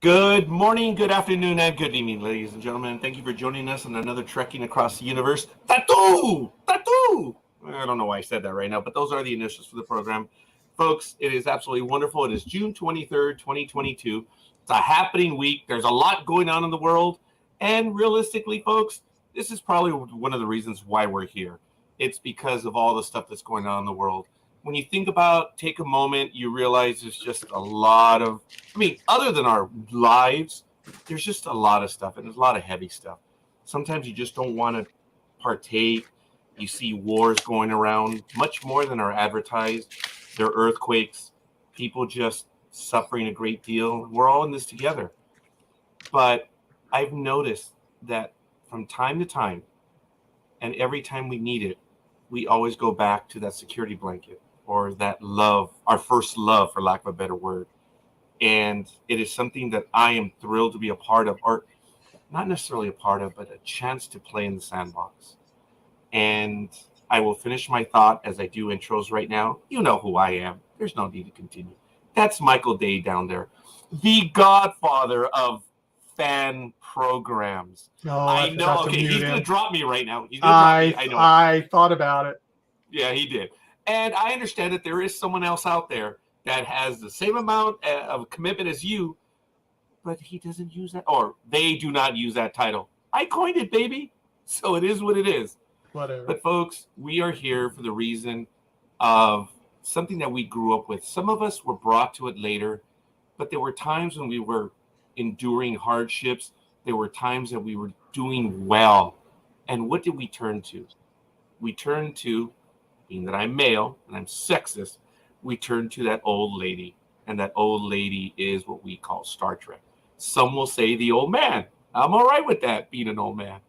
Good morning, good afternoon, and good evening, ladies and gentlemen. Thank you for joining us on another trekking across the universe. Tattoo! Tattoo! I don't know why I said that right now, but those are the initials for the program. Folks, it is absolutely wonderful. It is June 23rd, 2022. It's a happening week. There's a lot going on in the world. And realistically, folks, this is probably one of the reasons why we're here. It's because of all the stuff that's going on in the world. When you think about, take a moment, you realize there's just a lot of, other than our lives, there's just a lot of stuff, and there's a lot of heavy stuff. Sometimes you just don't want to partake. You see wars going around much more than are advertised. There are earthquakes, people just suffering a great deal. We're all in this together. But I've noticed that from time to time, and every time we need it, we always go back to that security blanket or that love, our first love, for lack of a better word. And it is something that I am thrilled to be a part of, or not necessarily a part of, but a chance to play in the sandbox. And I will finish my thought as I do intros right now. You know who I am. There's no need to continue. That's Michael Day down there, the godfather of fan programs. I know. Okay, he's going to drop me right now. He's going to drop me. I know. I thought about it. Yeah, he did. And I understand that there is someone else out there that has the same amount of commitment as you, but he doesn't use that, or they do not use that title. I coined it, baby. So it is what it is. Whatever. But folks, we are here for the reason of something that we grew up with. Some of us were brought to it later, but there were times when we were enduring hardships. There were times that we were doing well. And what did we turn to? We turned to, being that I'm male and I'm sexist, we turn to that old lady. And that old lady is what we call Star Trek. Some will say the old man. I'm all right with that, being an old man.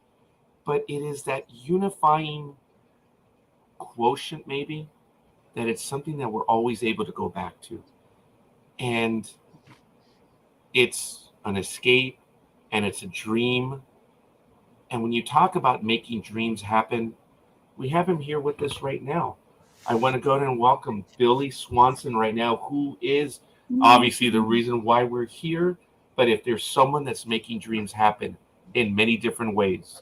But it is that unifying quotient, maybe, that it's something that we're always able to go back to. And it's an escape, and it's a dream. And when you talk about making dreams happen, we have him here with us right now. I want to go ahead and welcome Billy Swanson right now, who is obviously the reason why we're here. But if there's someone that's making dreams happen in many different ways,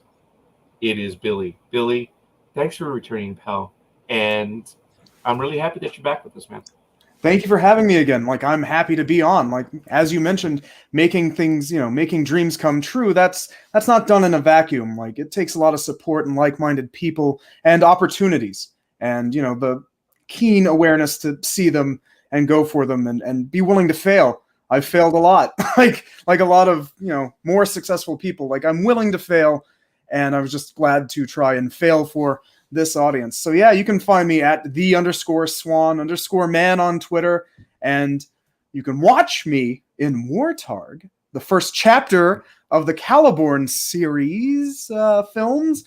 it is Billy. Billy, thanks for returning, pal. And I'm really happy that you're back with us, man. Thank you for having me again. I'm happy to be on. As you mentioned, making things, making dreams come true, that's not done in a vacuum. It takes a lot of support and like-minded people and opportunities. And, the keen awareness to see them and go for them and be willing to fail. I've failed a lot, like a lot of, more successful people. I'm willing to fail, and I was just glad to try and fail for this audience. So yeah, you can find me at _Swan_man on Twitter, and you can watch me in WAR TARG, the first chapter of the Caliborn series films,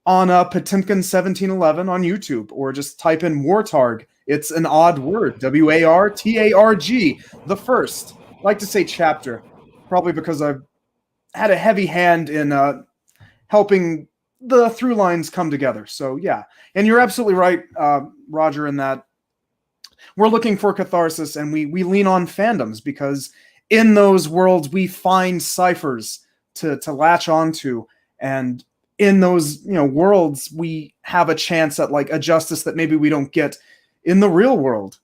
on Potemkin 1711 on YouTube, or just type in WAR TARG. It's an odd word, WARTARG, the first. I like to say chapter, probably because I've had a heavy hand in helping the through lines come together. So yeah, and you're absolutely right, Roger, in that we're looking for catharsis, and we lean on fandoms, because in those worlds we find ciphers to latch onto, and in those worlds we have a chance at a justice that maybe we don't get in the real world.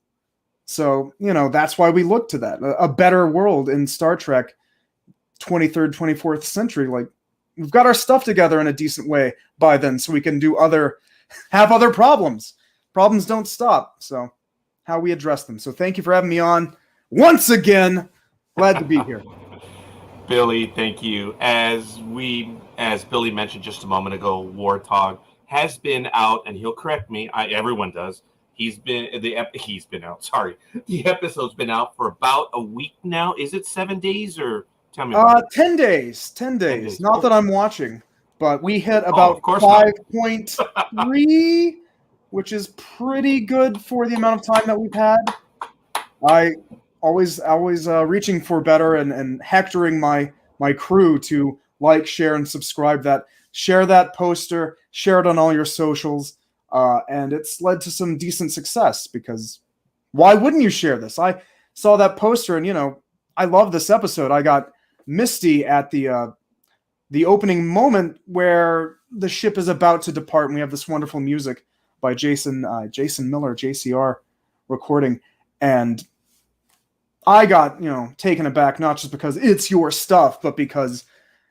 So that's why we look to that, a better world in Star Trek 23rd 24th century. We've got our stuff together in a decent way by then, so we can have other problems. Problems don't stop. So how we address them. So thank you for having me on once again. Glad to be here. Billy, thank you. As Billy mentioned just a moment ago, WAR TARG has been out, and he'll correct me. Everyone does. He's been out. Sorry, the episode's been out for about a week now. Is it 7 days, or tell me? 10 days. 10 days. Not that I'm watching, but we hit about 5.3, which is pretty good for the amount of time that we've had. I always reaching for better and hectoring my crew to share, and subscribe that. Share that poster, share it on all your socials, and it's led to some decent success, because why wouldn't you share this? I saw that poster, and I love this episode. I got misty at the opening moment where the ship is about to depart, and we have this wonderful music by Jason Miller, JCR recording, and I got, taken aback, not just because it's your stuff, but because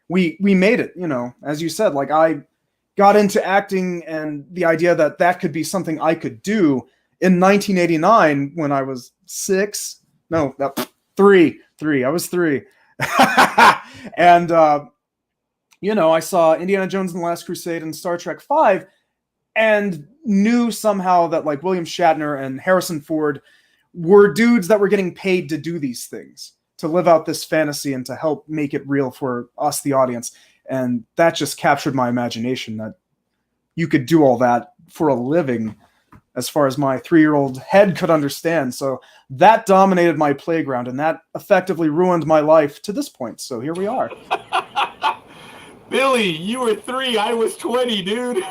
we made it, as you said, like I got into acting and the idea that could be something I could do in 1989 when I was 6. No, 3. I was 3. And, I saw Indiana Jones and the Last Crusade and Star Trek V and knew somehow that like William Shatner and Harrison Ford were dudes that were getting paid to do these things, to live out this fantasy and to help make it real for us, the audience. And that just captured my imagination, that you could do all that for a living as far as my 3-year-old head could understand. So that dominated my playground, and that effectively ruined my life to this point. So here we are. Billy, you were 3, I was 20, dude.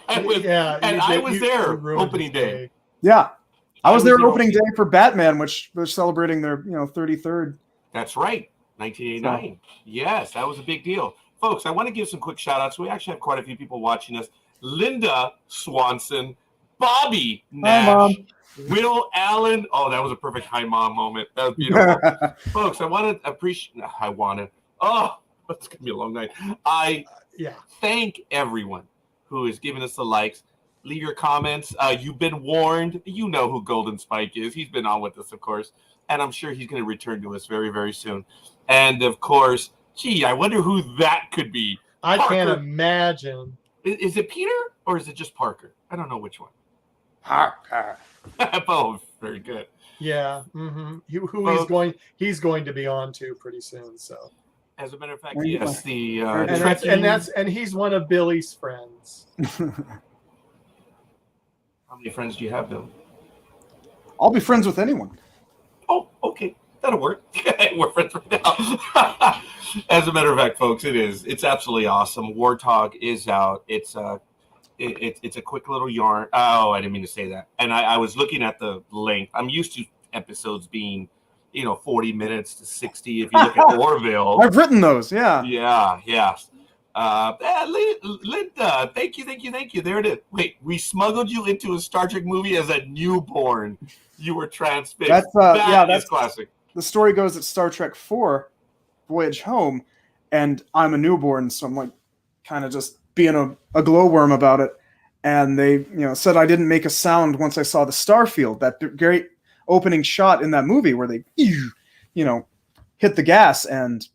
I was there opening day. Yeah. I was there opening day for Batman, which was celebrating their 33rd. That's right, 1989. So. Yes, that was a big deal. Folks, I want to give some quick shout-outs. We actually have quite a few people watching us. Linda Swanson, Bobby Nash, Hi, Will Allen. Oh, that was a perfect hi, Mom moment. That was beautiful. Folks, it's going to be a long night. I thank everyone who is giving us the likes. Leave your comments. You've been warned. You know who Golden Spike is. He's been on with us, of course. And I'm sure he's going to return to us very, very soon. And, of course, I wonder who that could be. I can't imagine. Is it Peter or is it just Parker? I don't know which one. Parker. Oh, very good. Yeah. Mm-hmm. He's going to be on to pretty soon. So, as a matter of fact, yes, and he's one of Billy's friends. How many friends do you have, Bill? I'll be friends with anyone. Oh, okay. That'll work. We're friends right now. As a matter of fact, folks, it's absolutely awesome. War TARG is out. It's a quick little yarn. Oh, I didn't mean to say that. And I was looking at the length. I'm used to episodes being, 40 minutes to 60 if you look at Orville. I've written those, yeah. Yeah. Linda, thank you. There it is. Wait, we smuggled you into a Star Trek movie as a newborn. You were transfixed. That's classic. The story goes that Star Trek IV, Voyage Home, and I'm a newborn, so I'm like kind of just being a glowworm about it. And they, said I didn't make a sound once I saw the starfield, that great opening shot in that movie where they, hit the gas. And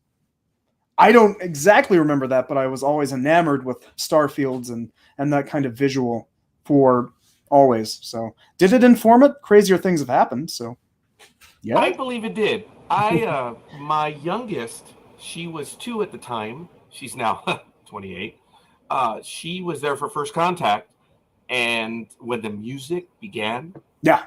I don't exactly remember that, but I was always enamored with starfields and that kind of visual for always. So did it inform it? Crazier things have happened. So yeah, I believe it did. My youngest, she was 2 at the time. She's now 28. She was there for first contact. And when the music began, the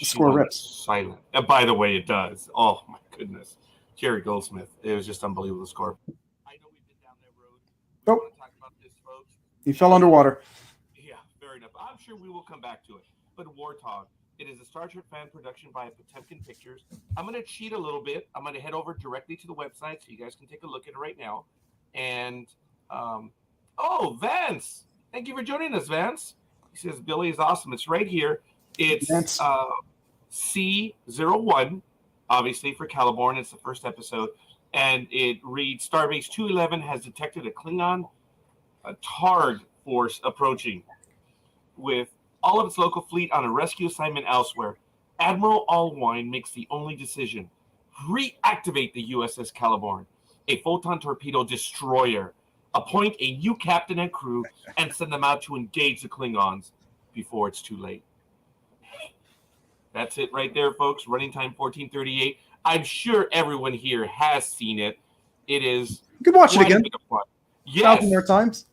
score rips silent. And by the way, it does. Oh my goodness. Jerry Goldsmith. It was just unbelievable score. I know we've been down that road. We want to talk about this, folks. He fell underwater. Yeah, fair enough. I'm sure we will come back to it. But War TARG, it is a Star Trek fan production by Potemkin Pictures. I'm going to cheat a little bit. I'm going to head over directly to the website so you guys can take a look at it right now. And, Vance. Thank you for joining us, Vance. He says, Billy is awesome. It's right here. It's C01. Obviously, for Caliborn, it's the first episode, and it reads, Starbase 211 has detected a Klingon Targ force approaching with all of its local fleet on a rescue assignment elsewhere. Admiral Allwine makes the only decision. Reactivate the USS Caliborn, a photon torpedo destroyer, appoint a new captain and crew, and send them out to engage the Klingons before it's too late. That's it right there, folks. Running time 14:38. I'm sure everyone here has seen it. It is. You can watch it again. Yes. More times.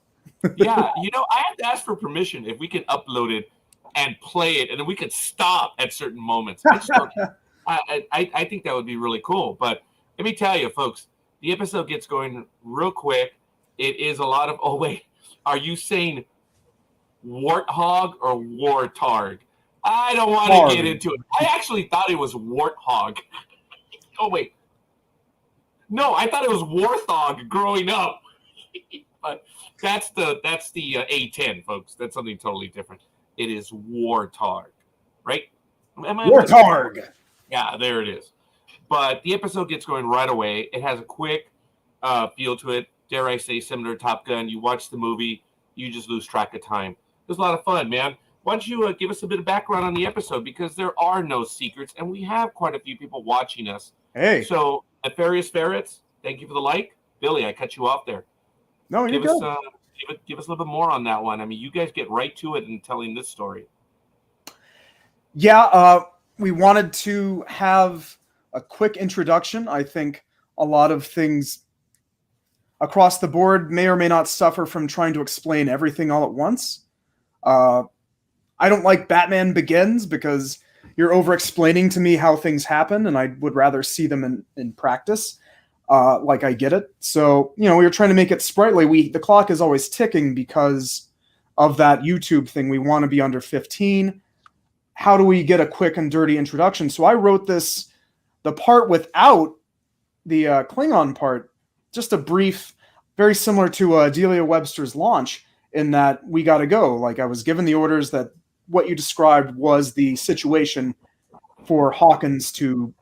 Yeah. I have to ask for permission if we can upload it and play it, and then we could stop at certain moments. I think that would be really cool. But let me tell you, folks, the episode gets going real quick. It is a lot of. Oh wait, are you saying Warthog or War TARG? I don't want to get into it. I actually thought it was Warthog. Oh, wait. No, I thought it was Warthog growing up. But that's the A10, folks. That's something totally different. It is War Targ, right? War Targ. Yeah, there it is. But the episode gets going right away. It has a quick feel to it. Dare I say, similar to Top Gun. You watch the movie, you just lose track of time. It was a lot of fun, man. Why don't you give us a bit of background on the episode? Because there are no secrets, and we have quite a few people watching us. Hey. So, Nefarious Ferrets, thank you for the like. Billy, I cut you off there. No, you're good. Give us a little bit more on that one. I mean, you guys get right to it in telling this story. Yeah, we wanted to have a quick introduction. I think a lot of things across the board may or may not suffer from trying to explain everything all at once. I don't like Batman Begins because you're over-explaining to me how things happen, and I would rather see them in practice. Like I get it. So, we were trying to make it sprightly. The clock is always ticking because of that YouTube thing. We want to be under 15. How do we get a quick and dirty introduction? So I wrote the part without the Klingon part, just a brief, very similar to Delia-Webster's launch, in that we got to go. Like, I was given the orders that what you described was the situation for Hawkins to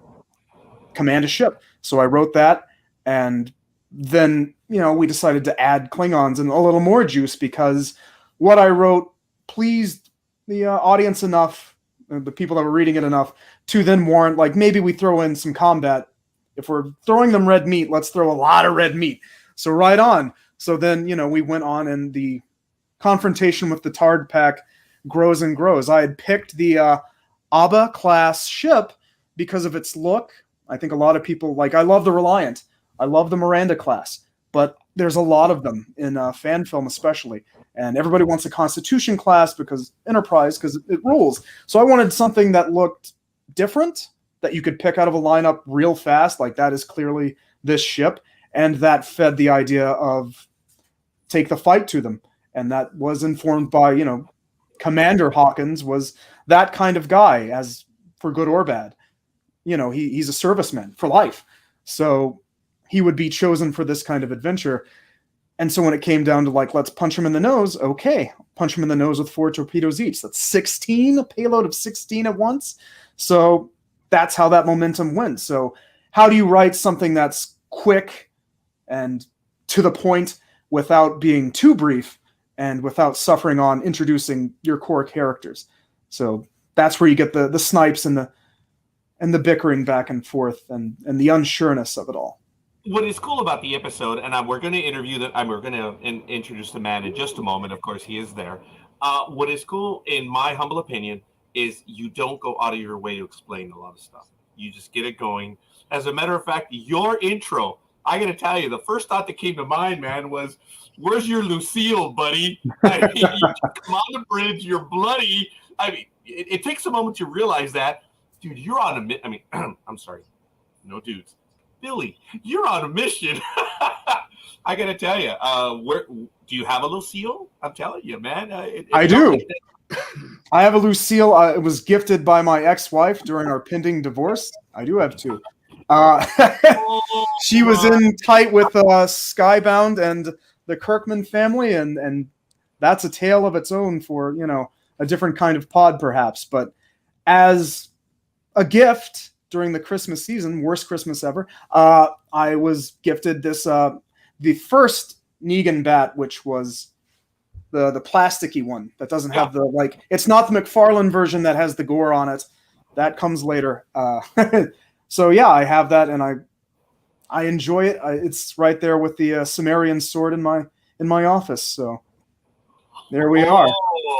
command a ship. So I wrote that, and then, we decided to add Klingons and a little more juice because what I wrote pleased the audience enough, the people that were reading it enough, to then warrant, like, maybe we throw in some combat. If we're throwing them red meat, let's throw a lot of red meat. So right on. So then, we went on, and the confrontation with the Targ pack grows and grows. I had picked the Abba class ship because of its look. I think a lot of people, I love the Reliant. I love the Miranda class. But there's a lot of them in fan film especially. And everybody wants a Constitution class because Enterprise, because it rules. So I wanted something that looked different, that you could pick out of a lineup real fast. Like, that is clearly this ship. And that fed the idea of take the fight to them. And that was informed by, Commander Hawkins was that kind of guy, as for good or bad. He's a serviceman for life. So he would be chosen for this kind of adventure. And so when it came down to, let's punch him in the nose, okay, punch him in the nose with 4 torpedoes each. That's 16, a payload of 16 at once. So that's how that momentum went. So how do you write something that's quick and to the point without being too brief and without suffering on introducing your core characters? So that's where you get the snipes and the bickering back and forth and the unsureness of it all. What is cool about the episode, and we're going to interview we're going to introduce the man in just a moment. Of course, he is there. What is cool, in my humble opinion, is you don't go out of your way to explain a lot of stuff. You just get it going. As a matter of fact, your intro, I got to tell you, the first thought that came to mind, man, was, where's your Lucille, buddy? I mean, you come on the bridge, you're bloody. I mean, it takes a moment to realize that, dude, you're on a, I mean, I'm sorry, no dudes. Billy, you're on a mission. I got to tell you, where do you have a Lucille? I'm telling you, man. I do. I have a Lucille. It was gifted by my ex-wife during our pending divorce. I do have 2. She was in tight with Skybound and the Kirkman family, and that's a tale of its own for, a different kind of pod, perhaps. But as a gift during the Christmas season, worst Christmas ever, I was gifted this, the first Negan bat, which was the plasticky one that doesn't have the, it's not the McFarlane version that has the gore on it. That comes later. So yeah, I have that, and I enjoy it. It's right there with the Sumerian sword in my office. So there we are.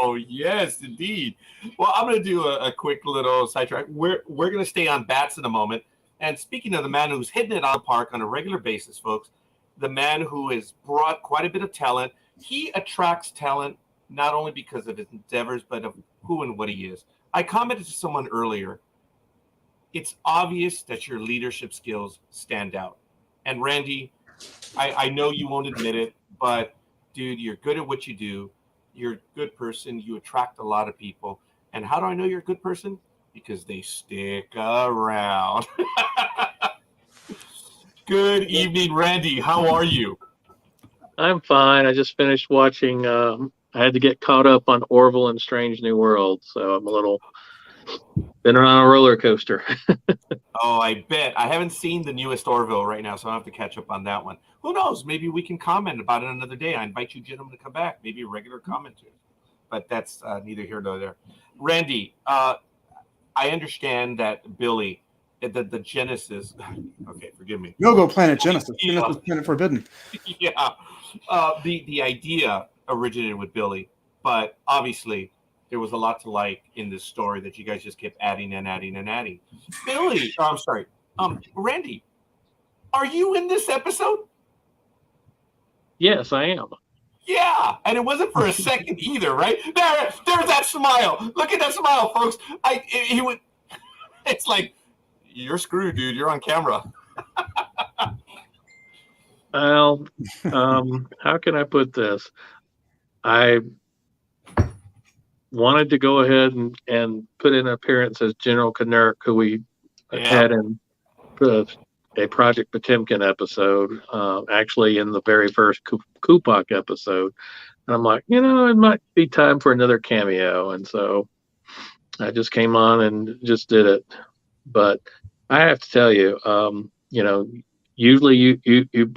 Oh yes, indeed. Well, I'm going to do a quick little sidetrack. We're going to stay on bats in a moment. And speaking of the man who's hitting it out of the park on a regular basis, folks, the man who has brought quite a bit of talent. He attracts talent not only because of his endeavors, but of who and what he is. I commented to someone earlier, it's obvious that your leadership skills stand out. And Randy, I know you won't admit it, but dude, you're good at what you do. You're a good person. You attract a lot of people. And how do I know you're a good person? Because they stick around. Good evening, Randy. How are you? I'm fine. I just finished watching. I had to get caught up on Orville and Strange New World, so I'm a little been on a roller coaster. Oh, I bet. I haven't seen the newest Orville right now, so I'll have to catch up on that one. Who knows? Maybe we can comment about it another day. I invite you gentlemen to come back. Maybe a regular commentator. But that's neither here nor there. Randy, I understand that Billy, the Genesis. Okay, forgive me. Go Planet Genesis. Yeah. Genesis Planet Forbidden. Yeah. The idea originated with Billy, but obviously there was a lot to like in this story that you guys just kept adding and adding and adding. Billy, I'm sorry. Randy, are you in this episode? Yes, I am. Yeah, and it wasn't for a second either, right? There's that smile. Look at that smile, folks. He would. It's like you're screwed, dude. You're on camera. Well, how can I put this? I wanted to go ahead and put in an appearance as General Knurk, who we had in a Project Potemkin episode, actually in the very first Kupak episode. And I'm like, it might be time for another cameo. And so I just came on and just did it. But I have to tell you, usually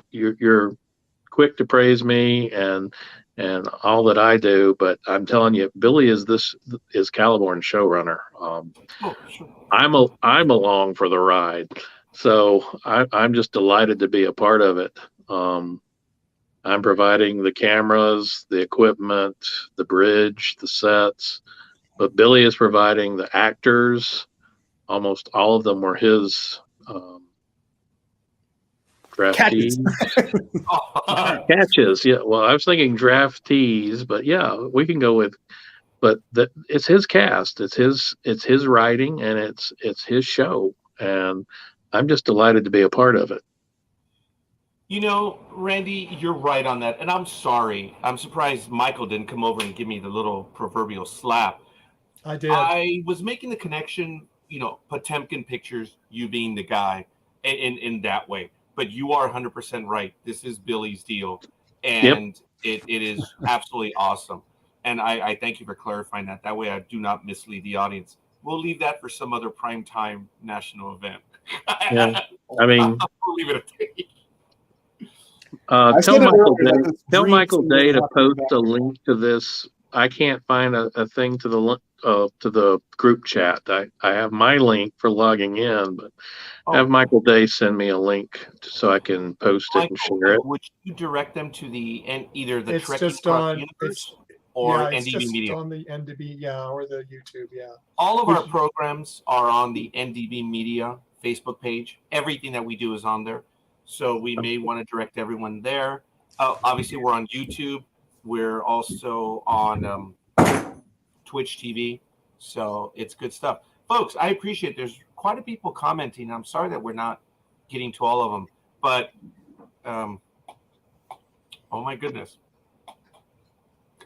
you're quick to praise me and all that I do, but I'm telling you, Billy is Caliborn's showrunner. Sure. I'm along for the ride, so I'm just delighted to be a part of it. I'm providing the cameras, the equipment, the bridge, the sets, but Billy is providing the actors. Almost all of them were his draftees. Catches, yeah. Well, I was thinking draftees, but yeah, we can go with. But it's his cast, it's his writing, and it's his show, and I'm just delighted to be a part of it. Randy, you're right on that, and I'm sorry. I'm surprised Michael didn't come over and give me the little proverbial slap. I did. I was making the connection, Potemkin Pictures, you being the guy, in that way. But you are 100% right. This is Billy's deal, and it is absolutely awesome. And I thank you for clarifying that. That way I do not mislead the audience. We'll leave that for some other primetime national event. Yeah, I mean, we'll leave it at that. Tell Michael Day to post a link to this. I can't find a thing to the group chat. I have my link for logging in, but have Michael Day send me a link so I can post it and share it. Would you direct them to either the It's Trekking just on Universe or it's NDB just Media? on the NDB, or the YouTube, All of our programs are on the NDB Media Facebook page. Everything that we do is on there. So we may want to direct everyone there. Obviously, we're on YouTube. We're also on Twitch TV. So it's good stuff. Folks, I appreciate there's quite a people commenting. I'm sorry that we're not getting to all of them. But, oh my goodness.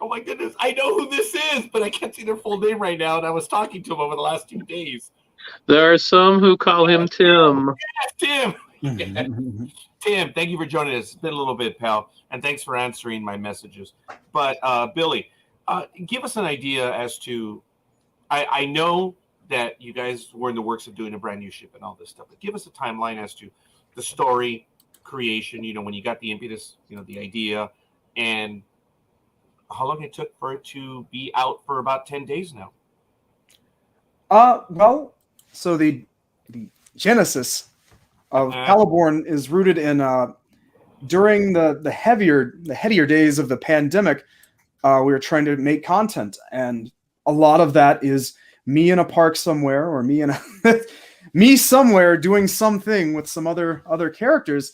I know who this is, but I can't see their full name right now. And I was talking to him over the last 2 days. There are some who call him Tim. Yeah, Tim. Tim, thank you for joining us. It's been a little bit, pal. And thanks for answering my messages. But, Billy, give us an idea as to, I know that you guys were in the works of doing a brand new ship and all this stuff, but give us a timeline as to the story creation, when you got the impetus, the idea, and how long it took for it to be out for about 10 days now. Well, so the genesis of Caliborn is rooted in during the headier days of the pandemic. We were trying to make content, and a lot of that is me in a park somewhere, or me somewhere doing something with some other characters.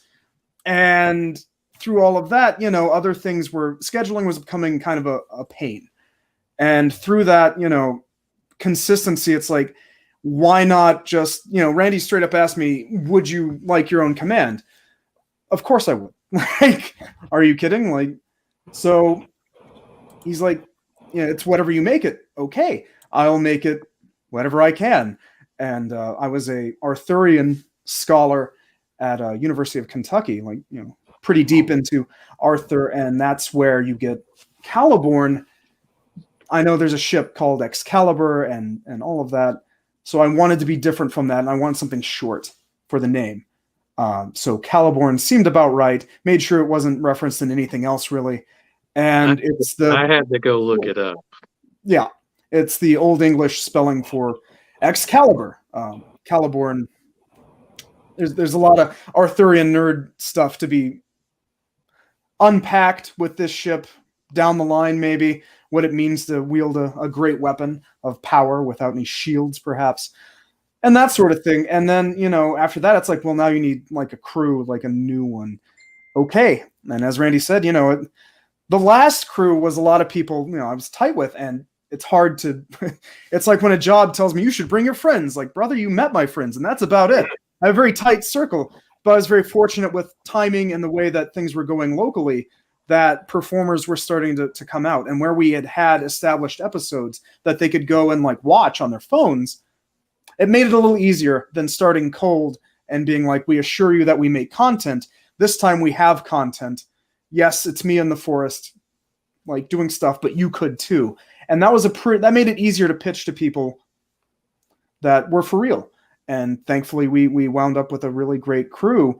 And through all of that, other things scheduling was becoming kind of a pain. And through that, consistency, it's like, why not just, Randy straight up asked me, would you like your own command? Of course I would. Like, are you kidding? So he's like, it's whatever you make it. Okay, I'll make it whatever I can. And I was a Arthurian scholar, at University of Kentucky, like, pretty deep into Arthur, and that's where you get Caliborn. I know there's a ship called Excalibur and all of that, so I wanted to be different from that, and I wanted something short for the name. So Caliborn seemed about right. Made sure it wasn't referenced in anything else really, and I had to go look it up. Yeah, it's the Old English spelling for Excalibur. Caliborn. There's a lot of Arthurian nerd stuff to be unpacked with this ship down the line, maybe what it means to wield a great weapon of power without any shields, perhaps, and that sort of thing. And then, after that, it's like, well, now you need like a crew, like a new one. Okay. And as Randy said, the last crew was a lot of people, I was tight with, and it's hard to, it's like when a job tells me you should bring your friends, like, brother, you met my friends, and that's about it. I have a very tight circle, but I was very fortunate with timing and the way that things were going locally, that performers were starting to come out, and where we had established episodes that they could go and like watch on their phones, it made it a little easier than starting cold and being like, we assure you that we make content. This time we have content. Yes, it's me in the forest, like doing stuff, but you could too. And that was that made it easier to pitch to people that were for real. And thankfully we wound up with a really great crew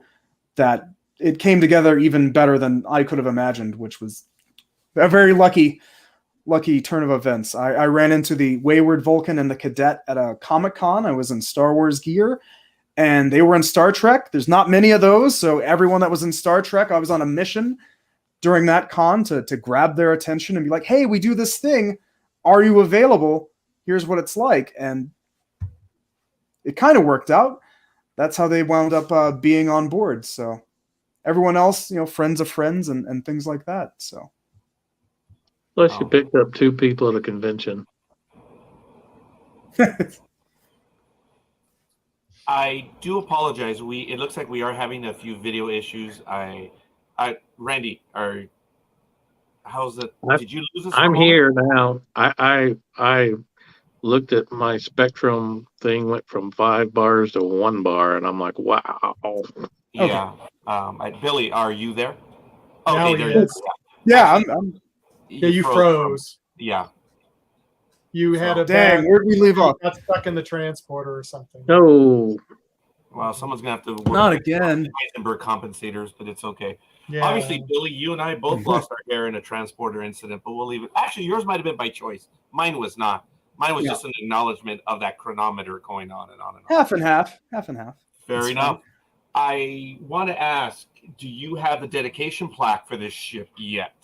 that it came together even better than I could have imagined, which was a very lucky turn of events. I ran into the Wayward Vulcan and the Cadet at a Comic-Con. I was in Star Wars gear, and they were in Star Trek. There's not many of those, so everyone that was in Star Trek, I was on a mission during that con to grab their attention and be like, hey, we do this thing. Are you available? Here's what it's like. And it kind of worked out. That's how they wound up being on board. So everyone else, friends of friends and things like that. So. Plus, you picked up 2 people at a convention. I do apologize. It looks like we are having a few video issues. Randy, how's it? Did you lose us? I'm here now. I looked at my Spectrum thing, went from 5 bars to 1 bar, and I'm like, wow. Yeah. Billy, are you there? Now there he is. Yeah, I'm Yeah, you froze. Yeah. You had a dang. Where'd we leave off? Got stuck in the transporter or something. No. Well, someone's gonna have to work Not again. Heisenberg compensators, but it's okay. Yeah. Obviously, Billy, you and I both lost our hair in a transporter incident, but we'll leave it. Actually, yours might have been by choice. Mine was not. Mine was just an acknowledgement of that chronometer going on and on and on. Half and half. Fair enough. I want to ask, do you have the dedication plaque for this ship yet?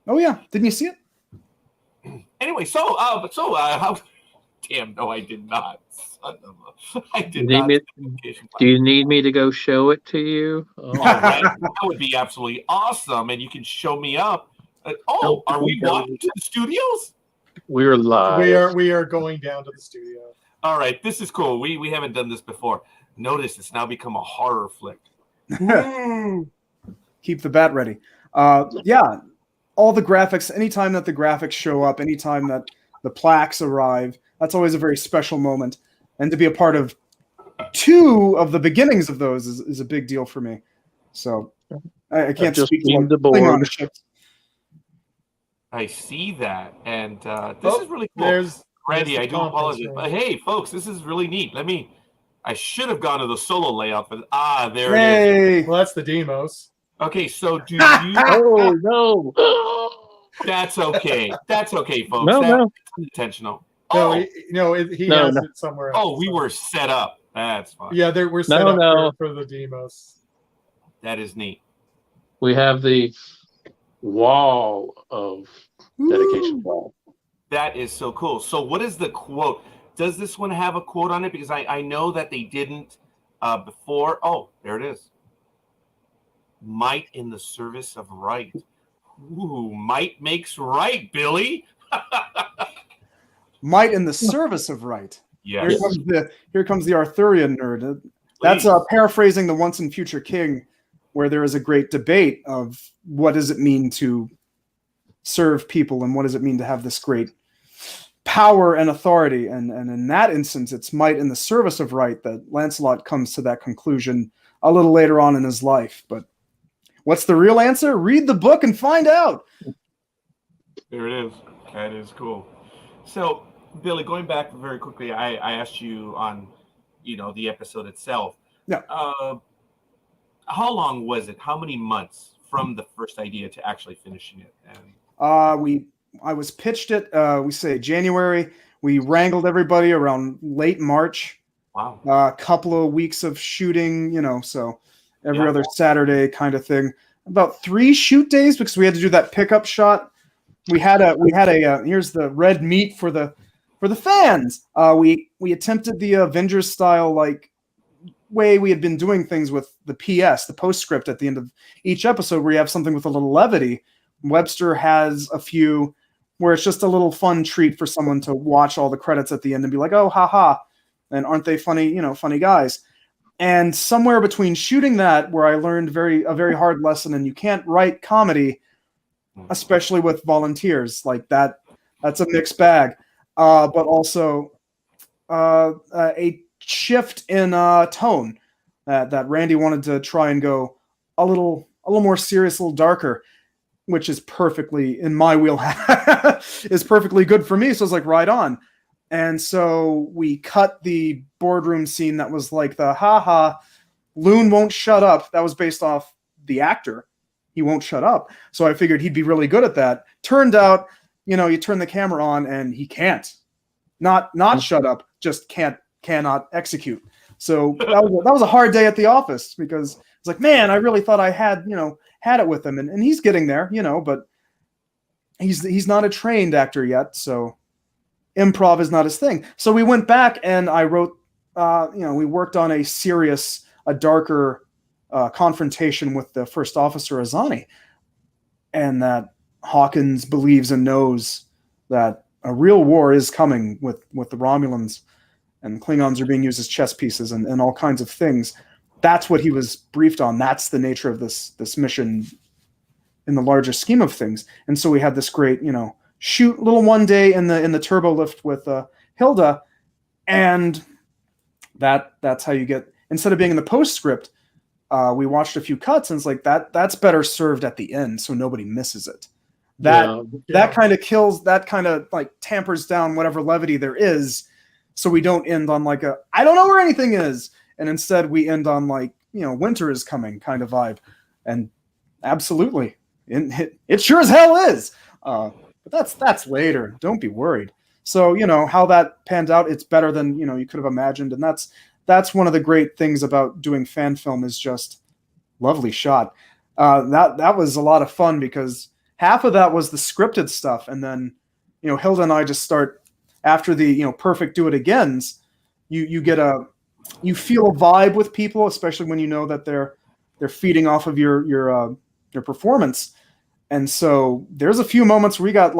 Oh yeah, didn't you see it? Anyway, how? Damn, no, I did not. I did not. Do you need me to go show it to you? Oh, that would be absolutely awesome, and you can show me up. Are we walking to the studios? We're live. We are going down to the studio. All right, this is cool. We haven't done this before. Notice it's now become a horror flick. Keep the bat ready. Yeah, all the graphics. Anytime that the graphics show up, anytime that the plaques arrive, that's always a very special moment. And to be a part of 2 of the beginnings of those is a big deal for me. So I can't just speak seen to the board. I see that, and this is really cool. There's Randy, the I do apologize. But hey, folks, this is really neat. I should have gone to the solo layout for there it is. Well, that's the Demos. Okay, so do you? Oh no! That's okay. That's okay, folks. No. Intentional. No, he has it somewhere else. Oh, we were set up. That's fine. Yeah, we're set up for the Demos. That is neat. We have the wall of dedication wall. That is so cool. So what is the quote? Does this one have a quote on it? Because I know that they didn't before. Oh, there it is. Might in the service of right. Ooh, might makes right, Billy. Might in the service of right. Yes. Here comes the Arthurian nerd. That's paraphrasing the Once and Future King, where there is a great debate of what does it mean to serve people and what does it mean to have this great power and authority, and in that instance, it's might in the service of right that Lancelot comes to that conclusion a little later on in his life. But what's the real answer? Read the book and find out. There it is. That is cool. So, Billy, going back very quickly, I asked you on, the episode itself. Yeah. How long was it? How many months from the first idea to actually finishing it? I was pitched it, we say January. We wrangled everybody around late March. Wow. A couple of weeks of shooting, so every other Saturday kind of thing. About 3 shoot days because we had to do that pickup shot. We had a here's the red meat for the fans. We attempted the Avengers style way we had been doing things with the PS, the postscript at the end of each episode, where you have something with a little levity. Webster has a few where it's just a little fun treat for someone to watch all the credits at the end and be like, oh, haha, and aren't they funny, funny guys. And somewhere between shooting that, where I learned a very hard lesson, and you can't write comedy, especially with volunteers like that. That's a mixed bag. But also a shift in tone that Randy wanted to try and go a little more serious, a little darker, which is perfectly in my wheelhouse, is perfectly good for me. So it's like, right on. And so we cut the boardroom scene that was like the haha, Loon won't shut up. That was based off the actor. He won't shut up. So I figured he'd be really good at that. Turned out, you turn the camera on and he can't. Not shut up, just cannot execute. So that was a hard day at the office because it's like, man, I really thought I had it with him, and he's getting there, but he's not a trained actor yet, so improv is not his thing. So we went back and I wrote, we worked on a darker confrontation with the first officer Azani, and that Hawkins believes and knows that a real war is coming with the Romulans, and Klingons are being used as chess pieces and all kinds of things. That's what he was briefed on. That's the nature of this mission in the larger scheme of things. And so we had this great, shoot little one day in the turbo lift with Hilda, and that's how you get, instead of being in the postscript, we watched a few cuts, and it's like that's better served at the end so nobody misses it. That kind of kills, that kind of tampers down whatever levity there is, so we don't end on I don't know where anything is, and instead we end on winter is coming kind of vibe. And absolutely, it sure as hell is. But that's later. Don't be worried. So how that panned out, it's better than you could have imagined, and that's one of the great things about doing fan film, is just lovely shot. That was a lot of fun because half of that was the scripted stuff, and then Hilda and I just start after the perfect do it agains. You feel a vibe with people, especially when that they're feeding off of your performance. And so there's a few moments where we got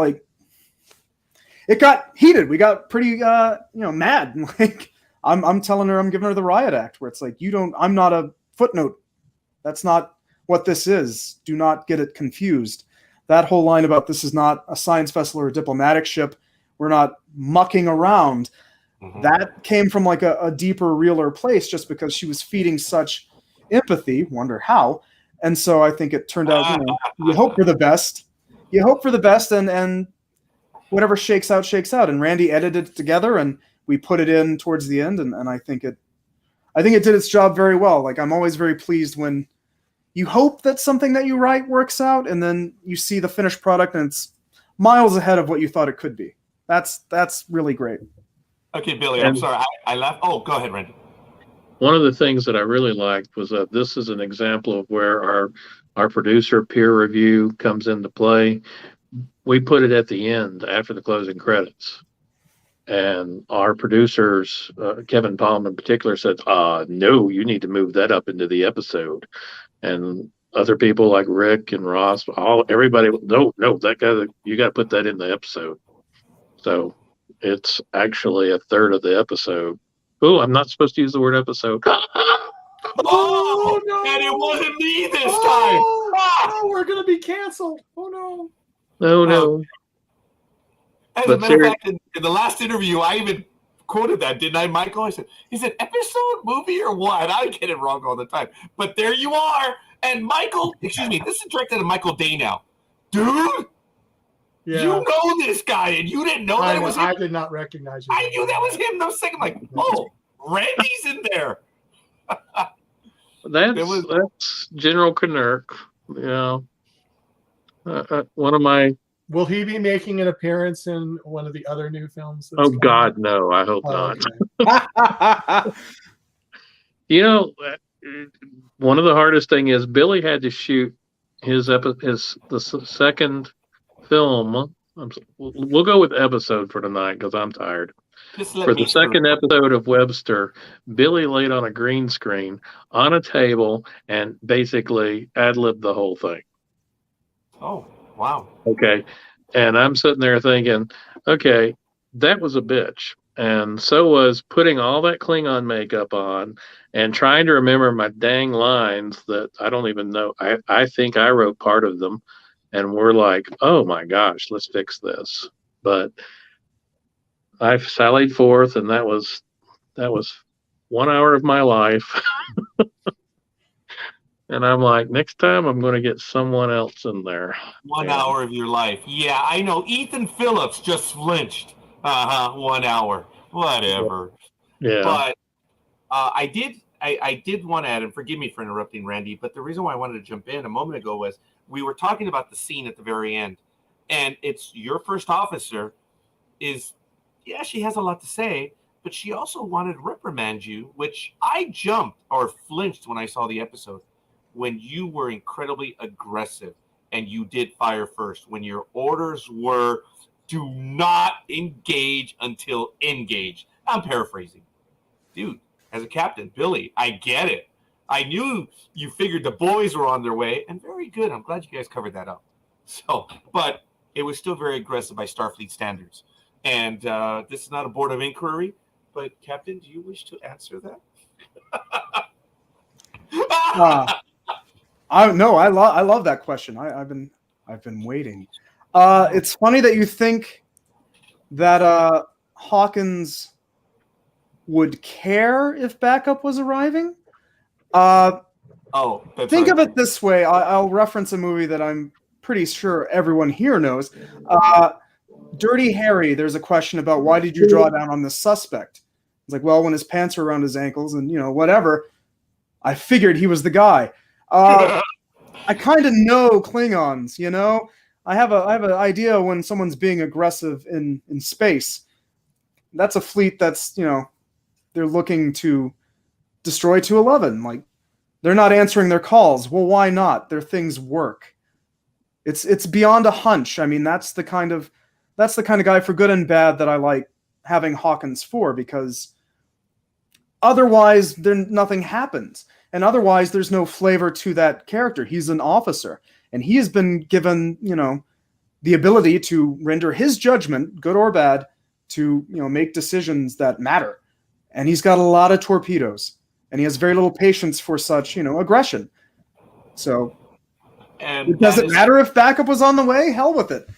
it got heated. We got pretty mad. I'm telling her, I'm giving her the riot act, where it's like, I'm not a footnote. That's not what this is. Do not get it confused. That whole line about this is not a science vessel or a diplomatic ship. We're not mucking around. Mm-hmm. That came from a deeper, realer place, just because she was feeding such empathy. Wonder how. And so I think it turned out, you hope for the best. You hope for the best, and whatever shakes out, shakes out. And Randy edited it together, and we put it in towards the end, and I think it did its job very well. I'm always very pleased when you hope that something that you write works out, and then you see the finished product and it's miles ahead of what you thought it could be. That's really great. Okay, Billy, I'm sorry. I laughed. Oh, go ahead, Randy. One of the things that I really liked was that this is an example of where our producer peer review comes into play. We put it at the end after the closing credits. And our producers, Kevin Palm in particular, said, no, you need to move that up into the episode. And other people like Rick and Ross, everybody, no, that guy, you got to put that in the episode. So it's actually a third of the episode. Oh, I'm not supposed to use the word episode. Oh, no. And it wasn't me this time. Oh, we're going to be canceled. Oh, no. No. As a matter of fact, in the last interview, I even quoted that, didn't I, Michael? I said, is it episode, movie, or what? I get it wrong all the time. But there you are. And Michael, excuse me, this is directed at Michael Day now. Dude, Yeah. you know this guy, and you didn't know that it was him. I did not recognize you. I knew that was him. I was thinking, like, oh, Randy's in there. That's General Knurk. You know, one of my. Will he be making an appearance in one of the other new films? Oh God, no! I hope not. Okay. You know, one of the hardest thing is Billy had to shoot the second film. We'll go with episode for tonight because I'm tired. For the second episode of Webster, Billy laid on a green screen on a table and basically ad-libbed the whole thing. Oh, wow. Okay. And I'm sitting there thinking, okay, that was a bitch. And so was putting all that Klingon makeup on and trying to remember my dang lines that I don't even know. I think I wrote part of them. And we're like, oh my gosh, let's fix this. But I sallied forth, and that was 1 hour of my life. And I'm like, next time I'm going to get someone else in there. 1 hour of your life. Yeah, I know. Ethan Phillips just flinched. 1 hour. Whatever. Yeah. But I did want to add, and forgive me for interrupting, Randy, but the reason why I wanted to jump in a moment ago was we were talking about the scene at the very end. And it's your first officer is, yeah, she has a lot to say, but she also wanted to reprimand you, which I jumped or flinched when I saw the episode, when you were incredibly aggressive and you did fire first, when your orders were do not engage until engaged. I'm paraphrasing. Dude, as a captain, Billy, I get it. I knew you figured the boys were on their way, and very good. I'm glad you guys covered that up. So, but it was still very aggressive by Starfleet standards. And this is not a board of inquiry, but Captain, do you wish to answer that? I love that question. I've been waiting. It's funny that you think that Hawkins would care if backup was arriving. Think of it this way. I'll reference a movie that I'm pretty sure everyone here knows. Dirty Harry, there's a question about why did you draw down on this suspect? It's like, well, when his pants were around his ankles and, whatever, I figured he was the guy. I kind of know Klingons, I have an idea when someone's being aggressive in space. That's a fleet that's, they're looking to destroy 211. Like, they're not answering their calls. Well, why not? Their things work. It's beyond a hunch. I mean, that's the kind of guy, for good and bad, that I like having Hawkins for, because otherwise nothing happens. And otherwise there's no flavor to that character. He's an officer, and he has been given, the ability to render his judgment, good or bad, to, make decisions that matter. And he's got a lot of torpedoes, and he has very little patience for such, aggression. So, and does it matter if backup was on the way? Hell with it.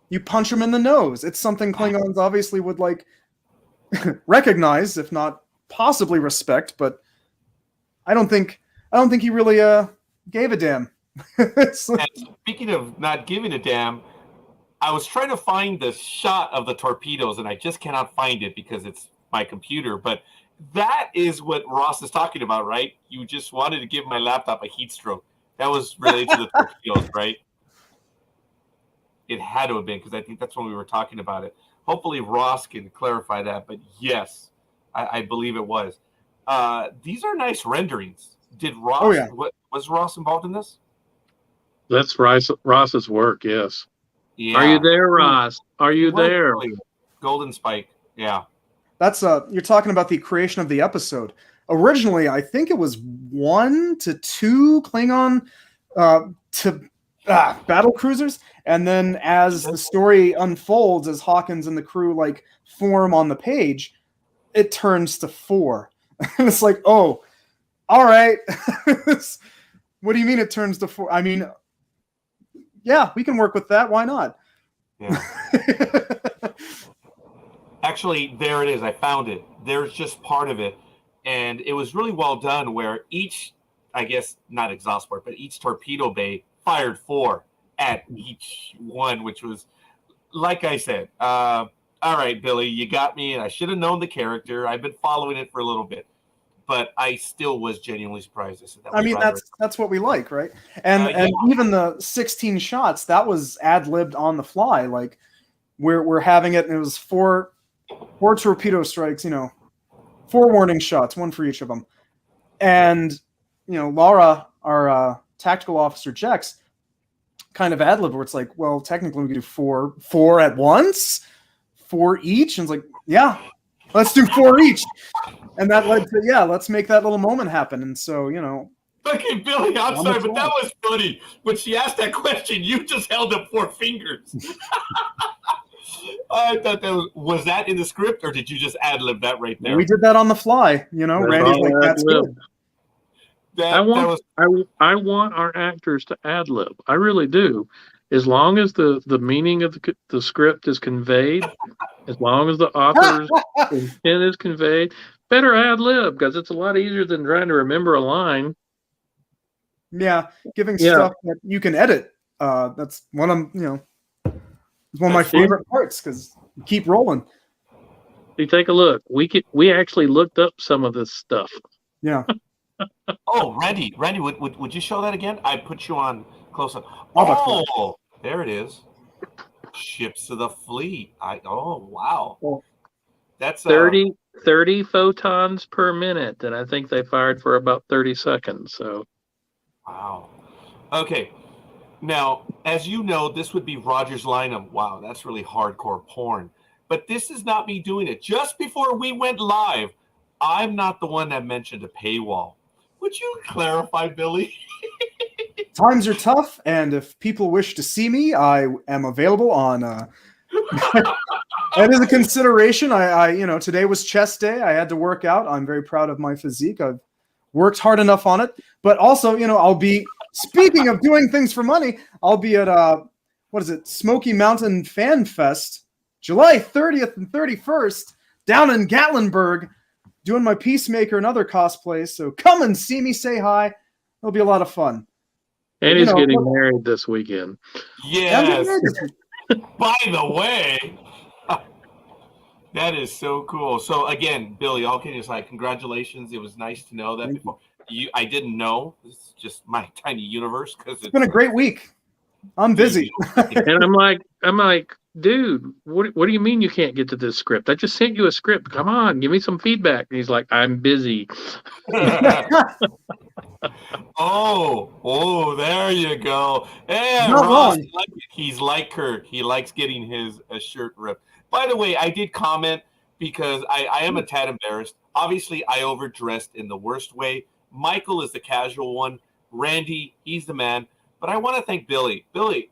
You punch him in the nose. It's something Klingons obviously would like recognize, if not possibly respect. But I don't think he really gave a damn. And speaking of not giving a damn, I was trying to find the shot of the torpedoes, and I just cannot find it because it's my computer. But that is what Ross is talking about, right? You just wanted to give my laptop a heat stroke. That was related to the torpedoes, right? It had to have been, because I think that's when we were talking about it. Hopefully Ross can clarify that, but yes, I believe it was. These are nice renderings. Did Ross? Oh, yeah. Was Ross involved in this? That's Ross's work. Yes. Yeah. Are you there, Ross? Are you there? Golden Spike. Yeah. That's you're talking about the creation of the episode. Originally, I think it was 1 to 2 Klingon battle cruisers, and then as the story unfolds, as Hawkins and the crew like form on the page, it turns to 4. And it's like, oh, all right. What do you mean it turns to 4? I mean, yeah, we can work with that. Why not? Yeah. Actually, there it is. I found it. There's just part of it. And it was really well done where each, I guess, not exhaust port, but each torpedo bay fired 4 at each one, which was, like I said, all right, Billy, you got me. And I should have known the character. I've been following it for a little bit. But I still was genuinely surprised. I mean, that's what we like, right? And even the 16 shots, that was ad-libbed on the fly. Like, we're having it, and it was 4 torpedo strikes, 4 warning shots, 1 for each of them. And, Laura, our tactical officer, Jex, kind of ad-libbed where it's like, well, technically we could do 4 at once, 4 each. And it's like, yeah, let's do 4 each. And that led to, let's make that little moment happen. And so, Okay, Billy, I'm sorry, but that was funny. When she asked that question, you just held up 4 fingers. I thought was that in the script, or did you just ad-lib that right there? We did that on the fly. Randy's like, that's good. I want our actors to ad-lib. I really do. As long as the meaning of the script is conveyed, as long as the author's intent is conveyed, better ad-lib, because it's a lot easier than trying to remember a line. Yeah, giving stuff that you can edit. That's one of it's one of my favorite parts because you keep rolling. You take a look. We actually looked up some of this stuff. Yeah. Oh, Randy, would you show that again? I put you on close up. Oh, there it is. Ships of the fleet. Wow. That's 30 photons per minute, and I think they fired for about 30 seconds. So, wow. Okay. Now, as you know, this would be Roger's line of, wow, that's really hardcore porn. But this is not me doing it. Just before we went live, I'm not the one that mentioned a paywall. Would you clarify, Billy? Times are tough, and if people wish to see me, I am available on. That is a consideration. I today was chest day. I had to work out. I'm very proud of my physique. I've worked hard enough on it, but also, I'll be. Speaking of doing things for money, I'll be at Smoky Mountain Fan Fest, July 30th and 31st, down in Gatlinburg, doing my Peacemaker and other cosplays. So come and see me, say hi. It'll be a lot of fun. And he's getting married this weekend. Yes. By the way, that is so cool. So again, Billy, all kidding aside, congratulations. It was nice to know that before. I didn't know. It's just my tiny universe because it's been a great week. I'm busy. And I'm like, dude, what do you mean you can't get to this script? I just sent you a script. Come on, give me some feedback. And he's like, I'm busy. Oh, there you go. And not Ross, wrong. He's like Kurt. He likes getting his shirt ripped. By the way, I did comment because I am a tad embarrassed. Obviously, I overdressed in the worst way. Michael is the casual one. Randy, he's the man. But I want to thank Billy. Billy,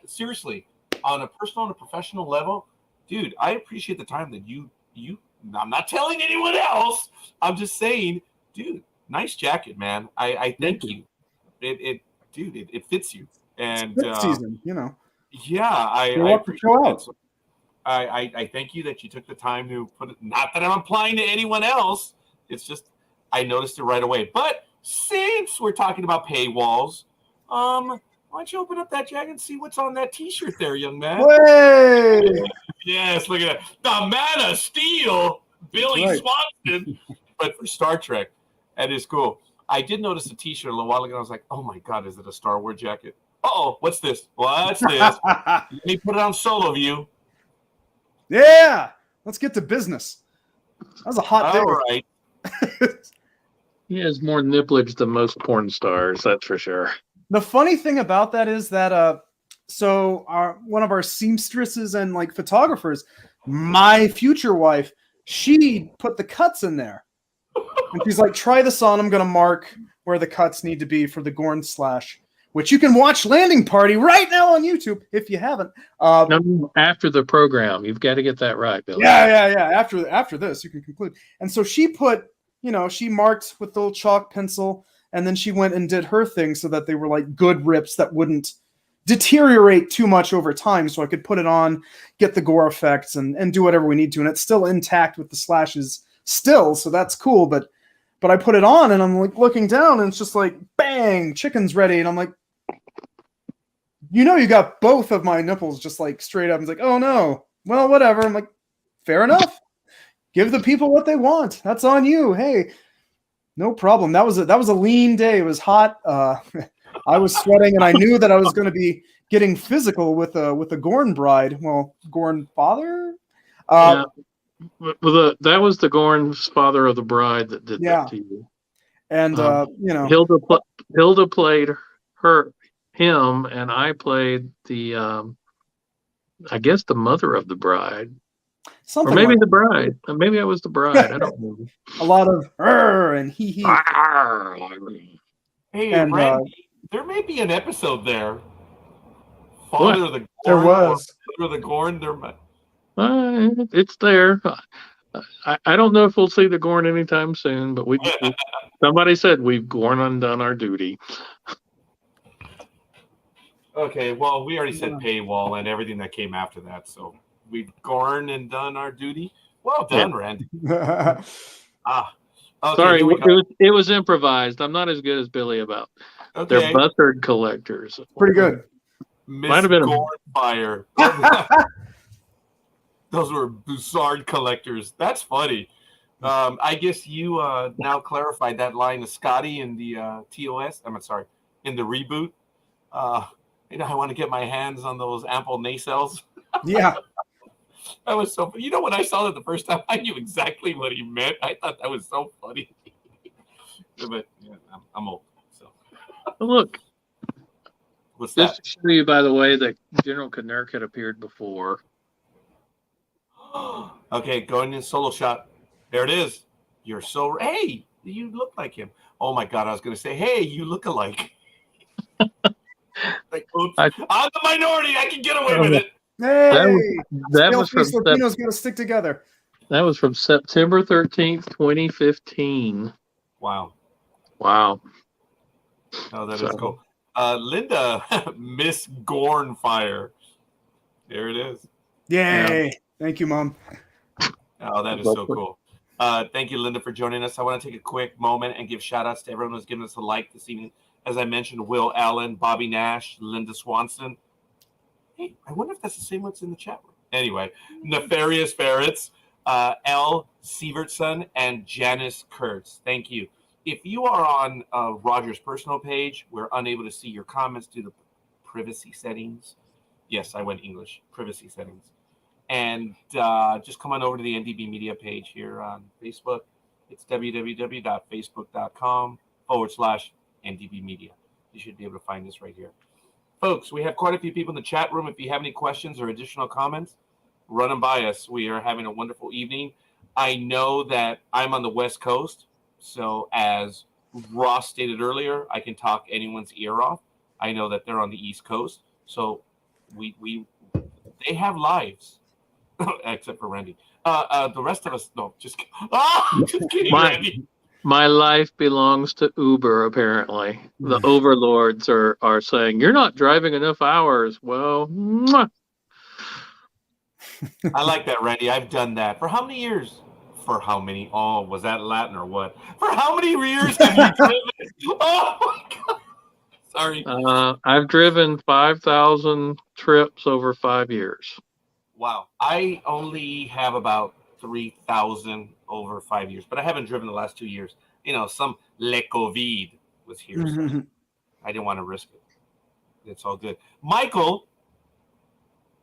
seriously, on a personal and a professional level, dude, I appreciate the time that you. I'm not telling anyone else. I'm just saying, dude, nice jacket, man. I thank you. It fits you. And season, Yeah, I appreciate it. So I thank you that you took the time to put it. Not that I'm applying to anyone else. It's just I noticed it right away. But since we're talking about paywalls, why don't you open up that jacket and see what's on that T-shirt there, young man? Hey! Yes, look at that. The Man of Steel, Billy Swanson, but for Star Trek. That is cool. I did notice a T-shirt a little while ago. I was like, oh my God, is it a Star Wars jacket? Uh-oh, what's this? What's this? Let me put it on solo view. Yeah, let's get to business. That was a hot day. All right. He has more nipplage than most porn stars, that's for sure. The funny thing about that is that one of our seamstresses and photographers, my future wife, she put the cuts in there. And she's like, try this on. I'm going to mark where the cuts need to be for the Gorn slash, which you can watch Landing Party right now on YouTube if you haven't. No, after the program. You've got to get that right, Billy. Yeah. After this, you can conclude. And so she put, she marked with the little chalk pencil, and then she went and did her thing so that they were like good rips that wouldn't, deteriorate too much over time, so I could put it on, get the gore effects, and do whatever we need to. And it's still intact with the slashes still, so that's cool. But I put it on, and I'm like looking down, and it's just like, bang, chicken's ready. And I'm like, you got both of my nipples just like straight up. And it's like, oh no, well, whatever. I'm like, fair enough. Give the people what they want. That's on you. Hey, no problem. That was a lean day. It was hot. I was sweating, and I knew that I was going to be getting physical with a Gorn bride. Well, Gorn father. Yeah. Well, that was the Gorn's father of the bride that did that to you. And Hilda played him, and I played the I guess the mother of the bride. Something or maybe like the bride. Maybe I was the bride. I don't know. A lot of and he. Hey, And, Randy, there may be an episode there. Father of the Gorn. There was. Father of the Gorn. It's there. I don't know if we'll see the Gorn anytime soon, but somebody said we've Gorn undone our duty. Okay, well, we already said paywall and everything that came after that, so we've Gorn and done our duty. Well done, Randy. Okay, Sorry, it was improvised. I'm not as good as Billy about. Okay. They're buzzard collectors. Pretty good. Might have been Gorn Fire. Those were Bussard collectors. That's funny. I guess you now clarified that line of Scotty in the TOS. In the reboot. I want to get my hands on those ample nacelles. Yeah. That was so funny. When I saw that the first time, I knew exactly what he meant. I thought that was so funny. But yeah, I'm old. So look. What's that? Just to show you, by the way, that General Knurk had appeared before. Okay, going in solo shot. There it is. You're so... Hey, you look like him. Oh, my God. I was going to say, hey, you look alike. Like, oops, I'm the minority. I can get away with it. Hey, that was from Latinos got to stick together. That was from September 13th, 2015. Wow. Oh, that is cool. Linda, Miss Gorn Fire. There it is. Yay. Yeah. Thank you, Mom. Oh, that is so cool. Thank you, Linda, for joining us. I want to take a quick moment and give shout-outs to everyone who's given us a like this evening. As I mentioned, Will Allen, Bobby Nash, Linda Swanson. Hey, I wonder if that's the same ones in the chat room. Anyway, Nefarious Ferrets, L. Sievertson, and Janice Kurtz. Thank you. If you are on Roger's personal page, we're unable to see your comments due to privacy settings. Yes, I went English. Privacy settings. And just come on over to the NDB Media page here on Facebook. It's www.facebook.com/NDB Media. You should be able to find this right here. Folks, we have quite a few people in the chat room. If you have any questions or additional comments, run them by us. We are having a wonderful evening. I know that I'm on the West Coast, so as Ross stated earlier, I can talk anyone's ear off. I know that they're on the East Coast, so they have lives. Except for Randy. The rest of us, no, just kidding, Randy. My life belongs to Uber, apparently. The overlords are saying, you're not driving enough hours. Well, I like that, Randy. I've done that. For how many years? For how many? Oh, was that Latin or what? For how many years have you driven? Oh, my God. Sorry. I've driven 5,000 trips over 5 years. Wow. I only have about 3,000 over 5 years, but I haven't driven the last 2 years. Some Le Covid was here. So I didn't want to risk it. It's all good. Michael.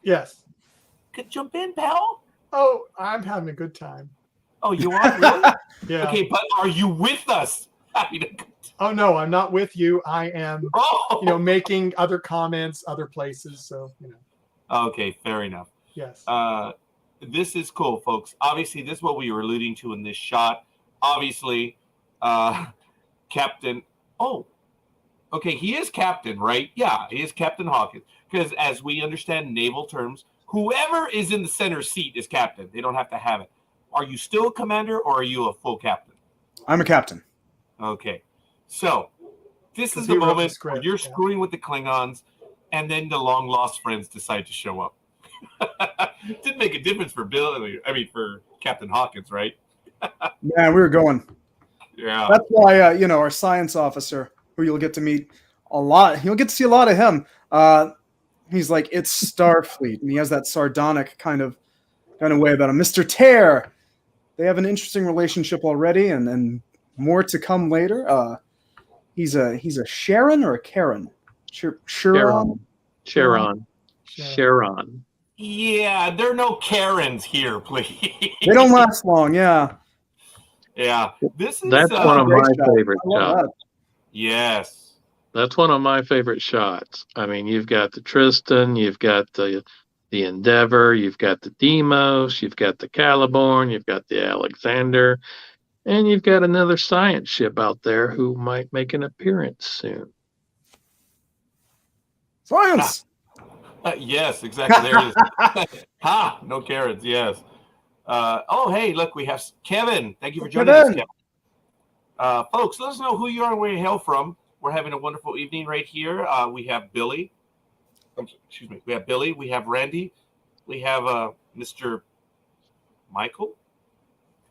Yes. Could jump in, pal. Oh, I'm having a good time. Oh, you are? Really? Yeah. Okay, but are you with us? Oh, no, I'm not with you. I am, making other comments, other places. So, Okay, fair enough. Yes. This is cool, folks. Obviously, this is what we were alluding to in this shot. Obviously, Captain. Oh, okay. He is Captain, right? Yeah, he is Captain Hawkins. Because as we understand naval terms, whoever is in the center seat is Captain. They don't have to have it. Are you still a commander or are you a full captain? I'm a captain. Okay. So this is the moment where you're screwing with the Klingons. and then the long lost friends decide to show up. Didn't make a difference for for Captain Hawkins, right? Yeah, we were going. Yeah. That's why, our science officer, who you'll get to meet a lot, you'll get to see a lot of him. He's like, it's Starfleet, and he has that sardonic kind of way about him. Mr. Tear, they have an interesting relationship already, and more to come later. He's a Sharon or a Karen? Sharon. Yeah, there are no Karens here, please. They don't last long, yeah. Yeah, that's one of my favorite shots. Yes, that's one of my favorite shots. I mean, you've got the Tristan, you've got the Endeavor, you've got the Deimos, you've got the Caliborn, you've got the Alexander, and you've got another science ship out there who might make an appearance soon. Science. Yes, exactly. There it is. No Karens. Yes. Hey, look, we have Kevin. Thank you for joining us, Kevin. Folks, let us know who you are and where you hail from. We're having a wonderful evening right here. We have Billy. Excuse me. We have Billy. We have Randy. We have Mr. Michael.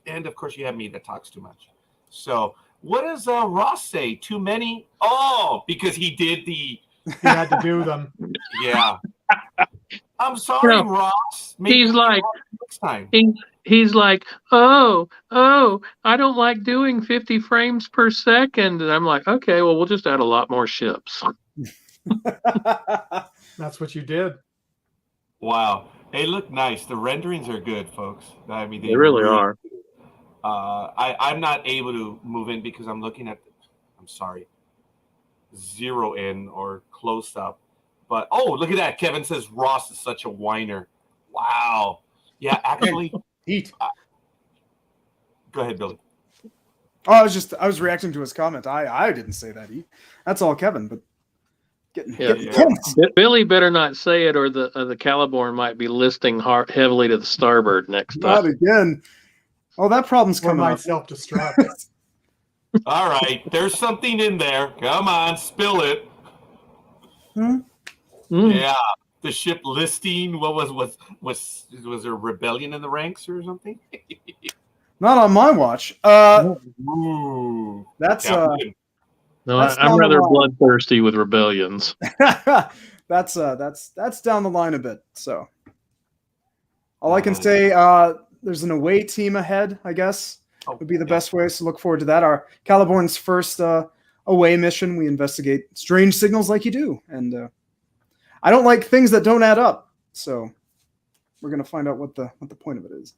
And, of course, you have me that talks too much. So what does Ross say? Too many? Oh, because he did the... He had to do them. Yeah. I'm sorry, Ross. Maybe he's like, next time. He's like, oh, I don't like doing 50 frames per second. And I'm like, okay, well, we'll just add a lot more ships. That's what you did. Wow. They look nice. The renderings are good, folks. I mean, they really are. I'm not able to move in because I'm looking at, zero in or close up. But, look at that. Kevin says Ross is such a whiner. Wow. Yeah, actually. Heat. Go ahead, Billy. Oh, I was reacting to his comment. I didn't say that. That's all Kevin, but getting Billy better not say it, or the Caliborn might be listing heavily to the starboard next time. Not again. Oh, that problem's coming up. Self-destruct. All right, there's something in there. Come on, spill it. Yeah, the ship listing. What was there rebellion in the ranks or something? Not on my watch. Ooh, that's no, I'm rather bloodthirsty with rebellions. that's down the line a bit. So all I can say, there's an away team ahead, I guess. Would be the best way, so look forward to that. Our Caliborn's first away mission, we investigate strange signals like you do, and I don't like things that don't add up, so we're going to find out what the point of it is.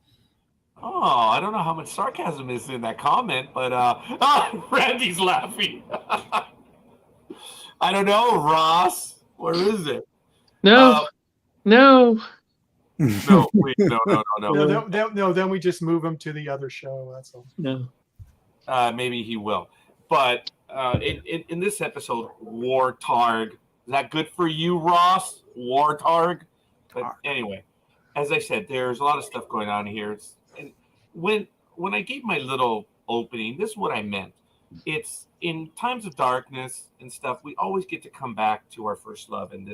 Oh, I don't know how much sarcasm is in that comment, but Randy's laughing. I don't know, Ross. Where is it? No. No, wait, no. No, then we just move him to the other show. That's all. No. Maybe he will. But in this episode, WAR TARG, is that good for you, Ross? WAR TARG? But anyway, as I said, there's a lot of stuff going on here. And when I gave my little opening, this is what I meant. It's in times of darkness and stuff, we always get to come back to our first love, and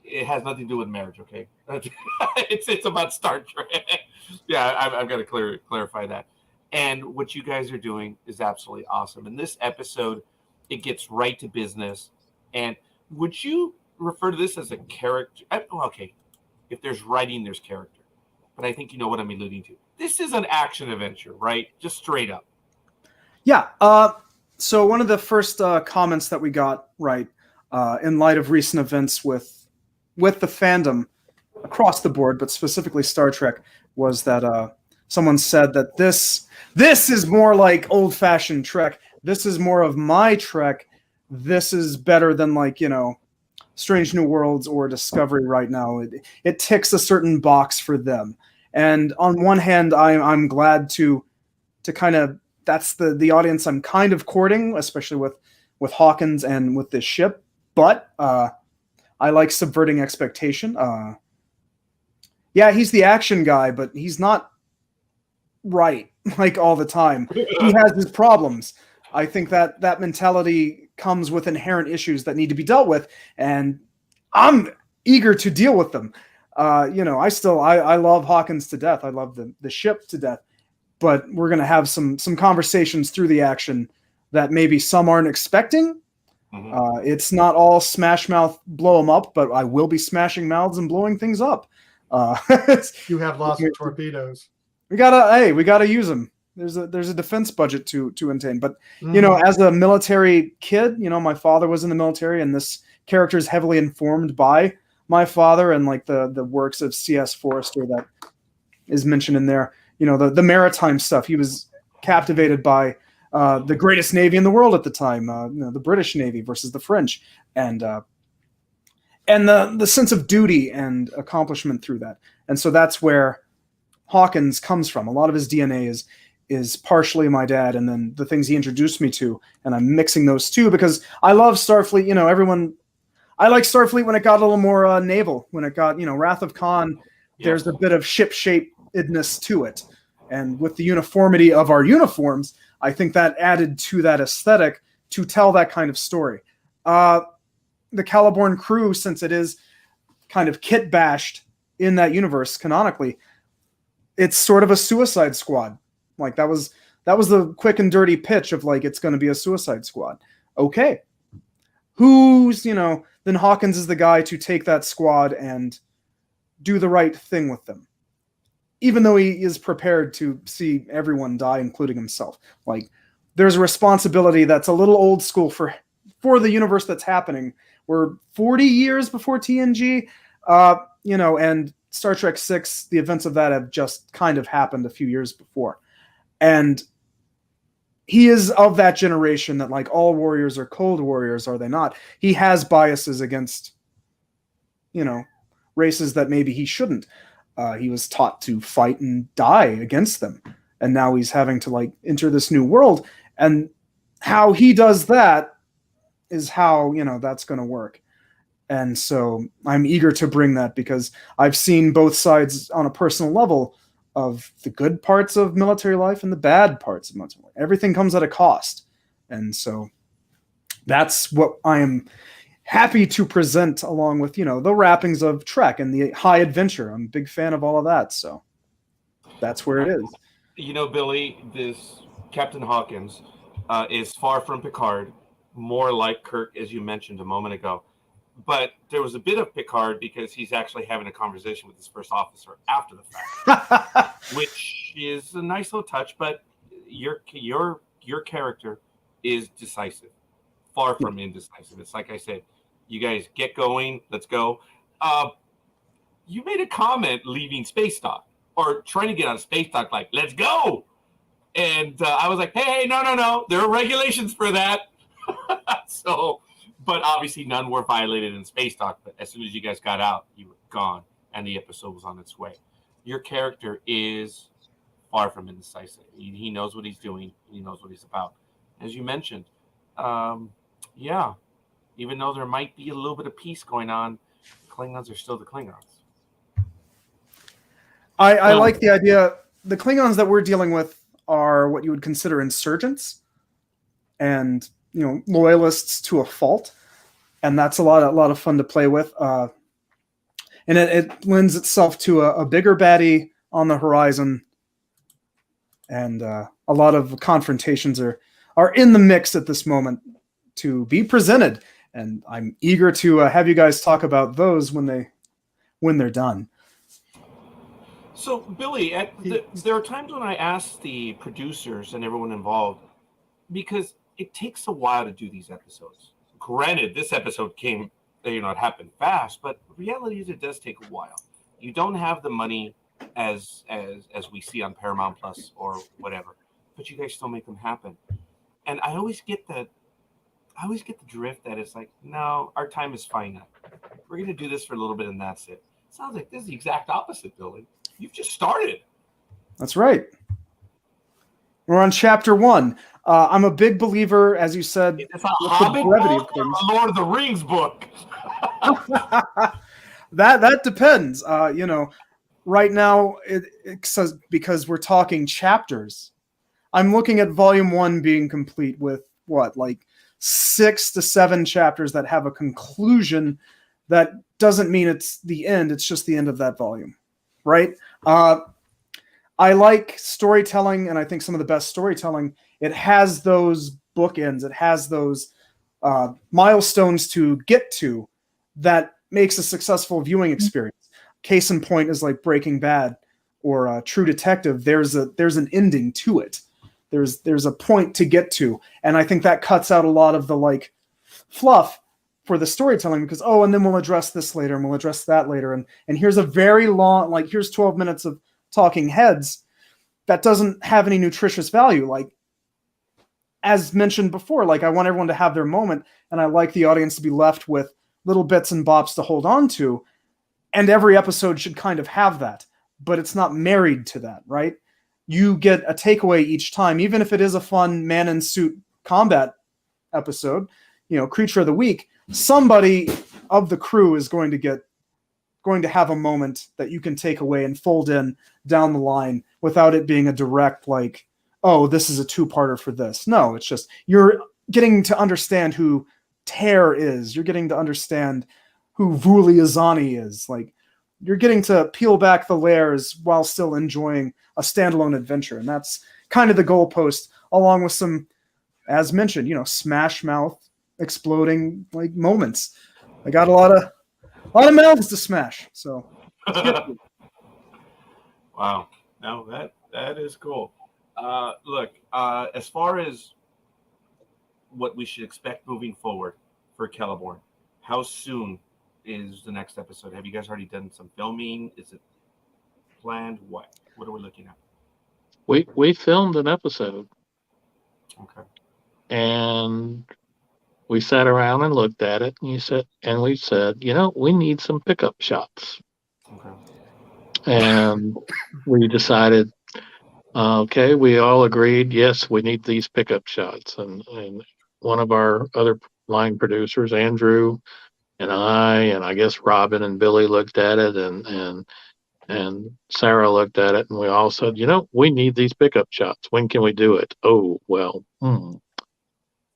it has nothing to do with marriage, okay? it's about Star Trek. Yeah, I've got to clarify that. And what you guys are doing is absolutely awesome. In this episode, it gets right to business. And would you refer to this as a character? Okay, if there's writing, there's character. But I think you know what I'm alluding to. This is an action adventure, right? Just straight up. Yeah. So one of the first comments that we got, right, in light of recent events with the fandom across the board, but specifically Star Trek, was that someone said that this is more like old-fashioned Trek. This is more of my Trek. This is better than Strange New Worlds or Discovery right now. It ticks a certain box for them. And on one hand, I'm glad to kind of, that's the audience I'm kind of courting, especially with Hawkins and with this ship. But I like subverting expectation. Yeah, he's the action guy, but he's not right all the time. He has his problems. I think that mentality comes with inherent issues that need to be dealt with, and I'm eager to deal with them. I love Hawkins to death. I love the ship to death. But we're going to have some conversations through the action that maybe some aren't expecting. Mhm. It's not all smash mouth, blow them up, but I will be smashing mouths and blowing things up. You have lots of torpedoes. We gotta use them. There's a defense budget to maintain. But as a military kid, my father was in the military, and this character is heavily informed by my father and like the works of C.S. Forrester that is mentioned in there. The maritime stuff. He was captivated by the greatest navy in the world at the time, the British Navy versus the French, and the sense of duty and accomplishment through that. And so that's where Hawkins comes from. A lot of his DNA is partially my dad, and then the things he introduced me to, and I'm mixing those two because I love Starfleet. I like Starfleet when it got a little more naval, when it got Wrath of Khan. Yes. There's a bit of ship shapedness to it, and with the uniformity of our uniforms, I think that added to that aesthetic to tell that kind of story. The Caliborn crew, since it is kind of kit bashed in that universe canonically, it's sort of a Suicide Squad. Like that was the quick and dirty pitch of like, it's going to be a Suicide Squad. Okay. Then Hawkins is the guy to take that squad and do the right thing with them. Even though he is prepared to see everyone die, including himself. Like, there's a responsibility that's a little old school for the universe that's happening. We're 40 years before TNG, and Star Trek VI, the events of that have just kind of happened a few years before. And he is of that generation that, like, all warriors are cold warriors, are they not? He has biases against, races that maybe he shouldn't. He was taught to fight and die against them. And now he's having to, like, enter this new world. And how he does that is how, that's going to work. And so I'm eager to bring that because I've seen both sides on a personal level of the good parts of military life and the bad parts of military life. Everything comes at a cost. And so that's what I am happy to present along with, the wrappings of Trek and the high adventure. I'm a big fan of all of that. So that's where it is. Billy, this Captain Hawkins is far from Picard, more like Kirk, as you mentioned a moment ago. But there was a bit of Picard because he's actually having a conversation with his first officer after the fact, which is a nice little touch. But your character is decisive, far from indecisive. It's like I said, you guys get going. Let's go. You made a comment leaving Space Dock or trying to get out of Space Dock, like, let's go. And I was like, hey, no. There are regulations for that. But obviously none were violated in Space Dock. But as soon as you guys got out, you were gone, and the episode was on its way. Your character is far from indecisive. He knows what he's doing. He knows what he's about. As you mentioned, even though there might be a little bit of peace going on, the Klingons are still the Klingons. I like the idea. The Klingons that we're dealing with are what you would consider insurgents and loyalists to a fault, and that's a lot of fun to play with. And it lends itself to a bigger baddie on the horizon, and a lot of confrontations are in the mix at this moment to be presented. And I'm eager to have you guys talk about those when they're done. So, Billy, there are times when I ask the producers and everyone involved, because it takes a while to do these episodes. Granted, this episode came, it happened fast, but the reality is it does take a while. You don't have the money as we see on Paramount Plus or whatever, but you guys still make them happen. And I always get the drift that it's like, no, our time is finite. We're going to do this for a little bit and that's it. Sounds like this is the exact opposite, Billy. You've just started. That's right. We're on chapter 1. I'm a big believer, as you said, it's a Hobbit book or a Lord of the Rings book. That depends. Right now it says, because we're talking chapters, I'm looking at volume 1 being complete with 6 to 7 chapters that have a conclusion that doesn't mean it's the end. It's just the end of that volume, right? I like storytelling, and I think some of the best storytelling, it has those bookends. It has those milestones to get to that makes a successful viewing experience. Case in point is like Breaking Bad or True Detective. There's an ending to it. There's a point to get to, and I think that cuts out a lot of the like fluff for the storytelling, because and then we'll address this later and we'll address that later, and here's a very long, like, here's 12 minutes of talking heads that doesn't have any nutritious value. Like, as mentioned before, like, I want everyone to have their moment, and I like the audience to be left with little bits and bops to hold on to, and every episode should kind of have that, but it's not married to that, right? You get a takeaway each time, even if it is a fun man-in-suit combat episode, creature of the week, somebody of the crew is going to have a moment that you can take away and fold in down the line without it being a direct, like, oh, this is a two-parter for this. No, it's just you're getting to understand who Tear is. You're getting to understand who Vuli Azani is. Like, you're getting to peel back the layers while still enjoying a standalone adventure. And that's kind of the goalpost, along with some, as mentioned, smash mouth exploding like moments. I got a lot of mouths to smash. So wow. No, that is cool. Look, as far as what we should expect moving forward for Caliborn, how soon is the next episode? Have you guys already done some filming? Is it planned? What are we looking at? We filmed an episode. Okay. And we sat around and looked at it, and we said, we need some pickup shots. Okay. And we decided, okay, we all agreed, yes, we need these pickup shots. And one of our other line producers, Andrew, and I guess Robin and Billy looked at it, and Sarah looked at it, and we all said, we need these pickup shots. When can we do it? Oh, well,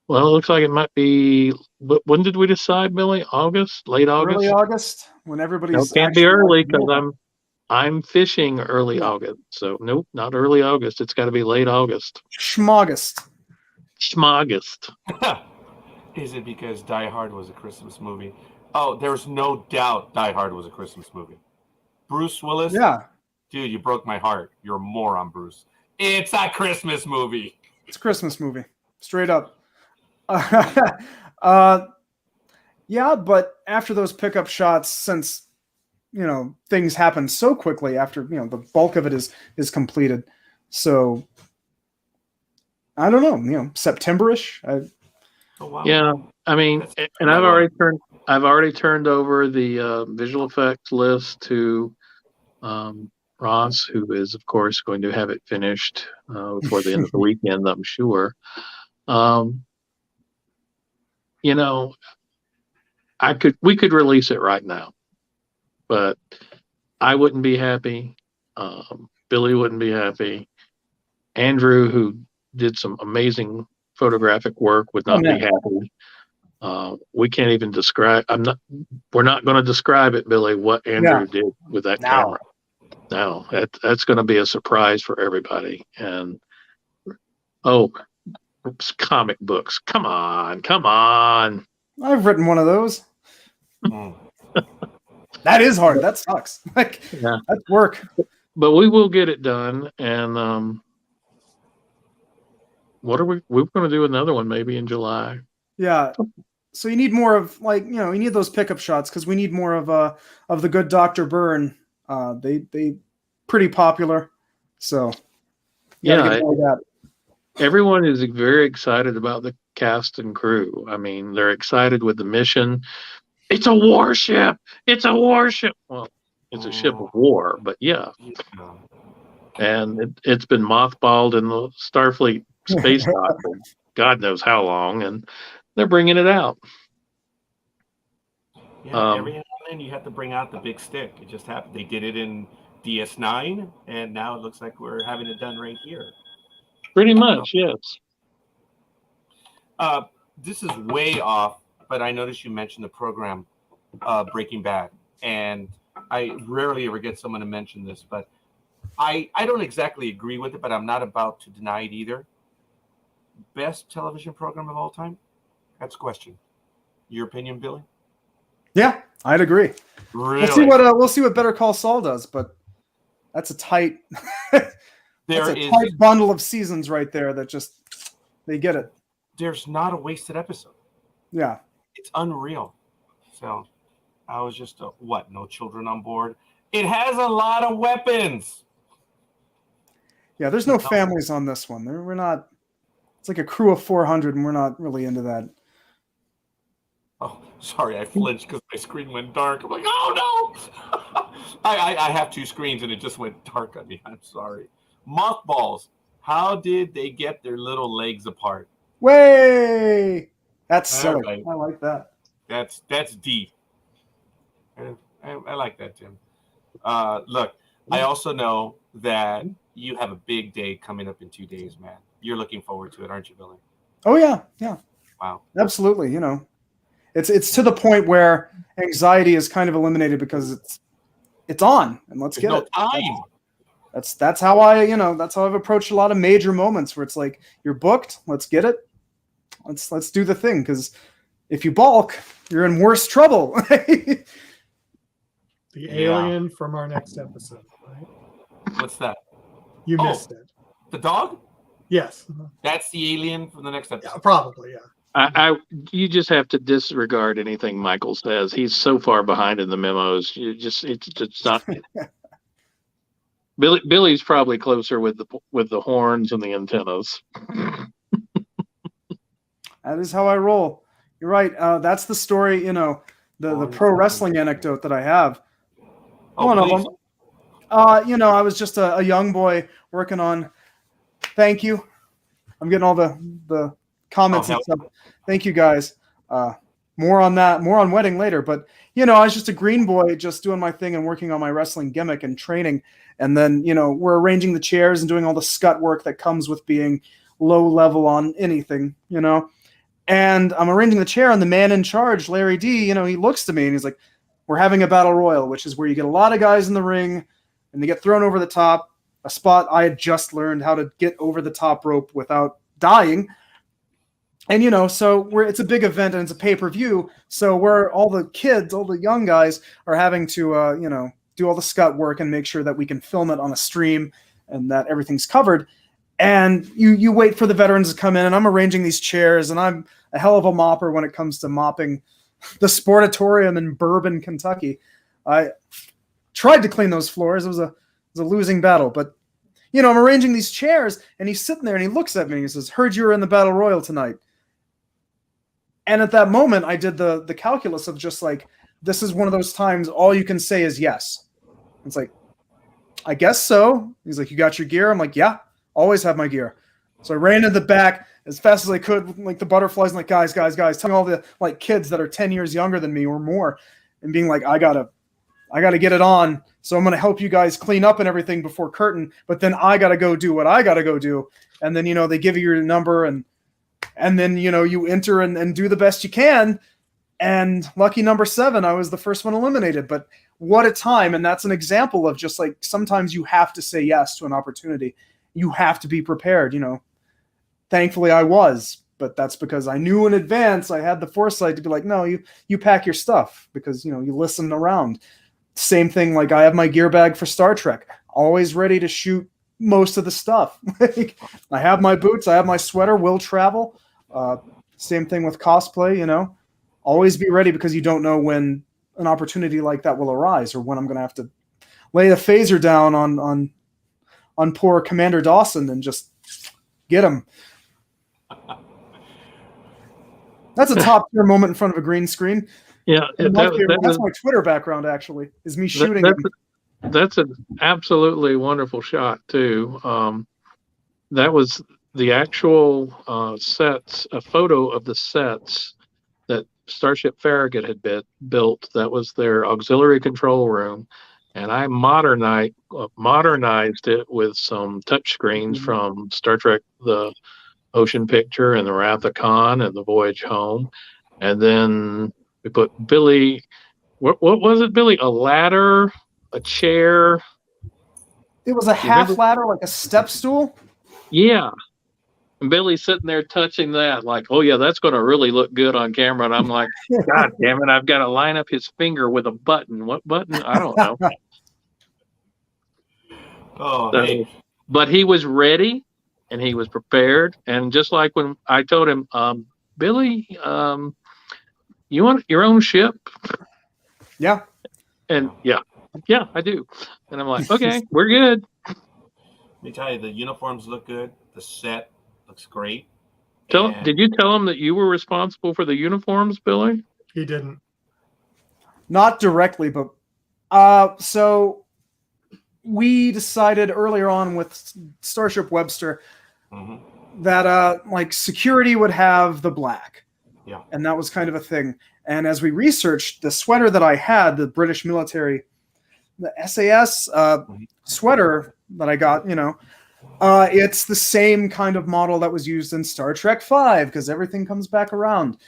Well, it looks like it might be. When did we decide, Billy? August, late August, early August, when everybody's no, can't be early because I'm fishing early August. So nope, not early August. It's got to be late August. Schmaugust. Is it because Die Hard was a Christmas movie? Oh, there's no doubt Die Hard was a Christmas movie. Bruce Willis? Yeah. Dude, you broke my heart. You're a moron, Bruce. It's a Christmas movie. It's a Christmas movie. Straight up. Yeah, but after those pickup shots, since things happen so quickly after the bulk of it is completed, so I don't know, September-ish. Oh, wow. Yeah, I mean, and I've already turned over the visual effects list to Ross, who is of course going to have it finished before the end of the weekend, I'm sure. We could release it right now, but I wouldn't be happy. Billy wouldn't be happy. Andrew, who did some amazing photographic work, would not be happy. We can't even describe. We're not going to describe it, Billy, what Andrew did with that camera. No, that's going to be a surprise for everybody. And comic books. Come on. I've written one of those. That is hard. That sucks. That's work. But we will get it done. And we're going to do another one maybe in July. Yeah. So you need more of you need those pickup shots, because we need more of the good Dr. Byrne. They pretty popular. So everyone is very excited about the cast and crew. I mean, they're excited with the mission. It's a warship. Well, it's a ship of war, but yeah. And it's been mothballed in the Starfleet space dock for God knows how long, and they're bringing it out. Yeah, every now and then you have to bring out the big stick. It just happened. They did it in DS9, and now it looks like we're having it done right here. Pretty much, yes. This is way off, but I noticed you mentioned the program Breaking Bad, and I rarely ever get someone to mention this, but I don't exactly agree with it, but I'm not about to deny it either. Best television program of all time? That's a question. Your opinion, Billy? Yeah, I'd agree. Really? We'll see what Better Call Saul does, but that's a tight tight bundle of seasons right there that just they get it. There's not a wasted episode. Yeah. It's unreal. So I was just no children on board. It has a lot of weapons. Yeah, there's no families on this one. We're not. It's like a crew of 400, and we're not really into that. Oh, sorry, I flinched because my screen went dark. I'm like, oh no! I have two screens, and it just went dark on me. I'm sorry. Mothballs. How did they get their little legs apart? Way! That's silly. Right. I like that. That's deep. I like that, Tim. Look, I also know that you have a big day coming up in 2 days, man. You're looking forward to it, aren't you, Billy? Oh yeah. Wow. Absolutely. You know, it's to the point where anxiety is kind of eliminated because it's on, and let's get it. Time. That's how I've approached a lot of major moments where it's like, you're booked. Let's get it. Let's do the thing, because if you balk, you're in worse trouble. The alien from our next episode, right? What's that? You missed it. The dog? Yes. That's the alien from the next episode. Yeah, probably, yeah. You just have to disregard anything Michael says. He's so far behind in the memos. It's not. Billy's probably closer with the horns and the antennas. That is how I roll. You're right. That's the story. The pro wrestling anecdote that I have. One of them. I was just a young boy working on. Thank you. I'm getting all the comments and stuff. Thank you, guys. More on that. More on wedding later. But I was just a green boy, just doing my thing and working on my wrestling gimmick and training. And then we're arranging the chairs and doing all the scut work that comes with being low level on anything. And I'm arranging the chair, and the man in charge, Larry D. He looks to me and he's like, "We're having a battle royal, which is where you get a lot of guys in the ring, and they get thrown over the top." A spot I had just learned how to get over the top rope without dying. And, so it's a big event and it's a pay-per-view. So we're all the kids, all the young guys are having to, do all the scut work and make sure that we can film it on a stream and that everything's covered. And you wait for the veterans to come in, and I'm arranging these chairs, and I'm a hell of a mopper when it comes to mopping the Sportatorium in Bourbon, Kentucky. I tried to clean those floors. It was a losing battle, but I'm arranging these chairs, and he's sitting there and he looks at me and he says, "Heard you were in the battle royal tonight." And at that moment, I did the calculus of just like, this is one of those times all you can say is yes. It's like, I guess so. He's like, "You got your gear?" I'm like, "Yeah, always have my gear." So I ran to the back as fast as I could, like the butterflies, and like, guys, telling all the like kids that are 10 years younger than me or more, and being like, I gotta get it on. So I'm going to help you guys clean up and everything before curtain, but then I got to go do what I got to go do. And then, they give you your number, and then, you enter and do the best you can. And lucky number 7, I was the first one eliminated, but what a time. And that's an example of just like, sometimes you have to say yes to an opportunity. You have to be prepared, Thankfully I was, but that's because I knew in advance. I had the foresight to be like, no, you pack your stuff, because, you listen around. Same thing, like I have my gear bag for Star Trek, always ready to shoot most of the stuff. I have my boots, I have my sweater, will travel. Same thing with cosplay, always be ready, because you don't know when an opportunity like that will arise, or when I'm going to have to lay a phaser down on poor Commander Dawson and just get him. That's a top tier moment in front of a green screen. Yeah, that's my Twitter background, actually, is me shooting. That's an absolutely wonderful shot, too. That was the actual sets, a photo of the sets that Starship Farragut had built. That was their auxiliary control room. And I modernized it with some touch screens from Star Trek, the Ocean Picture, and the Wrath of Khan, and the Voyage Home. And then we put Billy What was it, Billy? A ladder, a chair. It was a half ladder, like a step stool. Yeah. And Billy's sitting there touching that, like, oh yeah, that's going to really look good on camera. And I'm like, God damn it, I've got to line up his finger with a button. What button? I don't know. Hey. But he was ready and he was prepared. And just like when I told him, Billy, you want your own ship? Yeah. And yeah, I do. And I'm like, okay, we're good. Let me tell you, the uniforms look good. The set looks great. Did you tell him that you were responsible for the uniforms, Billy? He didn't. Not directly, but so we decided earlier on with Starship Webster that like security would have the black. Yeah. And that was kind of a thing. And as we researched, the sweater that I had, the British military, the SAS sweater that I got, it's the same kind of model that was used in Star Trek V, because everything comes back around.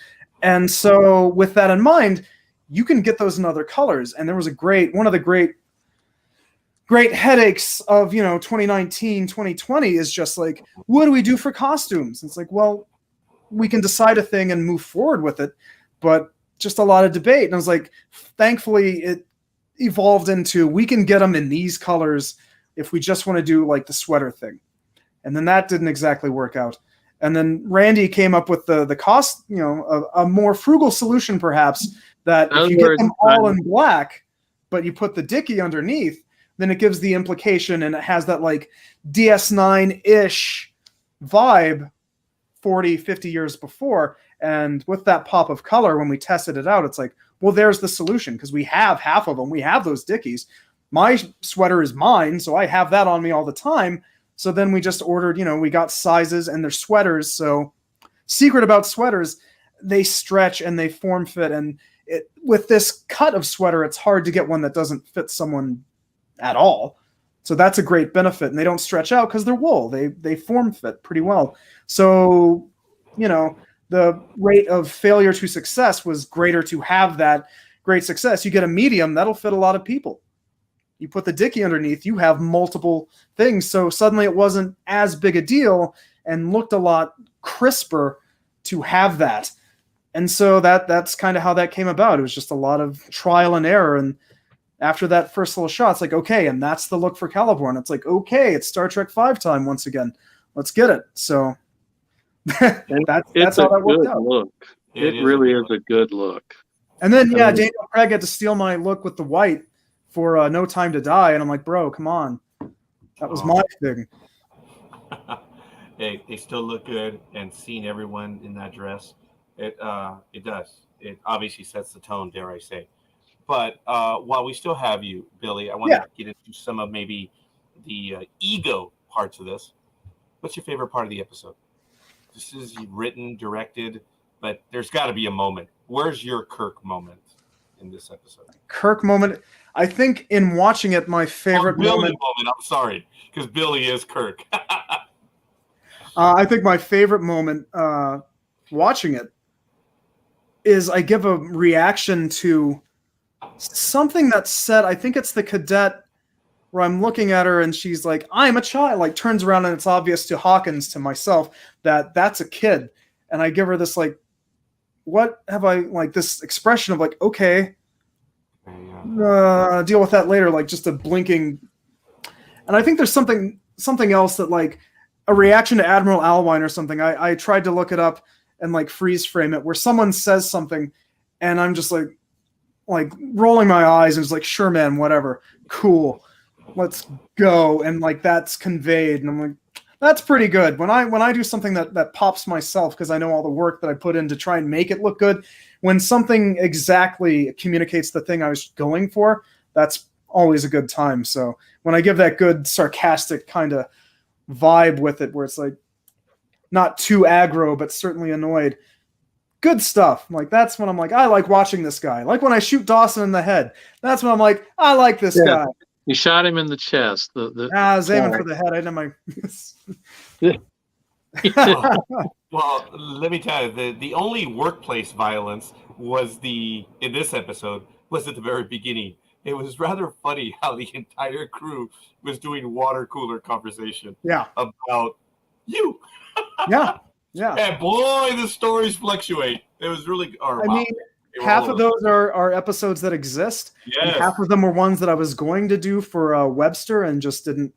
And so with that in mind, you can get those in other colors. And there was one of the great headaches of, 2019, 2020 is just like, what do we do for costumes? It's like, well, we can decide a thing and move forward with it, but just a lot of debate. And I was like, thankfully it evolved into, we can get them in these colors if we just want to do like the sweater thing. And then that didn't exactly work out. And then Randy came up with the cost, a more frugal solution perhaps, that if you get them all in black, but you put the dicky underneath, then it gives the implication and it has that like DS9-ish vibe 40, 50 years before. And with that pop of color, when we tested it out, it's like, well, there's the solution, because we have half of them. We have those dickies. My sweater is mine, so I have that on me all the time. So then we just ordered, we got sizes and they're sweaters. So secret about sweaters, they stretch and they form fit. And with this cut of sweater, it's hard to get one that doesn't fit someone at all. So that's a great benefit. And they don't stretch out because they're wool. They form fit pretty well. So, the rate of failure to success was greater to have that great success. You get a medium, that'll fit a lot of people. You put the dicky underneath, you have multiple things. So suddenly it wasn't as big a deal and looked a lot crisper to have that. And so that's kind of how that came about. It was just a lot of trial and error. And after that first little shot, it's like, okay, and that's the look for Caliborn. It's like, okay, it's Star Trek V time once again. Let's get it. So that's how that worked out. Look. It really is a good look. And then, Daniel Craig had to steal my look with the white for No Time to Die. And I'm like, bro, come on. That was my thing. They still look good, and seeing everyone in that dress, it does. It obviously sets the tone, dare I say. But while we still have you, Billy, I want to get into some of maybe the ego parts of this. What's your favorite part of the episode? This is written, directed, but there's got to be a moment. Where's your Kirk moment in this episode? Kirk moment. I think in watching it, my favorite moment. I'm sorry, because Billy is Kirk. I think my favorite moment watching it is I give a reaction to something that's said. I think it's the cadet where I'm looking at her and she's like, I'm a child, like turns around and it's obvious to Hawkins, to myself, that that's a kid. And I give her this like, what have I, like this expression of like, okay, deal with that later. Like just a blinking. And I think there's something else that like a reaction to Admiral Alwine or something. I tried to look it up and like freeze frame it where someone says something and I'm just like rolling my eyes and it's like, sure, man, whatever. Cool. Let's go. And like, that's conveyed. And I'm like, that's pretty good. When I do something that pops myself, because I know all the work that I put in to try and make it look good, when something exactly communicates the thing I was going for, that's always a good time. So when I give that good sarcastic kind of vibe with it, where it's like not too aggro, but certainly annoyed, good stuff. Like that's when I'm like, I like watching this guy. Like when I shoot Dawson in the head, that's when I'm like, I like this guy. You shot him in the chest. I was aiming for the head. I didn't have my. Well, let me tell you, the only workplace violence was in this episode was at the very beginning. It was rather funny how the entire crew was doing water cooler conversation. Yeah. About you. Yeah. Yeah. And boy, the stories fluctuate. It was really. I mean, half of those are episodes that exist. Yes. And half of them were ones that I was going to do for Webster and just didn't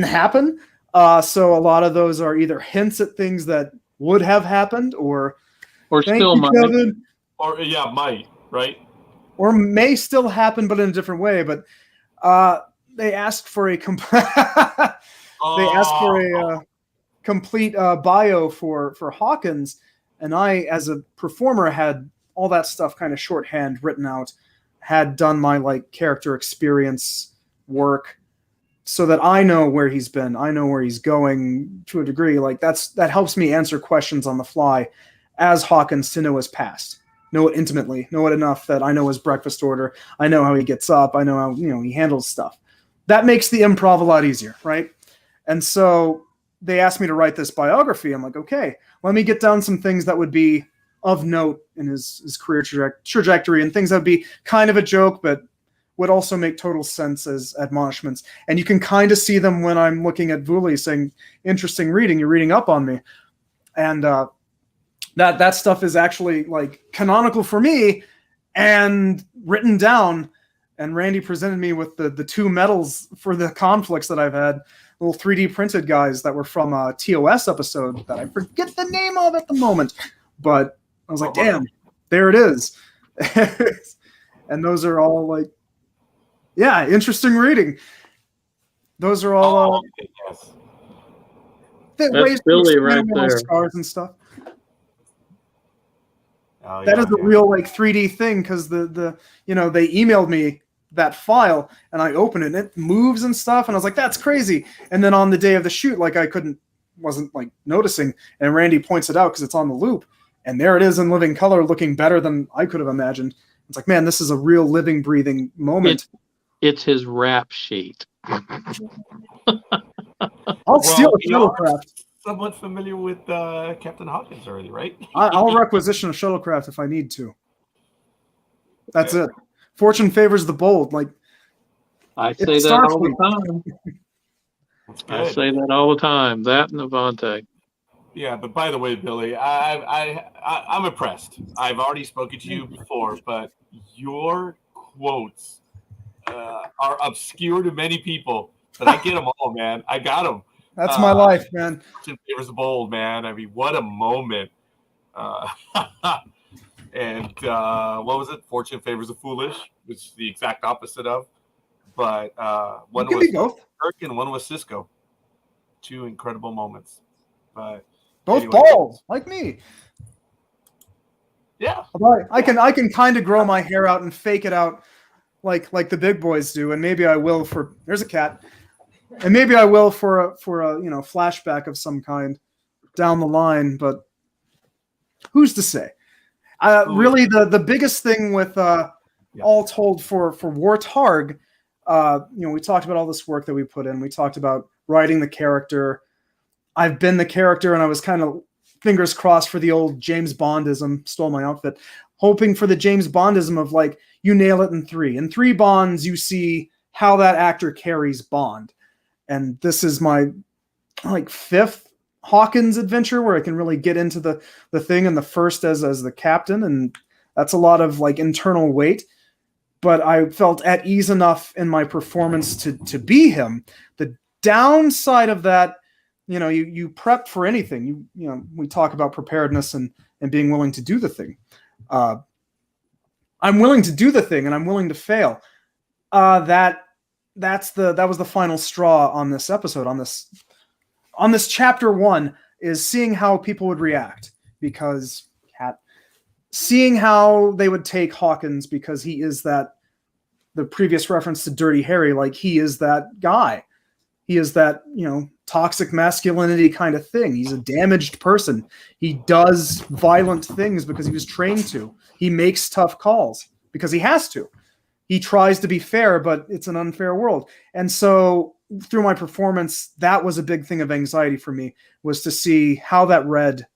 happen. So a lot of those are either hints at things that would have happened, or still might, Kevin, or might, right? Or may still happen, but in a different way. But they asked for a complete bio for Hawkins, and I, as a performer, had all that stuff kind of shorthand written out, had done my like character experience work, so that I know where he's been, I know where he's going to a degree. Like that helps me answer questions on the fly as Hawkins, to know his past, know it intimately, know it enough that I know his breakfast order, I know how he gets up, I know how he handles stuff. That makes the improv a lot easier, right? And so they asked me to write this biography. I'm like, okay, let me get down some things that would be of note in his career trajectory, and things that would be kind of a joke, but would also make total sense as admonishments. And you can kind of see them when I'm looking at Vuli saying, interesting reading, you're reading up on me. And that stuff is actually like canonical for me and written down. And Randy presented me with the two medals for the conflicts that I've had, little 3D printed guys that were from a TOS episode that I forget the name of at the moment. But I was like, damn, there it is. And those are all like, yeah, interesting reading. Those are all yes. That's Billy right there. Scars and stuff. Oh, that is a real like 3D thing, because the they emailed me that file and I opened it and it moves and stuff, and I was like, that's crazy. And then on the day of the shoot, like wasn't like noticing, and Randy points it out because it's on the loop, and there it is in living color, looking better than I could have imagined. It's like, man, this is a real living, breathing moment. It's his rap sheet. I'll steal a shuttlecraft. Somewhat familiar with Captain Hawkins already, right? I'll requisition a shuttlecraft if I need to. That's it. Fortune favors the bold. Like, I say that all the time. I say that all the time. That and Avante. Yeah, but by the way, Billy, I'm impressed. I've already spoken to you before, but your quotes are obscure to many people, but I get them all, man. I got them. That's my life, man. Fortune favors the bold, man. I mean, what a moment. And what was it? Fortune favors the foolish, which is the exact opposite of. But one was Kirk and one was Cisco. Two incredible moments. But both bald, like me. Yeah. I can kind of grow my hair out and fake it out like the big boys do, and maybe I will for there's a cat. And maybe I will for a flashback of some kind down the line, but who's to say? Really, the biggest thing with all told for War Targ, we talked about all this work that we put in. We talked about writing the character. I've been the character, and I was kind of fingers crossed for the old James Bondism. Stole my outfit, hoping for the James Bondism of like, you nail it in 3. In 3 Bonds, you see how that actor carries Bond. And this is my like 5th Hawkins adventure where I can really get into the thing, and the first as the captain, and that's a lot of like internal weight. But I felt at ease enough in my performance to be him. The downside of that, you prep for anything. We talk about preparedness and being willing to do the thing. I'm willing to do the thing, and I'm willing to fail. That was the final straw on this episode, on this chapter 1, is seeing how people would react, because seeing how they would take Hawkins, because he is the previous reference to Dirty Harry, like he is that guy. He is that, toxic masculinity kind of thing. He's a damaged person. He does violent things because he was trained to. He makes tough calls because he has to. He tries to be fair, but it's an unfair world. And so through my performance, that was a big thing of anxiety for me, was to see how that read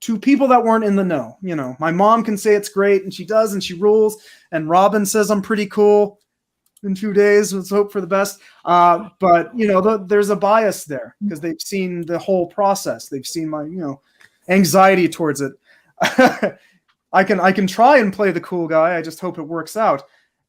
to people that weren't in the know. You know, my mom can say it's great, and she does, and she rules. And Robin says I'm pretty cool. In 2 days, let's hope for the best. But you know, there's a bias there because they've seen the whole process. They've seen my, you know, anxiety towards it. I can try and play the cool guy. I just hope it works out.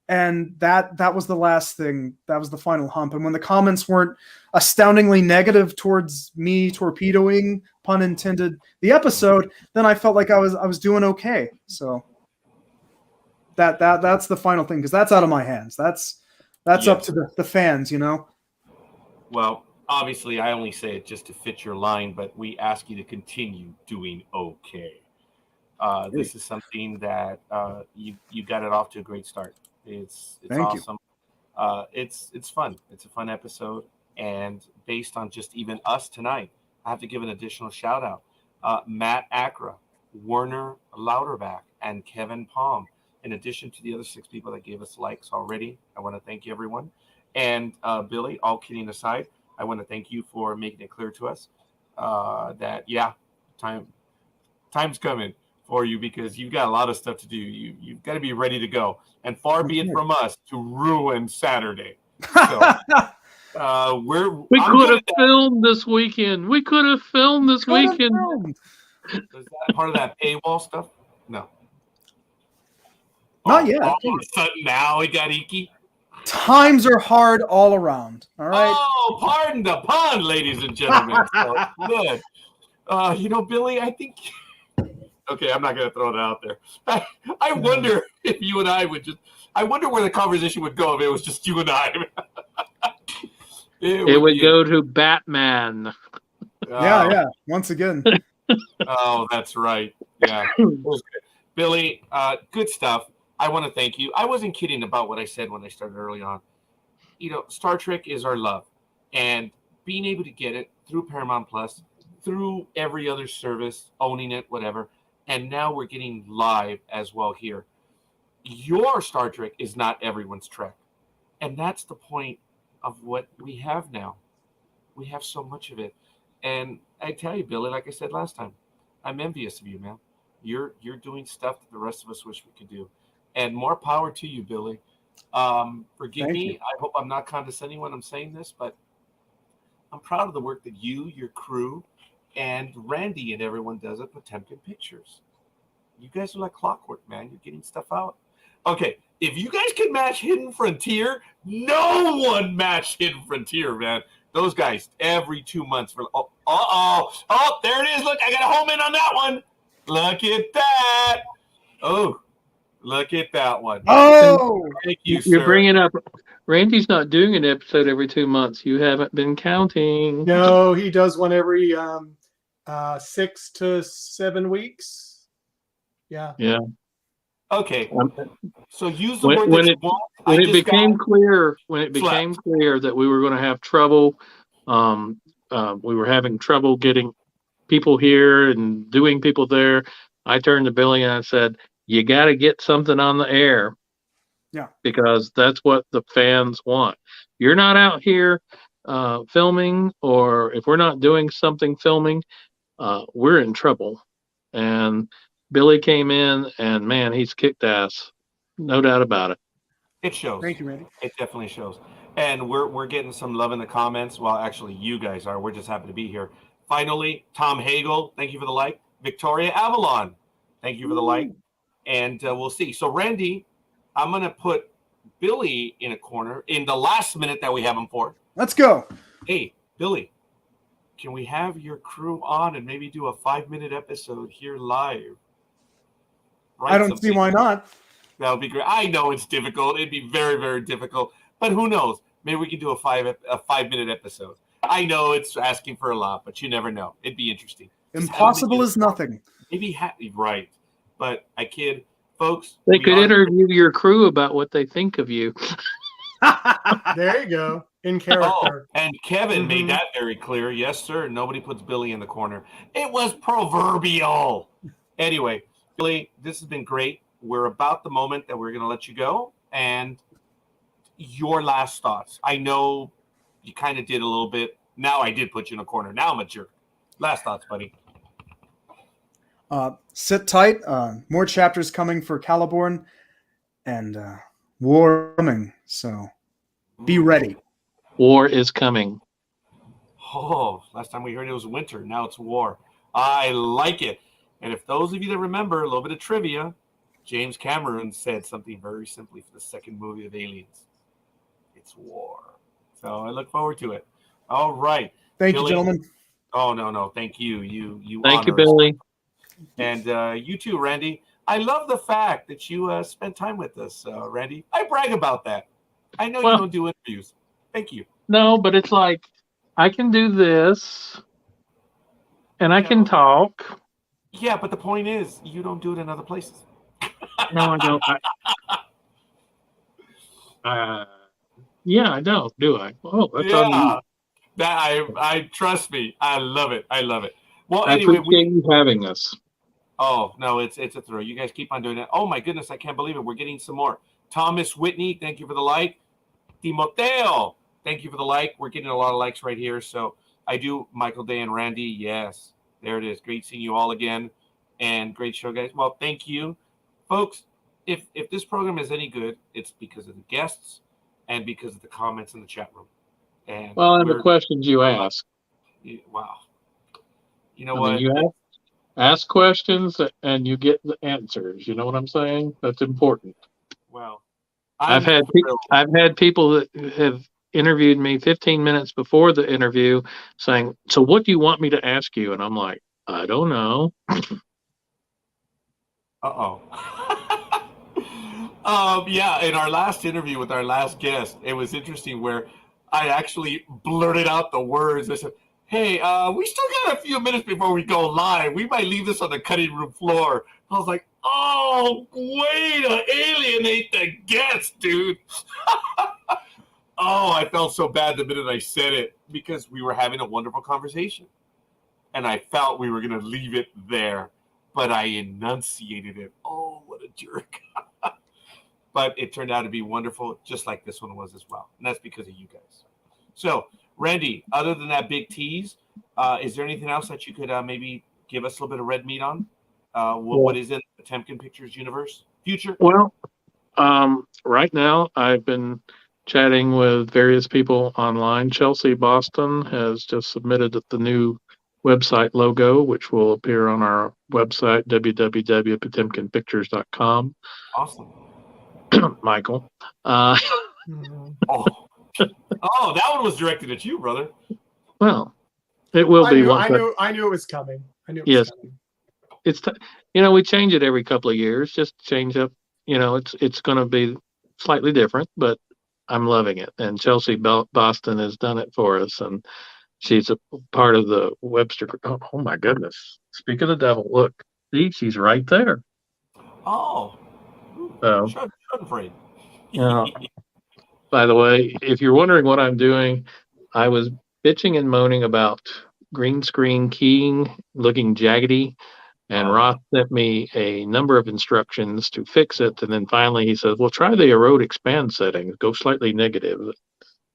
And that was the last thing. That was the final hump. And when the comments weren't astoundingly negative towards me torpedoing, pun intended, the episode, then I felt like I was doing okay. So that's the final thing, because that's out of my hands. That's up to the fans, you know. Well, obviously, I only say it just to fit your line, but we ask you to continue doing okay. This is something that you got it off to a great start. It's awesome. It's fun. It's a fun episode, and based on just even us tonight, I have to give an additional shout out. Matt Acra, Werner Lauterbach, and Kevin Palm. In addition to the other 6 people that gave us likes already, I want to thank you, everyone. And Billy, all kidding aside, I want to thank you for making it clear to us that time's coming for you, because you've got a lot of stuff to do. You've got to be ready to go. And far be it from us to ruin Saturday. So we could have filmed this weekend. We could have filmed this weekend. Is that part of that paywall stuff? No. Not yet. All of a sudden now it got icky. Times are hard all around. All right. Oh, pardon the pun, ladies and gentlemen. So, good. You know, Billy, I think. Okay, I'm not going to throw it out there. I wonder if you and I would just. I wonder where the conversation would go if it was just you and I. it would go to Batman. Yeah. Once again. Oh, that's right. Yeah. Billy, good stuff. I want to thank you. I wasn't kidding about what I said when I started early on. You know, Star Trek is our love. And being able to get it through Paramount Plus, through every other service, owning it, whatever. And now we're getting live as well here. Your Star Trek is not everyone's Trek. And that's the point of what we have now. We have so much of it. And I tell you, Billy, like I said last time, I'm envious of you, man. You're doing stuff that the rest of us wish we could do. And more power to you, Billy. Forgive me. I hope I'm not condescending when I'm saying this, but I'm proud of the work that you, your crew, and Randy and everyone does at Potemkin Pictures. You guys are like clockwork, man. You're getting stuff out. Okay, if you guys can match Hidden Frontier, no one matched Hidden Frontier, man. Those guys every 2 months for oh, there it is. Look, I got a home in on that one. Look at that. Oh, look at that one. Oh, thank you, You're sir. bringing up Randy's not doing an episode every 2 months. You haven't been counting. No, he does one every 6 to 7 weeks. Yeah. Okay. So use the word when that it, you want. when it became clear that we were going to have trouble, we were having trouble getting people here and doing people there. I turned to Billy and I said, "You got to get something on the air." Yeah. Because that's what the fans want. You're not out here filming, or if we're not doing something filming, we're in trouble. And Billy came in, and man, he's kicked ass, no doubt about it. It shows. Thank you, Randy. It definitely shows. And we're getting some love in the comments. Well, actually, you guys are. We're just happy to be here. Finally, Tom Hagel, thank you for the like. Victoria Avalon, thank you for the like. And we'll see. So, Randy, I'm going to put Billy in a corner in the last minute that we have him for. Let's go. Hey, Billy, can we have your crew on and maybe do a 5-minute episode here live? I don't see why not. That would be great. I know it's difficult. It'd be very, very difficult. But who knows? Maybe we can do a 5-minute episode. I know it's asking for a lot, but you never know. It'd be interesting. Impossible is nothing. Maybe right. But I kid. Folks, they could interview your crew about what they think of you. There you go. In character. Oh, and Kevin made that very clear. Yes, sir. Nobody puts Billy in the corner. It was proverbial. Anyway, Billy, this has been great. We're about the moment that we're going to let you go. And your last thoughts. I know you kind of did a little bit. Now I did put you in a corner. Now I'm a jerk. Last thoughts, buddy. Sit tight. More chapters coming for Caliborn, and war coming. So be ready. War is coming. Oh, last time we heard it was winter. Now it's war. I like it. And if those of you that remember a little bit of trivia, James Cameron said something very simply for the second movie of Aliens. It's war. So I look forward to it. All right. Thank Billy. you, gentlemen. Oh, no. Thank you. You Thank you, honor us. Billy. And you too, Randy. I love the fact that you spent time with us, Randy. I brag about that. I know you don't do interviews. Thank you. No, but it's like I can do this and I can talk. Yeah, but the point is you don't do it in other places. No, I don't. Yeah, I don't, do I? Oh, that's on you. That I trust me. I love it. Well, I anyway, appreciate you having us. Oh, no, it's a thrill. You guys keep on doing it. Oh, my goodness, I can't believe it. We're getting some more. Thomas Whitney, thank you for the like. Timoteo, thank you for the like. We're getting a lot of likes right here. So I do. Michael Day and Randy, yes. There it is. Great seeing you all again. And great show, guys. Well, thank you. Folks, if this program is any good, it's because of the guests and because of the comments in the chat room. And the questions you ask. Wow. You know what? You ask questions and you get the answers. You know what I'm saying? That's important. Well, I've had people that have interviewed me 15 minutes before the interview saying, "So what do you want me to ask you?" And I'm like, "I don't know." Yeah, in our last interview with our last guest, it was interesting where I actually blurted out the words. I said, "Hey, we still got a few minutes before we go live. We might leave this on the cutting room floor." I was like, "Oh, way to alienate the guest, dude." Oh, I felt so bad the minute I said it because we were having a wonderful conversation. And I felt we were going to leave it there, but I enunciated it. Oh, what a jerk. But it turned out to be wonderful, just like this one was as well. And that's because of you guys. So, Randy, other than that big tease, is there anything else that you could maybe give us a little bit of red meat on? What is in the Potemkin Pictures universe? Future? Well, right now I've been chatting with various people online. Chelsea Boston has just submitted the new website logo, which will appear on our website, www.potemkinpictures.com. Awesome. Michael. Oh, that one was directed at you, brother. Well, it will be. I knew it was coming. Yes. It's we change it every couple of years, just change up. It's going to be slightly different, but I'm loving it. And Chelsea Boston has done it for us, and she's a part of the Webster. Oh my goodness! Speak of the devil, look, see, she's right there. Oh, so afraid. By the way, if you're wondering what I'm doing, I was bitching and moaning about green screen keying looking jaggedy. And Ross sent me a number of instructions to fix it. And then finally he says, well, try the erode expand settings. Go slightly negative.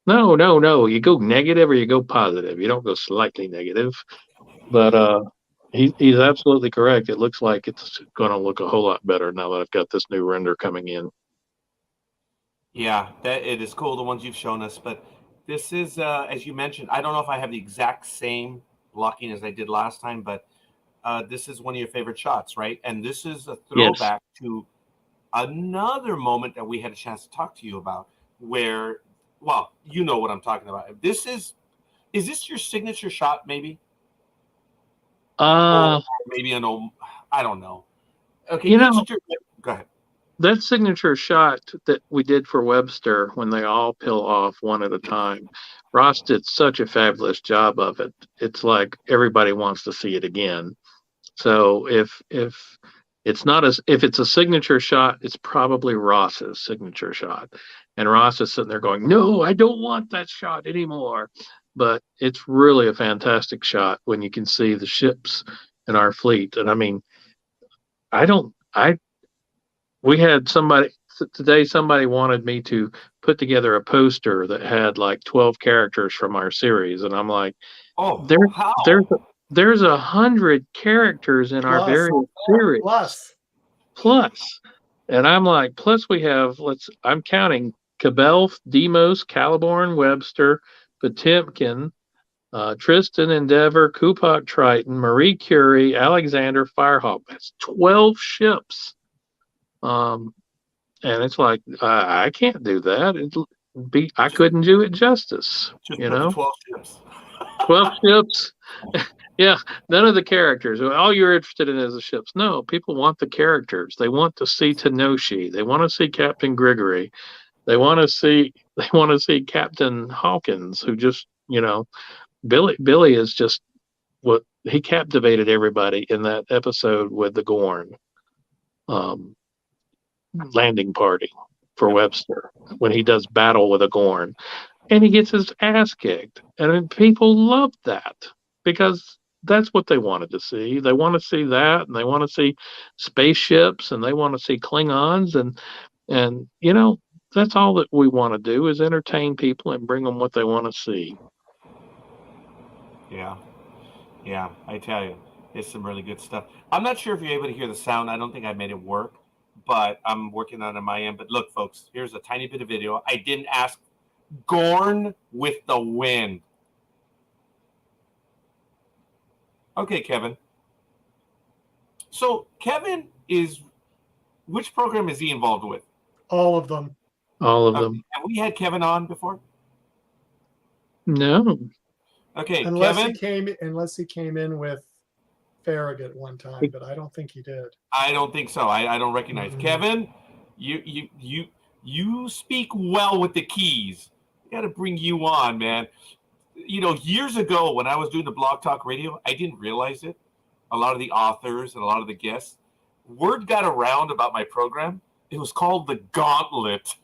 No. You go negative or you go positive. You don't go slightly negative. But he's absolutely correct. It looks like it's going to look a whole lot better now that I've got this new render coming in. Yeah, it is cool, the ones you've shown us. But this is, as you mentioned, I don't know if I have the exact same blocking as I did last time, but this is one of your favorite shots, right? And this is a throwback to another moment that we had a chance to talk to you about where, well, you know what I'm talking about. Is this your signature shot, maybe? Or maybe I don't know. Okay, go ahead. That signature shot that we did for Webster when they all peel off one at a time, Ross did such a fabulous job of it. It's like everybody wants to see it again. So if it's a signature shot, it's probably Ross's signature shot. And Ross is sitting there going, no, I don't want that shot anymore. But it's really a fantastic shot when you can see the ships in our fleet. And I mean, we had somebody wanted me to put together a poster that had like 12 characters from our series. And I'm like, there's 100 characters in our various series. Plus. And I'm like, plus we have, I'm counting Cabell, Demos, Caliborn, Webster, Potemkin, Tristan, Endeavor, Kupak, Triton, Marie Curie, Alexander, Firehawk. That's 12 ships. And it's like, I can't do that. I couldn't do it justice. Just you put know, the 12 ships. 12 ships. Yeah, none of the characters. All you're interested in is the ships. No, people want the characters. They want to see Tenoshi. They want to see Captain Gregory. They want to see Captain Hawkins, who just, Billy is just what he captivated everybody in that episode with the Gorn landing party for Webster when he does battle with a Gorn. And he gets his ass kicked. And people love that because that's what they wanted to see. They want to see that, and they want to see spaceships, and they want to see Klingons, and that's all that we want to do is entertain people and bring them what they want to see. Yeah, I tell you, it's some really good stuff. I'm not sure if you're able to hear the sound. I don't think I made it work, but I'm working on it on my end. But look, folks, here's a tiny bit of video. I didn't ask. Gorn with the wind. Okay, Kevin. So Kevin which program is he involved with? All of them. All of them. Have we had Kevin on before? No. Okay, unless Kevin. Unless he came in with Farragut one time, but I don't think he did. I don't think so. I don't recognize Kevin. You speak well with the keys. Got to bring you on, man. Years ago when I was doing the Blog Talk Radio, I didn't realize it. A lot of the authors and a lot of the guests, word got around about my program. It was called The Gauntlet.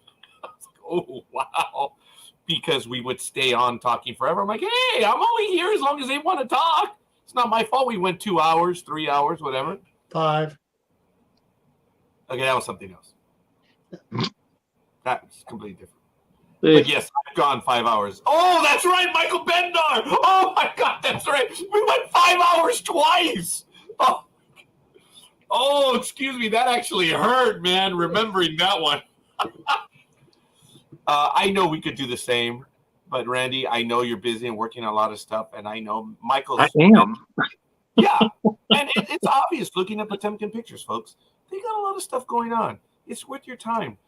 I was like, oh, wow. Because we would stay on talking forever. I'm like, hey, I'm only here as long as they want to talk. It's not my fault we went 2 hours, 3 hours, whatever. 5. Okay, that was something else. That's completely different. But yes, I've gone 5 hours. Oh, that's right, Michael Bendar. Oh my God, that's right. We went 5 hours twice. Oh, excuse me. That actually hurt, man. Remembering that one. I know we could do the same, but Randy, I know you're busy and working on a lot of stuff, and I know Michael's. I am. Yeah, and it's obvious looking at Potemkin Pictures, folks. They got a lot of stuff going on. It's worth your time.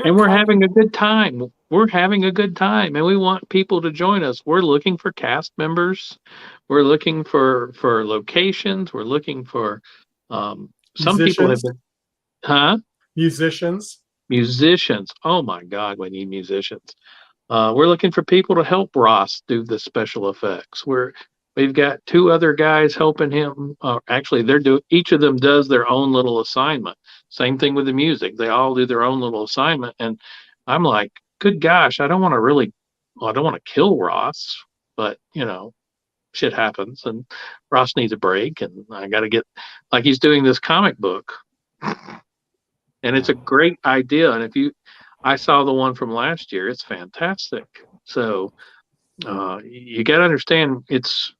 And we're having a good time. We're having a good time, and we want people to join us. We're looking for cast members. We're looking for locations. We're looking for some people have been, musicians. Oh my God, we need musicians. We're looking for people to help Ross do the special effects. We've got 2 other guys helping him. Actually, each of them does their own little assignment. Same thing with the music. They all do their own little assignment. And I'm like, good gosh, I don't want to kill Ross, but shit happens and Ross needs a break and I got to get, like, he's doing this comic book and it's a great idea. And I saw the one from last year, it's fantastic. So you got to understand, it's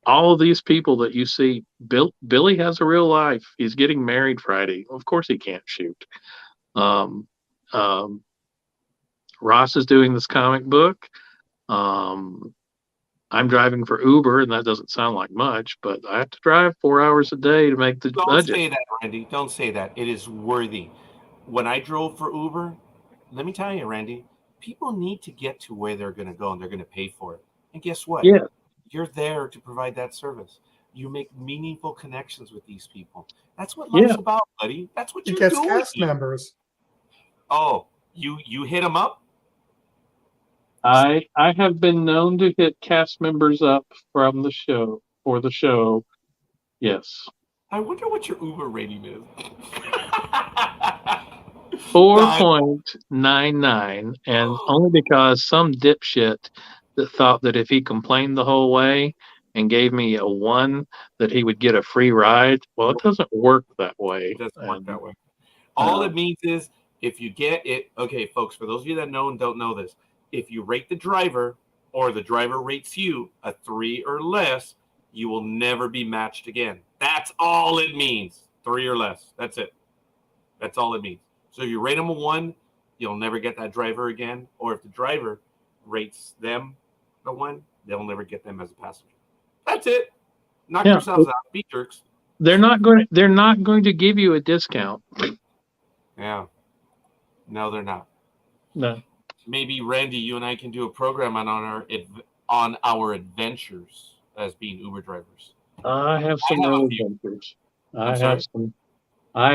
all of these people that you see. Billy has a real life. He's getting married Friday. Of course he can't shoot. Ross is doing this comic book. I'm driving for Uber, and that doesn't sound like much, but I have to drive 4 hours a day to make the budget. Don't say that, Randy. Don't say that. It is worthy. When I drove for Uber, let me tell you, Randy, people need to get to where they're going to go, and they're going to pay for it. And guess what? Yeah. You're there to provide that service. You make meaningful connections with these people. That's what life's about, buddy. That's what you're doing. He gets cast members. Oh, you hit them up? I have been known to hit cast members up from the show, for the show. Yes. I wonder what your Uber rating is. 4.99, and only because some dipshit that thought that if he complained the whole way and gave me a 1 that he would get a free ride. Well, it doesn't work that way. It doesn't work that way. All it means is if you get it, okay, folks, for those of you that know and don't know this, if you rate the driver or the driver rates you a 3 or less, you will never be matched again. That's all it means. 3 or less. That's it. That's all it means. So if you rate them a 1, you'll never get that driver again. Or if the driver rates them a 1, they'll never get them as a passenger. That's it. Knock yourselves out. Be jerks. They're not going to give you a discount. Yeah. No, they're not. No. Maybe Randy, you and I can do a program on our adventures as being Uber drivers. I have some real adventures. I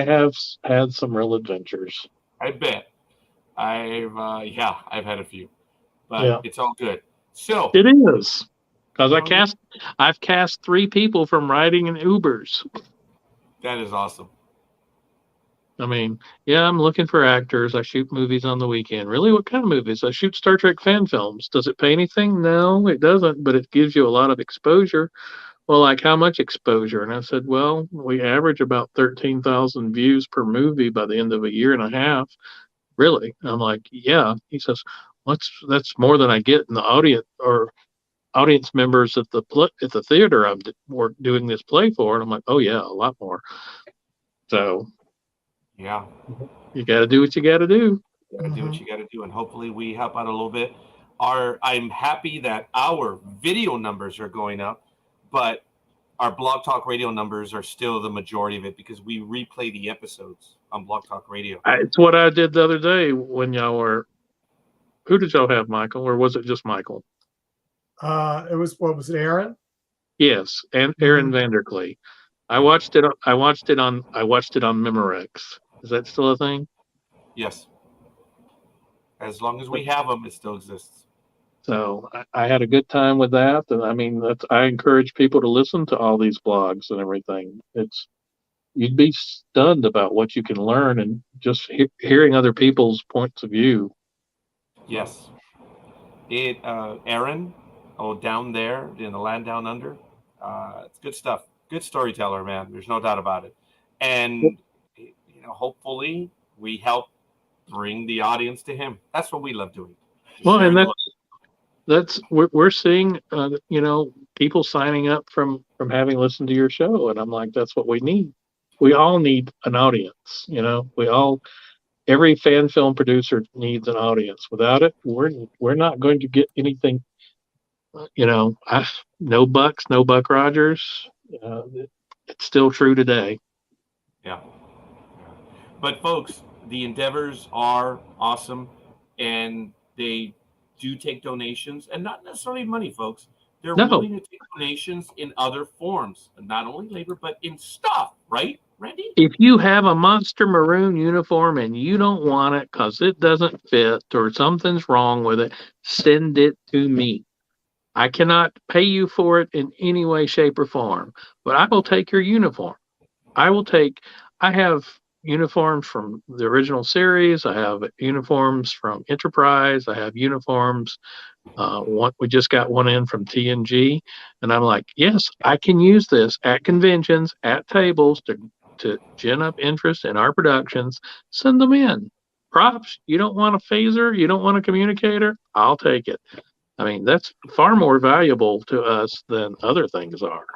have had some real adventures. I bet. I've had a few, but it's all good. So it is, because I've cast 3 people from riding in Ubers. That is awesome. I mean, I'm looking for actors. I shoot movies on the weekend. Really, what kind of movies? I shoot Star Trek fan films. Does it pay anything? No, it doesn't, but it gives you a lot of exposure. Well, like how much exposure? And I said, well, we average about 13,000 views per movie by the end of a year and a half. Really? I'm like, yeah. He says, that's more than I get in the audience members at the theater I'm doing this play for. And I'm like, oh yeah, a lot more. So yeah, you got to do what you got to do. You got to do what you got to do, and hopefully we help out a little bit. I'm happy that our video numbers are going up, but our Blog Talk Radio numbers are still the majority of it because we replay the episodes on Blog Talk Radio. It's what I did the other day when y'all were. Who did y'all have, Michael, or was it just Michael? It was Aaron? Yes, and Aaron Vanderklee. I watched it on Memorex. Is that still a thing? Yes. As long as we have them, it still exists. So I had a good time with that, and I mean, I encourage people to listen to all these blogs and everything. You'd be stunned about what you can learn, and just hearing other people's points of view. Yes, Aaron, down there in the land down under, it's good stuff. Good storyteller, man. There's no doubt about it, and hopefully we help bring the audience to him. That's what we love doing. Well, and we're seeing, people signing up from having listened to your show, and I'm like, that's what we need. We all need an audience. Every fan film producer needs an audience. Without it, we're not going to get anything. No Bucks, no Buck Rogers. It's still true today. Yeah. But folks, the endeavors are awesome, and they do take donations, and not necessarily money, folks. They're willing to take donations in other forms, not only labor, but in stuff, right, Randy? If you have a monster maroon uniform and you don't want it because it doesn't fit or something's wrong with it, send it to me. I cannot pay you for it in any way, shape, or form, but I will take your uniform. I have uniforms from the original series. I have uniforms from Enterprise. I have uniforms. We just got one in from TNG, and I'm like, yes, I can use this at conventions, at tables to gin up interest in our productions. Send them in. Props. You don't want a phaser? You don't want a communicator? I'll take it. I mean, that's far more valuable to us than other things are.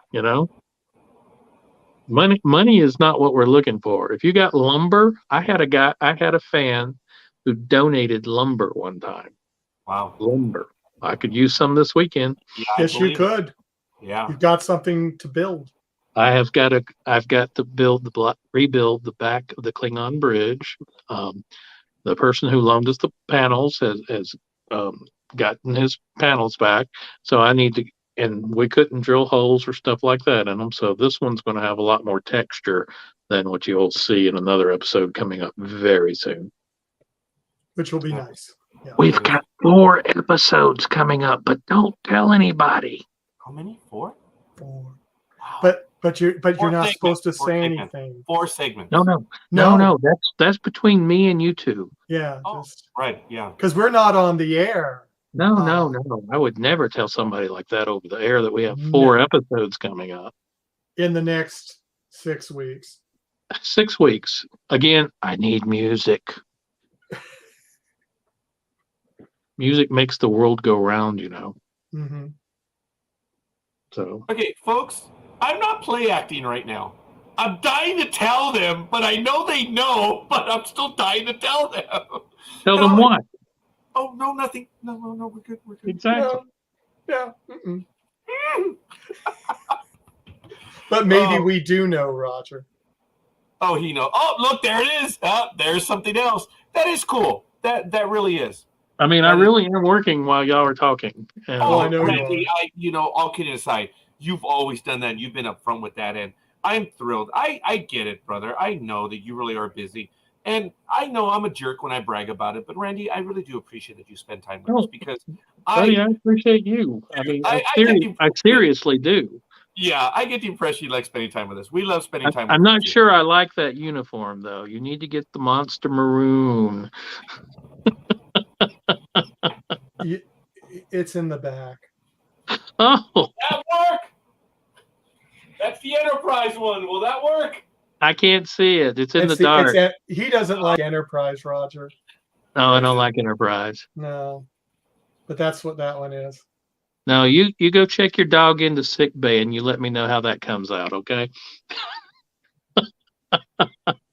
Money is not what we're looking for. If you got lumber, I had a fan who donated lumber one time. Wow. Lumber. I could use some this weekend. Yeah, yes, you could. Yeah. You've got something to build. I've got to rebuild the back of the Klingon bridge. The person who loaned us the panels has gotten his panels back. So I need to, and we couldn't drill holes or stuff like that in them. So this one's going to have a lot more texture than what you'll see in another episode coming up very soon. Which will be nice. Yeah. We've got 4 episodes coming up, but don't tell anybody. How many? 4? 4. Wow. But you're not supposed to say anything. 4 segments. No. That's between me and you two. Yeah. Right. Yeah. Because we're not on the air. No. I would never tell somebody like that over the air that we have 4 episodes coming up in the next 6 weeks. 6 weeks. Again, I need music. Music makes the world go round, Mm-hmm. So okay, folks, I'm not play acting right now. I'm dying to tell them, but I know they know, but I'm still dying to tell them. tell And them I'm like, what? oh, no, nothing. No, we're good. Exactly. Yeah. But maybe we do know, Roger. Oh, he knows. Oh, look, there it is. There's something else. That is cool. That really is. I mean, I really am working while y'all are talking. And Oh, I know Randy, you are. all kidding aside, you've always done that. You've been upfront with that, and I'm thrilled. I get it, brother. I know that you really are busy, and I know I'm a jerk when I brag about it. But Randy, I really do appreciate that you spend time with us because buddy, I appreciate you. I mean, I seriously do. Yeah, I get the impression you like spending time with us. We love spending time with I'm you. not sure I like that uniform, though. You need to get the monster maroon. It's in the back. Oh, Will that work? That's the Enterprise one. Will that work? I can't see it. It's in the dark. He doesn't like Enterprise, Roger. No, I don't like Enterprise. No, but that's what that one is. No, you go check your dog into sick bay and you let me know how that comes out, okay?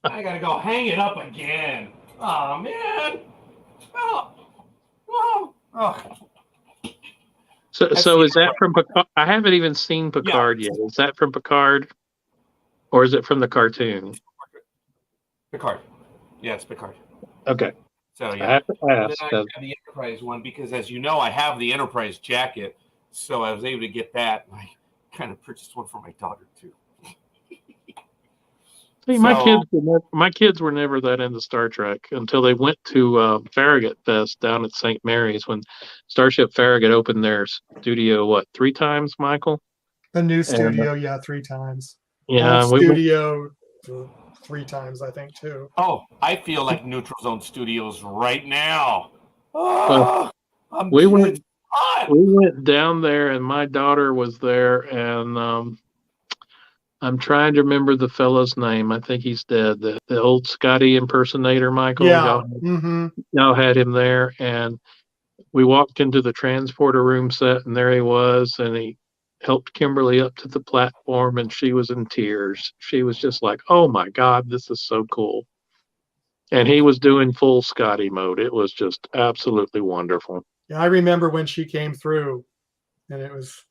I gotta go hang it up again. Oh man. Oh. So is that from Picard? I haven't even seen Picard yet. Is that from Picard, or is it from the cartoon? Picard. Yes, Picard. Okay. So yeah. I have to ask. I have the Enterprise one because, as you know, I have the Enterprise jacket, so I was able to get that. I kind of purchased one for my daughter too. See, my kids were never that into Star Trek until they went to Farragut Fest down at St. Mary's when Starship Farragut opened their studio. 3 times, Michael? The new studio, 3 times. Yeah, studio 3 times, I think, too. Oh, I feel like Neutral Zone Studios right now. We went down there, and my daughter was there, and I'm trying to remember the fellow's name. I think he's dead. The old Scotty impersonator, Michael. Yeah. Y'all had him there, and we walked into the transporter room set, and there he was, and he helped Kimberly up to the platform, and she was in tears. She was just like, "Oh my God, this is so cool." And he was doing full Scotty mode. It was just absolutely wonderful. Yeah, I remember when she came through, and it was.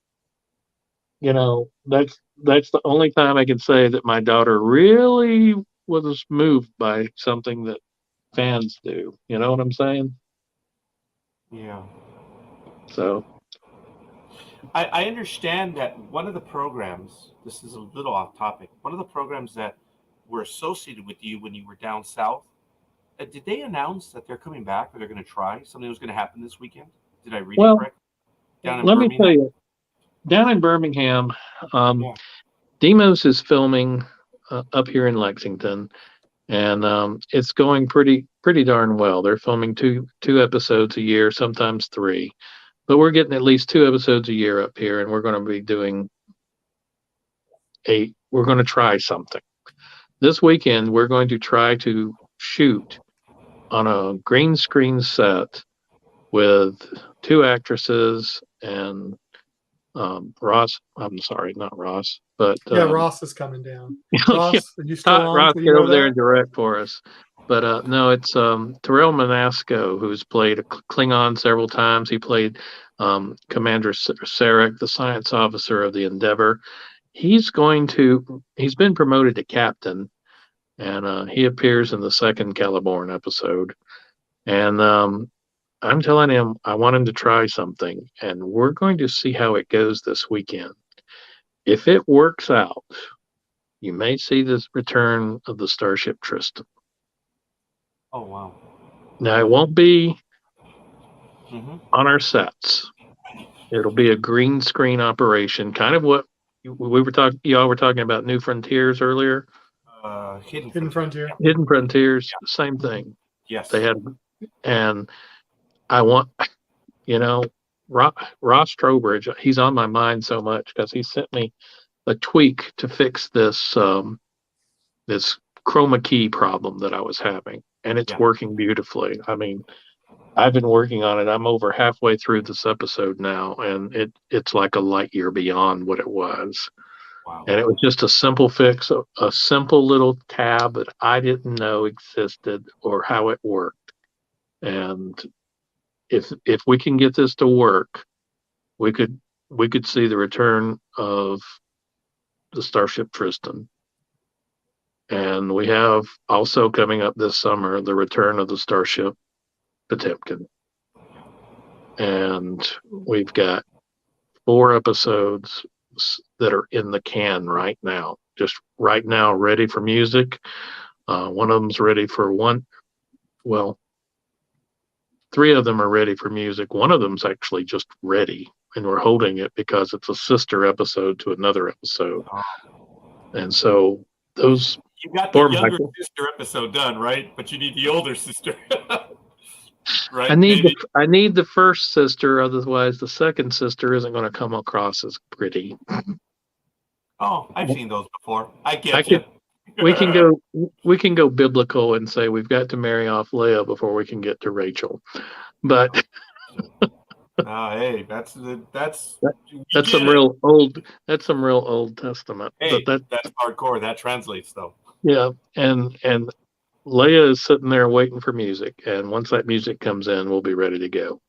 That's the only time I can say that my daughter really was moved by something that fans do. You know what I'm saying? Yeah. So I understand that one of the programs, this is a little off topic, one of the programs that were associated with you when you were down south, did they announce that they're coming back or they're going to try? Something was going to happen this weekend? Did I read it correctly? Let me tell you, down in Birmingham, Demos is filming up here in Lexington, and it's going pretty darn well. They're filming two episodes a year, sometimes 3, but we're getting at least 2 episodes a year up here, and we're going to be we're going to try something. This weekend, we're going to try to shoot on a green screen set with 2 actresses and Ross. I'm sorry, not Ross, but Ross is coming down. Ross, are you still on? Ross, get over there and direct for us. But no, it's Terrell Manasco, who's played a Klingon several times. He played Commander Sarek, the science officer of the Endeavor. He's been promoted to captain, and he appears in the 2nd Caliborn episode. And I'm telling him I want him to try something, and we're going to see how it goes this weekend. If it works out, you may see the return of the Starship Tristan. Oh, wow. Now, it won't be on our sets. It'll be a green screen operation, kind of what y'all were talking about New Frontiers earlier. Hidden Frontier. Hidden Frontiers, same thing. Yes. They had, and I want, Ross Trowbridge, he's on my mind so much because he sent me a tweak to fix this this chroma key problem that I was having, and it's working beautifully. I mean, I've been working on it. I'm over halfway through this episode now, and it's like a light year beyond what it was. Wow. And it was just a simple fix, a simple little tab that I didn't know existed or how it worked. And if we can get this to work, we could see the return of the Starship Tristan. And we have also coming up this summer the return of the Starship Potemkin. And we've got 4 episodes that are in the can right now, just right now, ready for music. One of them's ready for 3 of them are ready for music. One of them's actually just ready, and we're holding it because it's a sister episode to another episode. And so those you got the younger sister episode done, right? But you need the older sister. Right? I need the first sister, otherwise the second sister isn't going to come across as pretty. Oh, I've seen those before. I get you. We can go biblical and say we've got to marry off Leah before we can get to Rachel. But hey, that's some real old Testament. Hey, that's hardcore. That translates though. Yeah, and Leia is sitting there waiting for music, and once that music comes in, we'll be ready to go.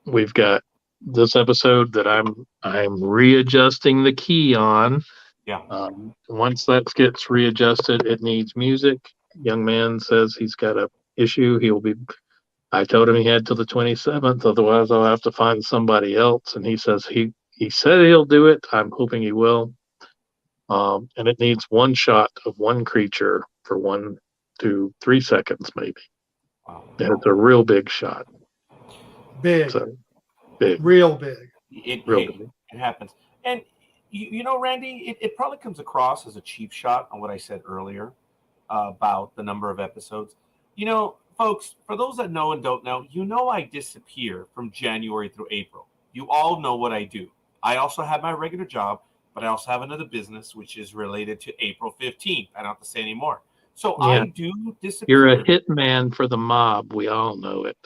We've got this episode that I'm readjusting the key on. Yeah. Once that gets readjusted, it needs music. Young man says he's got a issue. I told him he had till the 27th, otherwise I'll have to find somebody else. And he says he said he'll do it. I'm hoping he will. And it needs one shot of one creature for 1 to 3 seconds, maybe. Wow. And it's a real big shot. Big. So, big. Real big. It happens. And, you know, Randy, it probably comes across as a cheap shot on what I said earlier about the number of episodes. You know, folks, for those that know and don't know, I disappear from January through April. You all know what I do. I also have my regular job, but I also have another business which is related to April 15th. I don't have to say anymore. So yeah. I do disappear. You're a hitman for the mob. We all know it.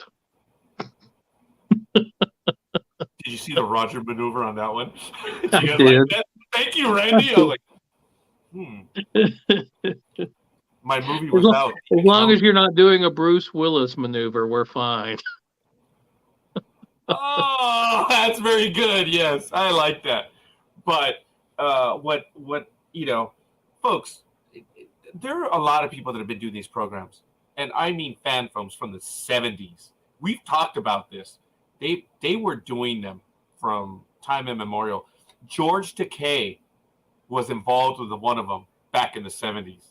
Did you see the Roger maneuver on that one? I did. Like that? Thank you, Randy. I was like, my movie was out. As long as you're not doing a Bruce Willis maneuver, we're fine. Oh, that's very good. Yes, I like that. But what folks, there are a lot of people that have been doing these programs, and I mean fan films from the 70s. We've talked about this. They were doing them from time immemorial. George Takei was involved with one of them back in the 70s.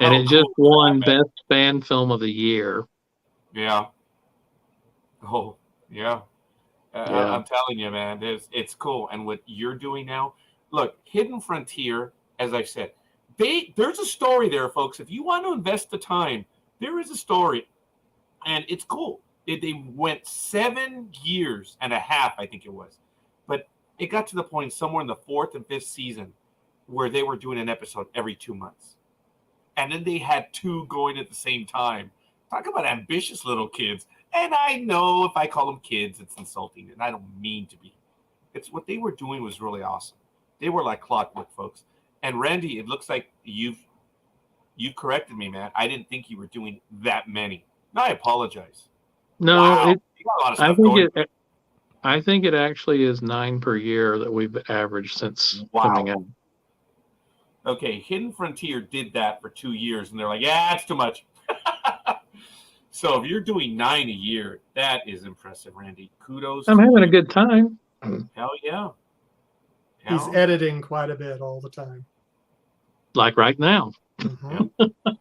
And it just won Best Fan Film of the Year. Yeah. Oh, yeah. I'm telling you, man, it's cool. And what you're doing now, look, Hidden Frontier, as I said, there's a story there, folks. If you want to invest the time, there is a story, and it's cool. They went 7 years and a half, I think it was. But it got to the point somewhere in the 4th and 5th season where they were doing an episode every 2 months. And then they had 2 going at the same time. Talk about ambitious little kids. And I know if I call them kids, it's insulting, and I don't mean to be. It's what they were doing was really awesome. They were like clockwork, folks. And Randy, it looks like you corrected me, man. I didn't think you were doing that many. No, I apologize. No, wow. I think it actually is 9 per year that we've averaged since coming out. Okay, Hidden Frontier did that for 2 years, and they're like, yeah, it's too much. So if you're doing 9 a year, that is impressive, Randy. Kudos. I'm having a good time. Hell yeah. He's editing quite a bit all the time. Like right now. Mm-hmm. Yeah.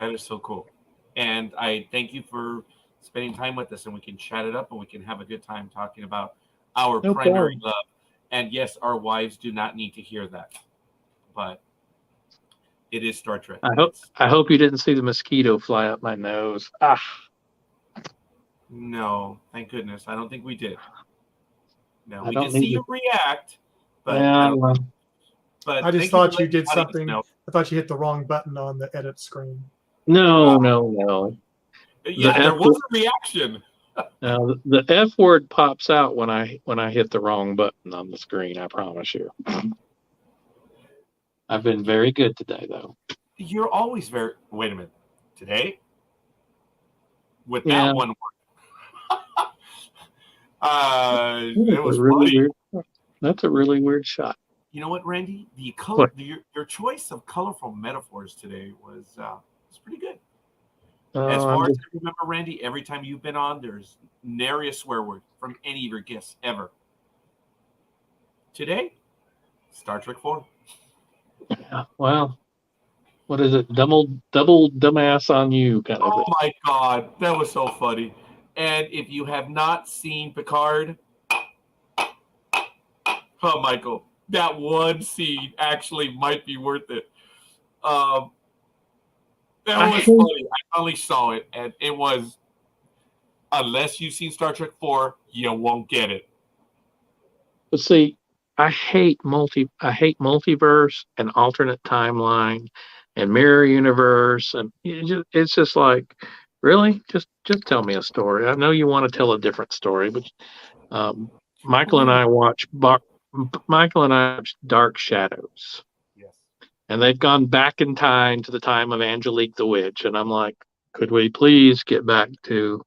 That is so cool. And I thank you for spending time with us, and we can chat it up and we can have a good time talking about our primary love. And yes, our wives do not need to hear that, but it is Star Trek. I hope you didn't see the mosquito fly up my nose. No, thank goodness. I don't think we did. No, we did see you react, but yeah, but I just thought you did something. I thought you hit the wrong button on the edit screen. No. Yeah, there was a reaction. Now the F word pops out when I hit the wrong button on the screen. I promise you. I've been very good today, though. You're always very. Wait a minute. Today, with Yeah. that one word, It was really weird. That's a really weird shot. You know what, Randy? The color, your choice of colorful metaphors today was pretty good. As far as I remember, Randy, every time you've been on, there's nary a swear word from any of your guests ever. Today, Star Trek 4. Yeah, well, what is it? Double dumbass on you, kind of. Oh my God, that was so funny. And if you have not seen Picard, oh, Michael, that one scene actually might be worth it. That was funny. I finally saw it, and it was, unless you've seen Star Trek 4, you won't get it. But see, I hate multiverse and alternate timeline and mirror universe, and it's just like, really, just tell me a story. I know you want to tell a different story, but Michael and I watch Dark Shadows. Yes. And they've gone back in time to the time of Angelique the Witch, and I'm like, could we please get back to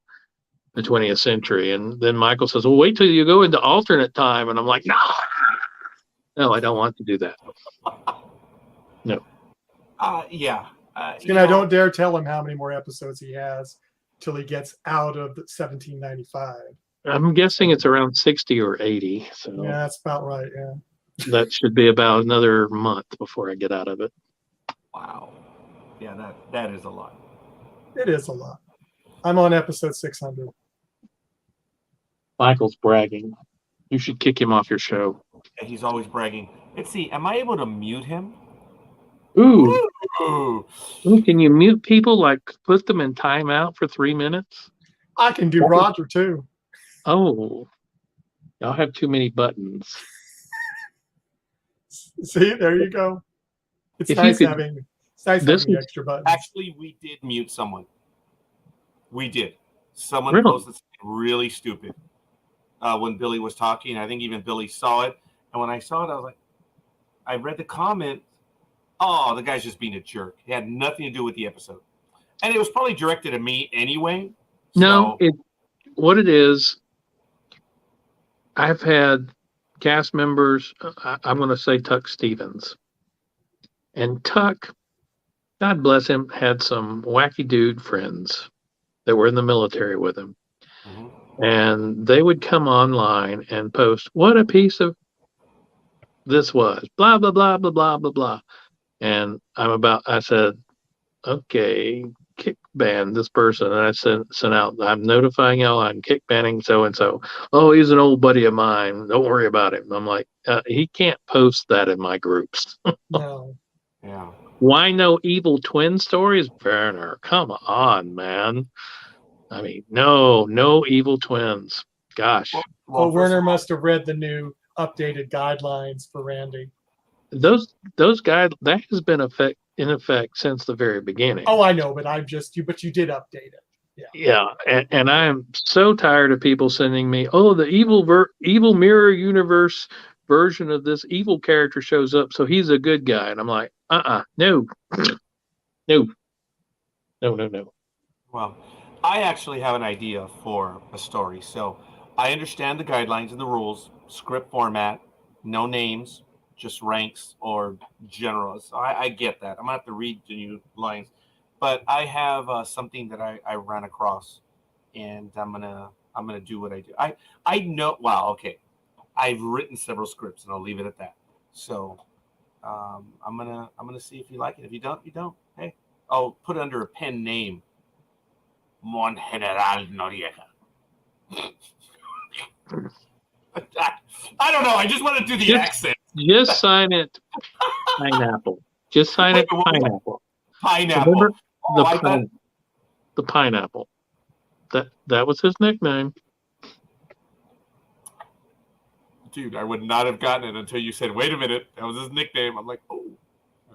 the 20th century? And then Michael says, well, wait till you go into alternate time. And I'm like, no, I don't want to do that. No. Yeah. I don't dare tell him how many more episodes he has till he gets out of 1795. I'm guessing it's around 60 or 80. So yeah, that's about right. Yeah. That should be about another month before I get out of it. Wow. Yeah, that is a lot. It is a lot. I'm on episode 600. Michael's bragging. You should kick him off your show. Yeah, he's always bragging. Let's see. Am I able to mute him? Ooh. Can you mute people? Like put them in timeout for 3 minutes? I can do Roger too. Oh. Y'all have too many buttons. See, there you go. It's nice having extra buttons. Actually, we did mute someone. We did. Someone posted something really stupid when Billy was talking. I think even Billy saw it. And when I saw it, I was like, I read the comment. Oh, the guy's just being a jerk. It had nothing to do with the episode. And it was probably directed at me anyway. No, what it is, I've had cast members, I'm going to say Tuck Stevens. And Tuck, God bless him, had some wacky dude friends that were in the military with him. Mm-hmm. And they would come online and post, what a piece of this was, blah, blah, blah, blah, blah, blah, blah. And I said, okay, kick ban this person. And I sent out, I'm notifying y'all, I'm kick banning so-and-so. Oh, he's an old buddy of mine. Don't worry about him. I'm like, he can't post that in my groups. No. Yeah. Why no evil twin stories? Werner, come on, man. I mean, no evil twins. Gosh. Well, Werner must have read the new updated guidelines for Randy. Those guys, that has been in effect since the very beginning. Oh, I know, but you did update it. Yeah, and I am so tired of people sending me, oh, the evil mirror universe version of this evil character shows up, so he's a good guy, and I'm like, no. Well, I actually have an idea for a story. So I understand the guidelines and the rules, script format, no names, just ranks or generals. So I get that. I'm gonna have to read the new lines, but I have something that I ran across, and I'm gonna do what I do. I know. Wow. Okay. I've written several scripts, and I'll leave it at that. So I'm gonna see if you like it. If you don't, you don't. Hey, I'll put it under a pen name. Mon General Noriega. I don't know. I just want to do the accent. Just sign it pineapple. Just sign it pineapple. Pineapple. Remember the pineapple. That was his nickname. Dude, I would not have gotten it until you said, wait a minute, that was his nickname. I'm like, oh,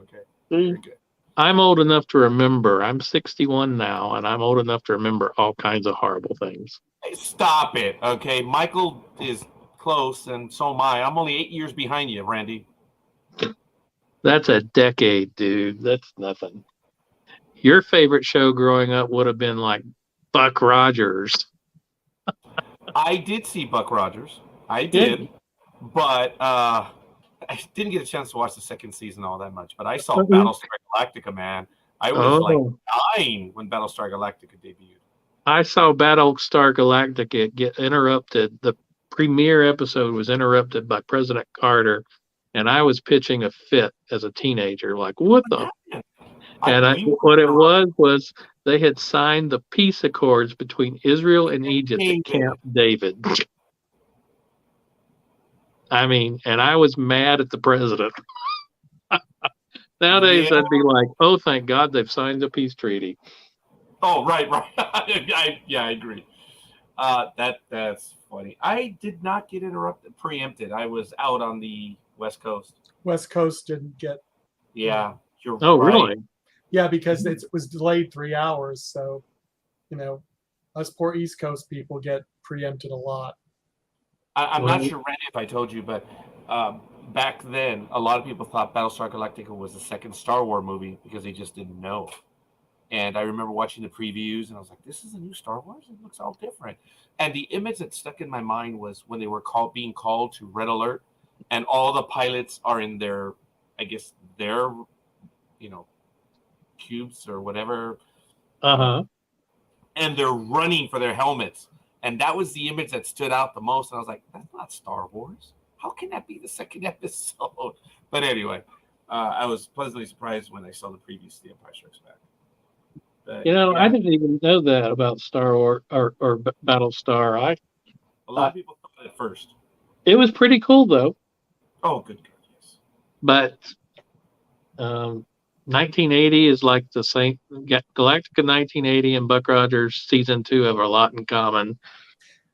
okay. Very good. I'm old enough to remember. I'm 61 now, and I'm old enough to remember all kinds of horrible things. Hey, stop it, okay? Michael is close, and so am I. I'm only 8 years behind you, Randy. That's a decade, dude. That's nothing. Your favorite show growing up would have been like Buck Rogers. I did see Buck Rogers. I did, but I didn't get a chance to watch the second season all that much. But I saw Battlestar Galactica, man. I was like dying when Battlestar Galactica debuted. I saw Battlestar Galactica get interrupted. The premiere episode was interrupted by President Carter, and I was pitching a fit as a teenager. Like, what the? And what it was they had signed the peace accords between Israel and Egypt at Camp David. I mean, and I was mad at the president. Nowadays, I'd be like, oh, thank God they've signed the peace treaty. Oh, right. I agree. That's funny. I did not get preempted. I was out on the West Coast. West Coast didn't get. Yeah, you're right. Really? Yeah, because it was delayed 3 hours. So, us poor East Coast people get preempted a lot. I'm not sure, Randy, if I told you, but back then, a lot of people thought Battlestar Galactica was the second Star Wars movie because they just didn't know. And I remember watching the previews, and I was like, this is a new Star Wars? It looks all different. And the image that stuck in my mind was when they were being called to Red Alert, and all the pilots are in their, cubes or whatever. Uh-huh. And they're running for their helmets. And that was the image that stood out the most. And I was like, that's not Star Wars. How can that be the second episode? But anyway, I was pleasantly surprised when I saw the previews to The Empire Strikes Back. But, I didn't even know that about Star Wars or Battlestar. A lot of people thought it first. It was pretty cool, though. Oh, good. Yes. But 1980 is like the same. Galactica 1980 and Buck Rogers season 2 have a lot in common.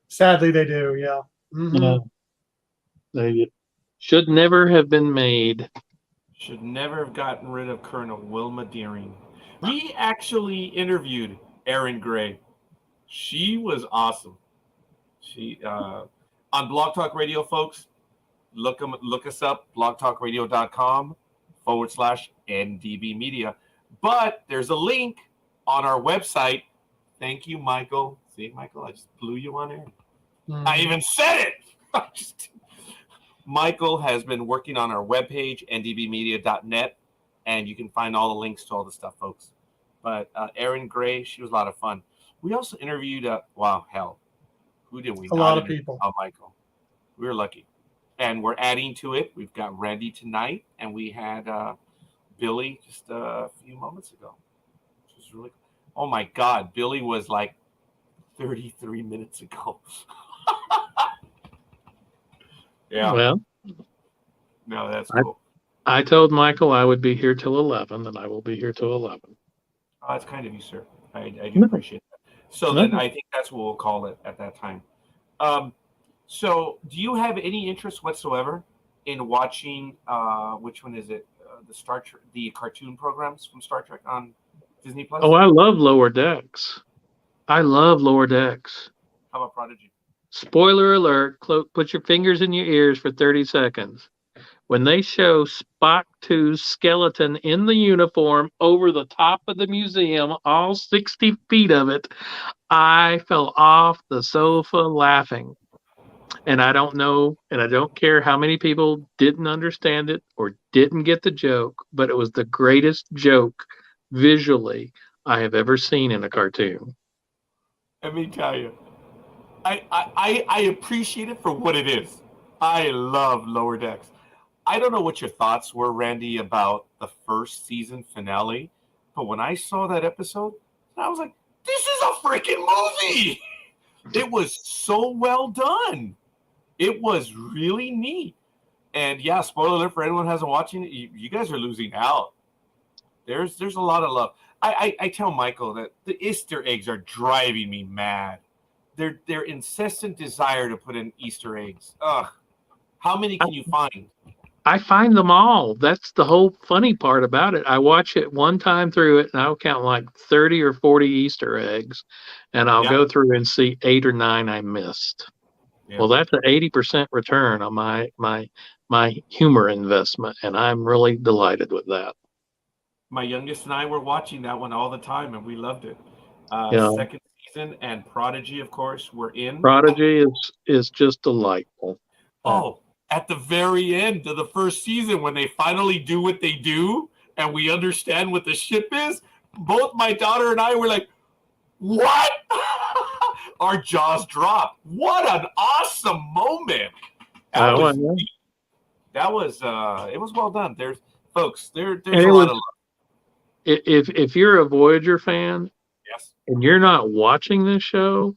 Sadly, they do. Yeah. Mm-hmm. They should never have been made. Should never have gotten rid of Colonel Wilma Deering. We actually interviewed Erin Gray. She was awesome. She on Blog Talk Radio, folks. Look us up, blogtalkradio.com/NDB Media. But there's a link on our website. Thank you, Michael. See, Michael, I just blew you on air. I even said it. Michael has been working on our webpage, ndbmedia.net, and you can find all the links to all the stuff, folks. But Erin Gray, she was a lot of fun. We also interviewed, who did we? A lot of people. Oh, Michael. We were lucky. And we're adding to it. We've got Randy tonight, and we had Billy just a few moments ago. Which was really cool. Oh, my God. Billy was like 33 minutes ago. Yeah. Well, no, that's cool. I told Michael I would be here till 11, and I will be here till 11. Oh, that's kind of you, sir. I do appreciate that. So then I think that's what we'll call it at that time. So do you have any interest whatsoever in watching, which one is it? The cartoon programs from Star Trek on Disney Plus? Oh, I love Lower Decks. I love Lower Decks. How about Prodigy? Spoiler alert, put your fingers in your ears for 30 seconds. When they show Spock 2's skeleton in the uniform over the top of the museum, all 60 feet of it, I fell off the sofa laughing. And I don't know, and I don't care how many people didn't understand it or didn't get the joke, but it was the greatest joke visually I have ever seen in a cartoon. Let me tell you, I appreciate it for what it is. I love Lower Decks. I don't know what your thoughts were, Randy, about the first season finale, but when I saw that episode, I was like, this is a freaking movie. It was so well done. It was really neat. And yeah, spoiler alert for anyone who hasn't watching it, you guys are losing out. There's a lot of love. I tell Michael that the Easter eggs are driving me mad. Their incessant desire to put in Easter eggs. Ugh. How many can you find? I find them all. That's the whole funny part about it. I watch it one time through it, and I'll count like 30 or 40 Easter eggs, and I'll Yeah. go through and see 8 or 9 I missed. Yeah. Well, that's an 80% return on my humor investment, and I'm really delighted with that. My youngest and I were watching that one all the time, and we loved it. Yeah. Second season, and Prodigy, of course, were in. Prodigy is just delightful. Oh, at the very end of the first season, when they finally do what they do, and we understand what the ship is, both my daughter and I were like, "What?" Our jaws dropped. What an awesome moment! That Oh, was, yeah. that was it was well done. There's folks. There's And a it lot was- of love. If you're a Voyager fan Yes. and you're not watching this show,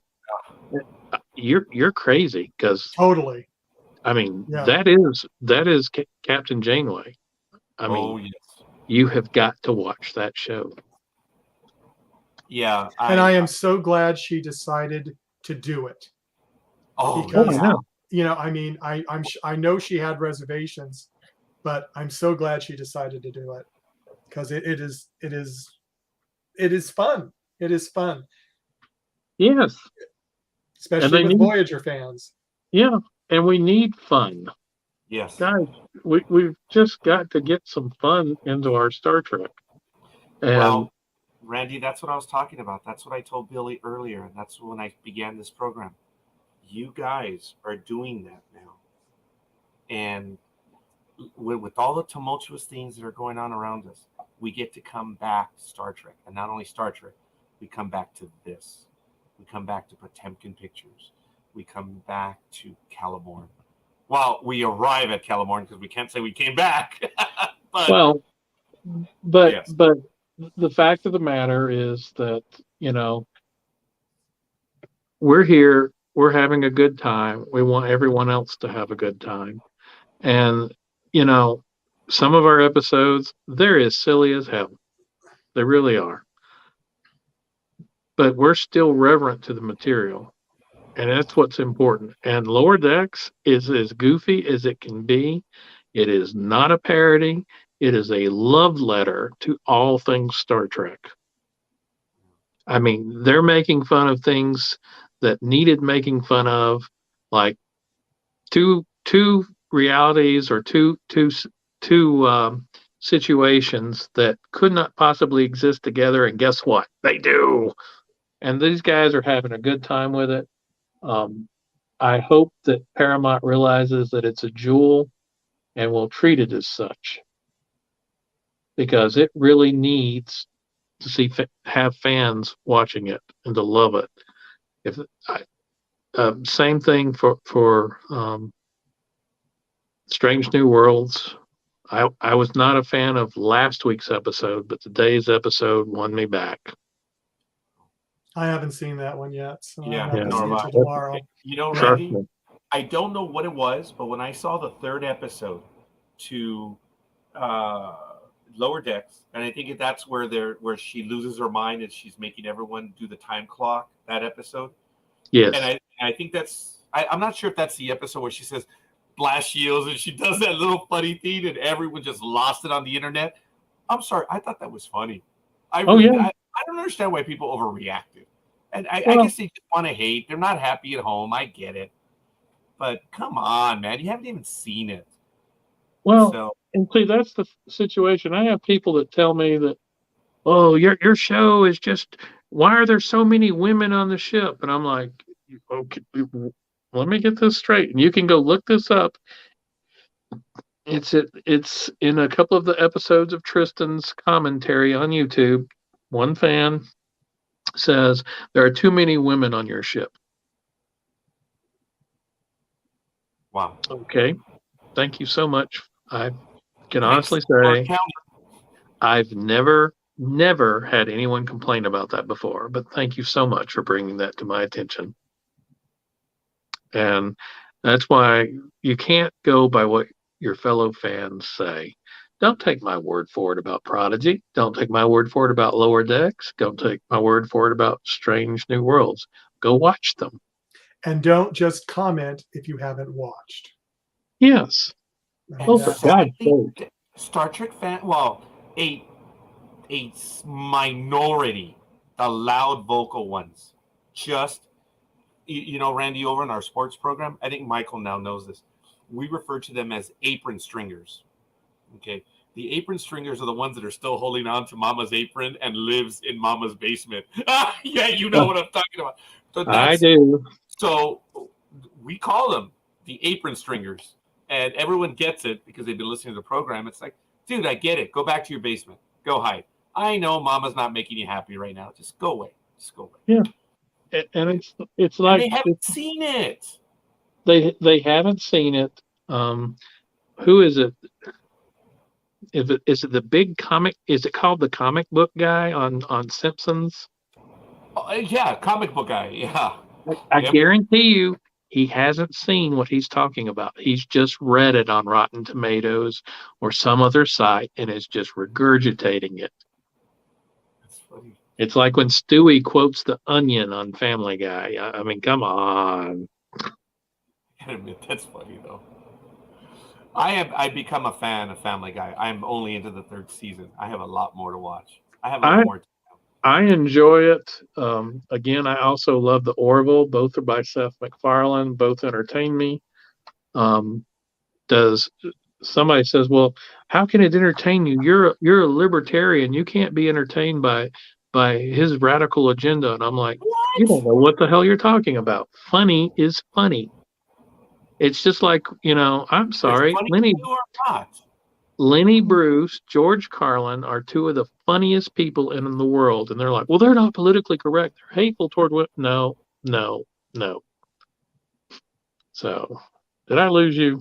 you're crazy, because Totally. I mean, Yeah. that is Captain Janeway. I mean, Oh yes. you have got to watch that show. Yeah. And I am so glad she decided to do it. Oh, because- yeah. You know, I mean, I know she had reservations, but I'm so glad she decided to do it, because it is fun. It is fun, Yes. especially they with need- Voyager fans. Yeah. And we need fun. Yes. Guys, we've just got to get some fun into our Star Trek. And Well, Randy, that's what I was talking about. That's what I told Billy earlier, and that's when I began this program. You guys are doing that now. And with all the tumultuous things that are going on around us, we get to come back to Star Trek. And not only Star Trek, we come back to this. We come back to Potemkin Pictures. We come back to Caliborn. Well, we arrive at Caliborn because we can't say we came back. But well, but Yes. but the fact of the matter is that, you know, we're here, we're having a good time. We want everyone else to have a good time. And, you know, some of our episodes, they're as silly as hell. They really are. But we're still reverent to the material. And that's what's important. And Lower Decks is as goofy as it can be. It is not a parody. It is a love letter to all things Star Trek. I mean, they're making fun of things that needed making fun of, like two realities or two situations that could not possibly exist together. And guess what? They do. And these guys are having a good time with it. I hope that Paramount realizes that it's a jewel and will treat it as such, because it really needs to have fans watching it and to love it. Same thing for Strange New Worlds. I was not a fan of last week's episode, but today's episode won me back. I haven't seen that one yet, so Yeah, I'll have to nor see have it I. till tomorrow. You know, Trust Randy, me. I don't know what it was, but when I saw the third episode to Lower Decks, and I think that's where she loses her mind and she's making everyone do the time clock, that episode. Yes. And I think I'm not sure if that's the episode where she says blast shields and she does that little funny thing and everyone just lost it on the internet. I'm sorry, I thought that was funny. I don't understand why people overreacted. And I guess they just want to hate. They're not happy at home. I get it. But come on, man. You haven't even seen it. Well, So, and see, that's the situation. I have people that tell me that, oh, your show is just, why are there so many women on the ship? And I'm like, okay, let me get this straight. And you can go look this up. It's in a couple of the episodes of Tristan's commentary on YouTube. One fan says there are too many women on your ship. wow. Okay, thank you so much. I can honestly say I've never had anyone complain about that before, but thank you so much for bringing that to my attention. And that's why you can't go by what your fellow fans say. Don't take my word for it about Prodigy. Don't take my word for it about Lower Decks. Don't take my word for it about Strange New Worlds. Go watch them. And don't just comment if you haven't watched. Yes. Oh, for God's sake. Star Trek fan, well, a minority, the loud vocal ones, just, Randy, over in our sports program, I think Michael now knows this. We refer to them as apron stringers. Okay. The apron stringers are the ones that are still holding on to Mama's apron and lives in Mama's basement. Yeah, you know what I'm talking about. So I do. So we call them the apron stringers, and everyone gets it because they've been listening to the program. It's like, dude, I get it. Go back to your basement. Go hide. I know Mama's not making you happy right now. Just go away. Just go away. Yeah, and it's like and they haven't seen it. They haven't seen it. Who is it? Is it the big comic? Is it called the comic book guy on Simpsons? Yeah, comic book guy. Yeah. I guarantee you, he hasn't seen what he's talking about. He's just read it on Rotten Tomatoes or some other site and is just regurgitating it. That's funny. It's like when Stewie quotes The Onion on Family Guy. I mean, come on. I gotta admit, that's funny though. I become a fan of Family Guy. I'm only into the 3rd season. I have a lot more to watch. I have a lot more. I enjoy it. Again, I also love the Orville. Both are by Seth MacFarlane. Both entertain me. Does somebody says, "Well, how can it entertain you? You're a libertarian. You can't be entertained by his radical agenda." And I'm like, what? You don't know what the hell you're talking about. Funny is funny. It's just like, I'm sorry, Lenny Bruce, George Carlin are two of the funniest people in the world. And they're like, well, they're not politically correct. They're hateful toward what? No. So, did I lose you?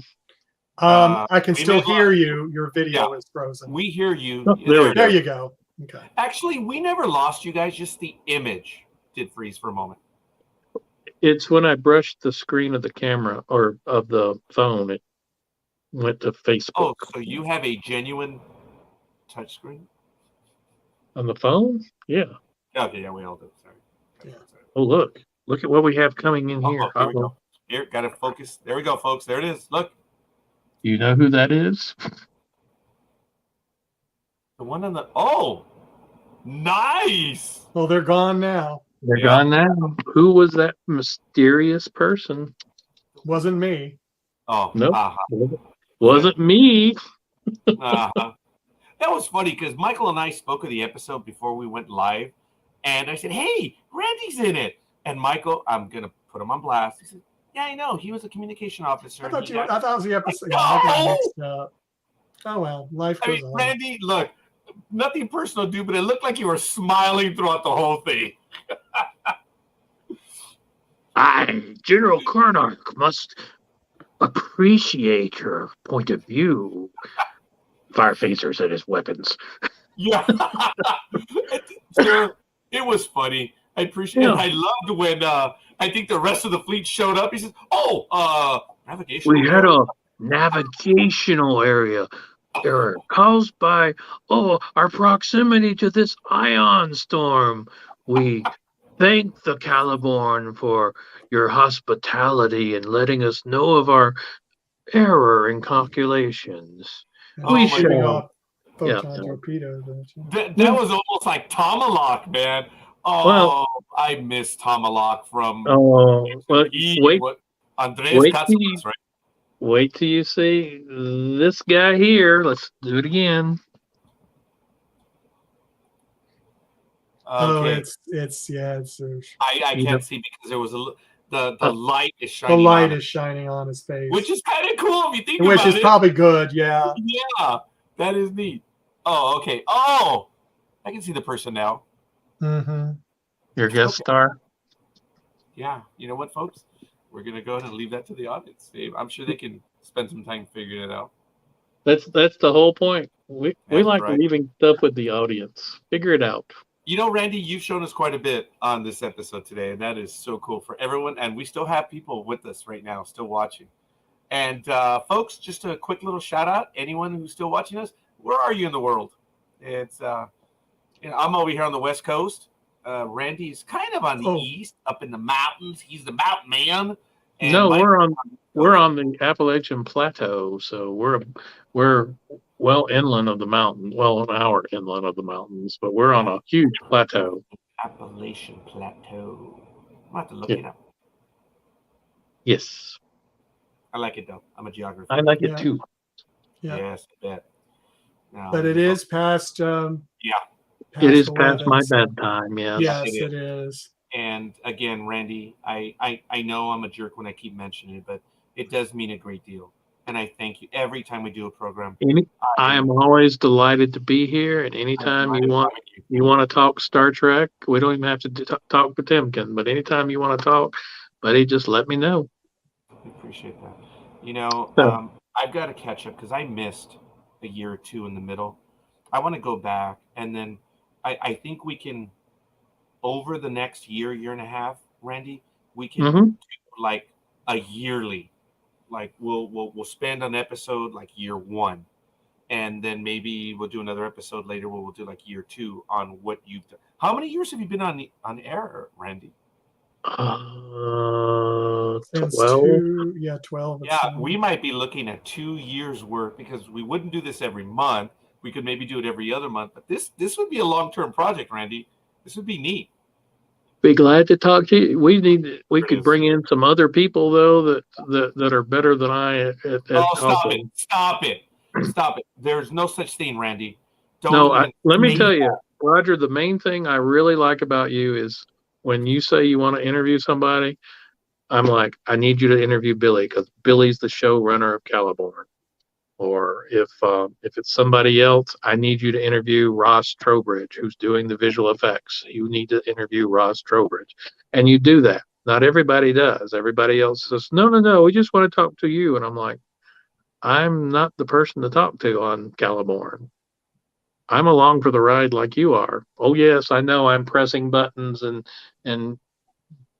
I can still hear you. Your video is frozen. We hear you. Oh, there you go. Okay. Actually, we never lost you guys. Just the image did freeze for a moment. It's when I brushed the screen of the camera or of the phone, it went to Facebook. Oh, so you have a genuine touchscreen? On the phone? Yeah. Okay, yeah, we all do. Sorry. Yeah. Oh, look at what we have coming in here. Here we go. Here, got to focus. There we go, folks. There it is. Look. You know who that is? The one on the. Oh, nice. Well, they're gone now. They're gone now. Who was that mysterious person? Wasn't me. Oh, no, wasn't me. That was funny because Michael and I spoke of the episode before we went live, and I said, "Hey, Randy's in it." And Michael, I'm gonna put him on blast. He said, "Yeah, I know. He was a communication officer." I thought it was the episode. I got mixed up. Oh well, life goes on. Randy, look, nothing personal, dude, but it looked like you were smiling throughout the whole thing. General Karnak must appreciate your point of view. Fire phasers and his weapons. Yeah. Sure. It was funny. I appreciate it. I loved when I think the rest of the fleet showed up. He says, navigational. We had a navigational error caused by our proximity to this ion storm. We thank the Caliborn for your hospitality and letting us know of our error in calculations. We shall. Torpedoes. That was almost like Tomahawk, man. Oh, well, I miss Tomahawk from. Andreas Katsulas, right? Wait till you see this guy here. Let's do it again. Okay. It's I can't see because there was the light is shining. The light is shining on his face, which is kind of cool if you think about it. Which is probably good, yeah. Yeah, that is neat. Oh, okay. Oh, I can see the person now. Mm-hmm. Your guest star. Yeah, you know what, folks? We're gonna go ahead and leave that to the audience, Dave. I'm sure they can spend some time figuring it out. That's the whole point. We like leaving stuff with the audience. Figure it out. You know, Randy, you've shown us quite a bit on this episode today, and that is so cool for everyone. And we still have people with us right now, still watching. And folks, just a quick little shout out. Anyone who's still watching us, where are you in the world? It's I'm over here on the West Coast. Randy's kind of on the east, up in the mountains. He's the mountain man. And no, we're on the Appalachian Plateau, so we're well inland of the mountain, well an hour inland of the mountains, but we're on a huge plateau. Appalachian Plateau. I'm have to look Yeah. it up. Yes, I like it though. I'm a geographer. I like it Yeah. too. Yeah. Yes, I bet. Now, But it is past. It is past 11, my so- bedtime. Yes. Yes, It it is. And again, Randy, I know I'm a jerk when I keep mentioning it, but it does mean a great deal. And I thank you every time we do a program. I am always delighted to be here, and anytime you want to talk Star Trek, we don't even have to talk Potemkin, but anytime you want to talk, buddy, just let me know. I appreciate that. You know, So- I've got to catch up because I missed a year or two in the middle. I want to go back, and then I think we can, over the next year and a half, Randy, we can do like a yearly, like we'll spend an episode like year one, and then maybe we'll do another episode later where we'll do like year two on what you've done. How many years have you been on air, Randy? Since 12. 12. Yeah, we might be looking at 2 years worth because we wouldn't do this every month. We could maybe do it every other month, but this would be a long-term project, Randy. This would be neat. Be glad to talk to you. We could bring in some other people though that are better than I at talking. Stop it. There's no such thing, Randy. Let me tell you, Roger, the main thing I really like about you is when you say you want to interview somebody, I'm like, I need you to interview Billy because Billy's the showrunner of Caliborn. Or if it's somebody else, I need you to interview Ross Trowbridge, who's doing the visual effects. You need to interview Ross Trowbridge. And you do that. Not everybody does. Everybody else says, no, we just want to talk to you. And I'm like, I'm not the person to talk to on Caliborn. I'm along for the ride like you are. Oh, yes, I know I'm pressing buttons and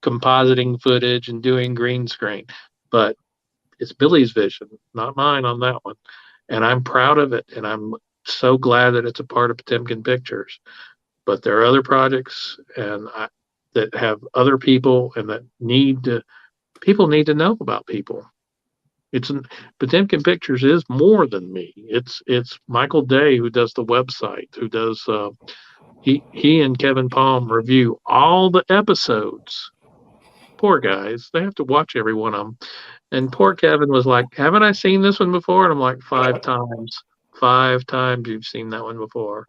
compositing footage and doing green screen. But it's Billy's vision, not mine on that one. And I'm proud of it. And I'm so glad that it's a part of Potemkin Pictures. But there are other projects that have other people and that people need to know about people. Potemkin Pictures is more than me. It's Michael Day who does the website, who does, he and Kevin Palm review all the episodes. Poor guys, they have to watch every one of them. And poor Kevin was like, haven't I seen this one before? And I'm like, 5 times. 5 times you've seen that one before.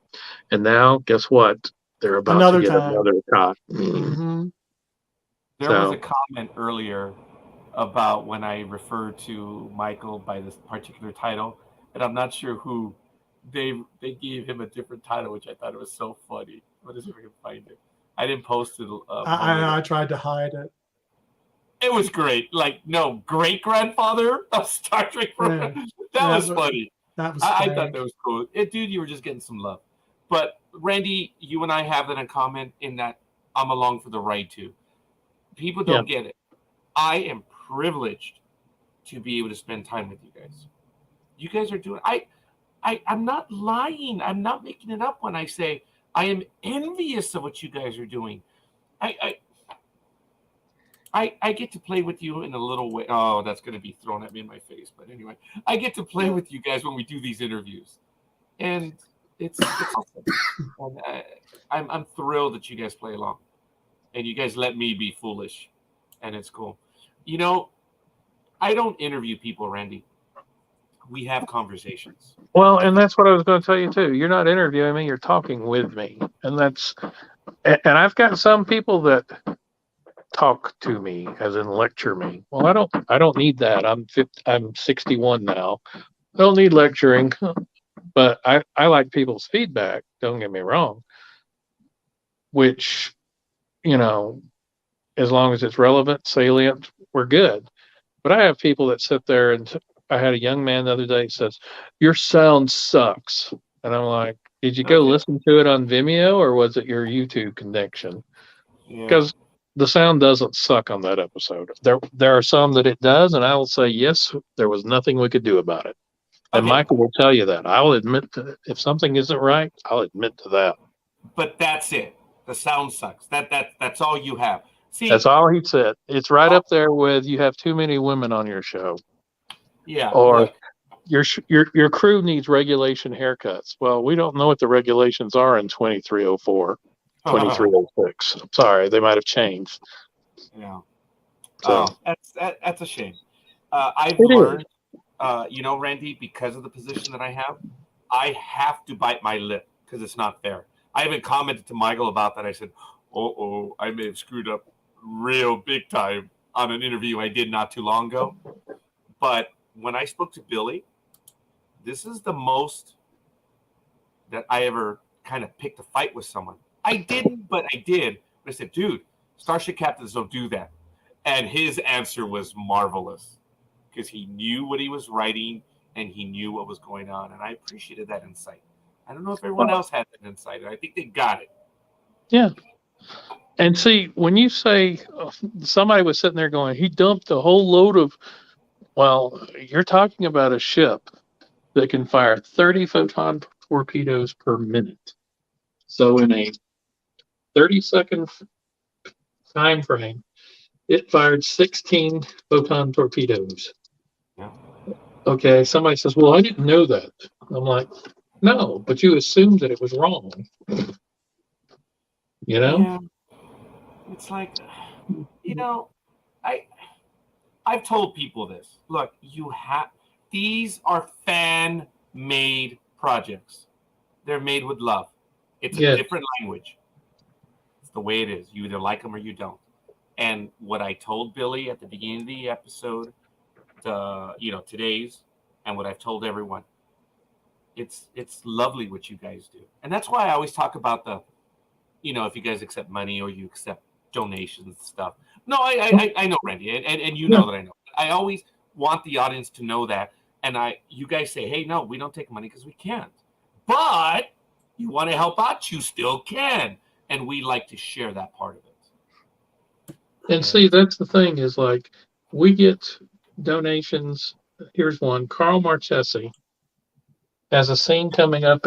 And now, guess what? They're about to get another shot. Mm-hmm. There was a comment earlier about when I referred to Michael by this particular title, and I'm not sure who. They gave him a different title, which I thought it was so funny. What is it? We can find it. I didn't post it. I tried to hide it. It was great. Like, no, great grandfather of Star Trek. Yeah. That was funny. That was I thought that was cool. Dude, you were just getting some love. But Randy, you and I have that in common in that I'm along for the ride too. People don't get it. I am privileged to be able to spend time with you guys. You guys are doing. I'm not lying. I'm not making it up when I say I am envious of what you guys are doing. I get to play with you in a little way. Oh, that's going to be thrown at me in my face. But anyway, I get to play with you guys when we do these interviews. And it's awesome. And I'm thrilled that you guys play along. And you guys let me be foolish. And it's cool. You know, I don't interview people, Randy. We have conversations. Well, and that's what I was going to tell you too. You're not interviewing me, you're talking with me. And I've got some people that talk to me, as in lecture me. Well, I don't need that. I'm 61 now. I don't need lecturing, but I like people's feedback. Don't get me wrong. Which, as long as it's relevant, salient, we're good. But I have people that sit there, and I had a young man the other day says, "Your sound sucks," and I'm like, "Did you go listen to it on Vimeo, or was it your YouTube connection?" Because the sound doesn't suck on that episode. There are some that it does, and I will say, yes, there was nothing we could do about it. And Michael will tell you that. I will admit to if something isn't right, I'll admit to that. But that's it. The sound sucks. That's all you have. See, That's all he said. It's right up there with you have too many women on your show, yeah, or look, your crew needs regulation haircuts. Well, we don't know what the regulations are in 2304, 2306. I'm sorry, they might have changed. yeah. So Oh, that's a shame. I've it is. learned, Randy, because of the position that I have to bite my lip because it's not fair. I even commented to Michael about that. I said, "Oh, I may have screwed up real big time on an interview I did not too long ago." But when I spoke to Billy, this is the most that I ever kind of picked a fight with someone. I didn't, but I did. But I said, "Dude, Starship captains don't do that." And his answer was marvelous because he knew what he was writing and he knew what was going on. And I appreciated that insight. I don't know if everyone else had that insight. I think they got it. Yeah. And see, when you say somebody was sitting there going, he dumped a whole load of, well, you're talking about a ship that can fire 30 photon torpedoes per minute. So in a 30-second time frame, it fired 16 photon torpedoes. Yeah. Okay, somebody says, well, I didn't know that. I'm like, no, but you assumed that it was wrong. You know? Yeah. It's like, I've told people this. Look, these are fan-made projects. They're made with love. It's a Yeah. different language. It's the way it is. You either like them or you don't. And what I told Billy at the beginning of the episode, today's, and what I've told everyone, it's lovely what you guys do. And that's why I always talk about if you guys accept money or you accept donations and stuff. No, I know, Randy, and you know that I know. I always want the audience to know that. And you guys say, hey, no, we don't take money because we can't. But you want to help out, you still can. And we like to share that part of it. And see, that's the thing is like we get donations. Here's one. Carl Marchesi has a scene coming up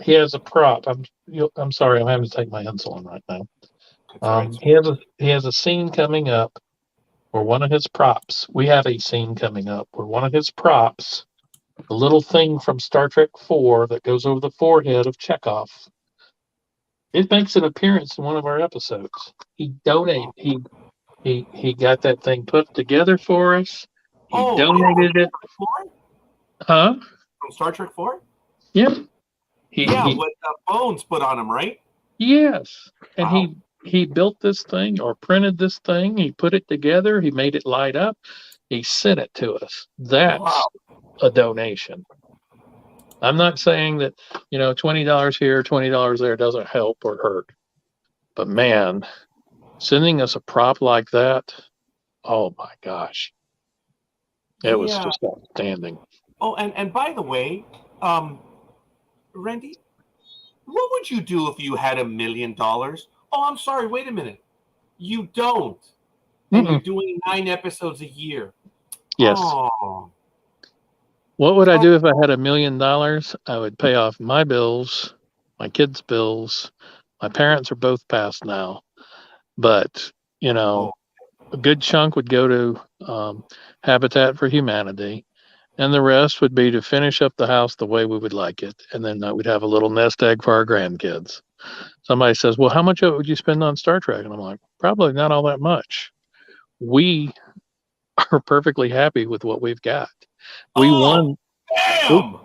he has a prop. I'm sorry, I'm having to take my insulin right now. Right. He has a scene coming up where one of his props. We have a scene coming up where one of his props, the little thing from Star Trek 4 that goes over the forehead of Chekhov, it makes an appearance in one of our episodes. He donated. He got that thing put together for us. He donated it. 4? Huh? From Star Trek 4? Yeah. With the bones put on him, right? Yes. And Wow. he built this thing or printed this thing. He put it together. He made it light up. He sent it to us. That's a donation. I'm not saying that, $20 here, $20 there doesn't help or hurt. But man, sending us a prop like that, oh my gosh. It was just outstanding. Oh, and by the way, Randy, what would you do if you had $1 million? Oh, I'm sorry. Wait a minute. You don't. And you're doing 9 episodes a year. Yes. Oh. What would I do if I had $1 million? I would pay off my bills, my kids' bills. My parents are both passed now, but a good chunk would go to Habitat for Humanity, and the rest would be to finish up the house the way we would like it, and then we'd have a little nest egg for our grandkids. Somebody says, "Well, how much of it would you spend on Star Trek?" And I'm like, "Probably not all that much." We are perfectly happy with what we've got. We won. Damn!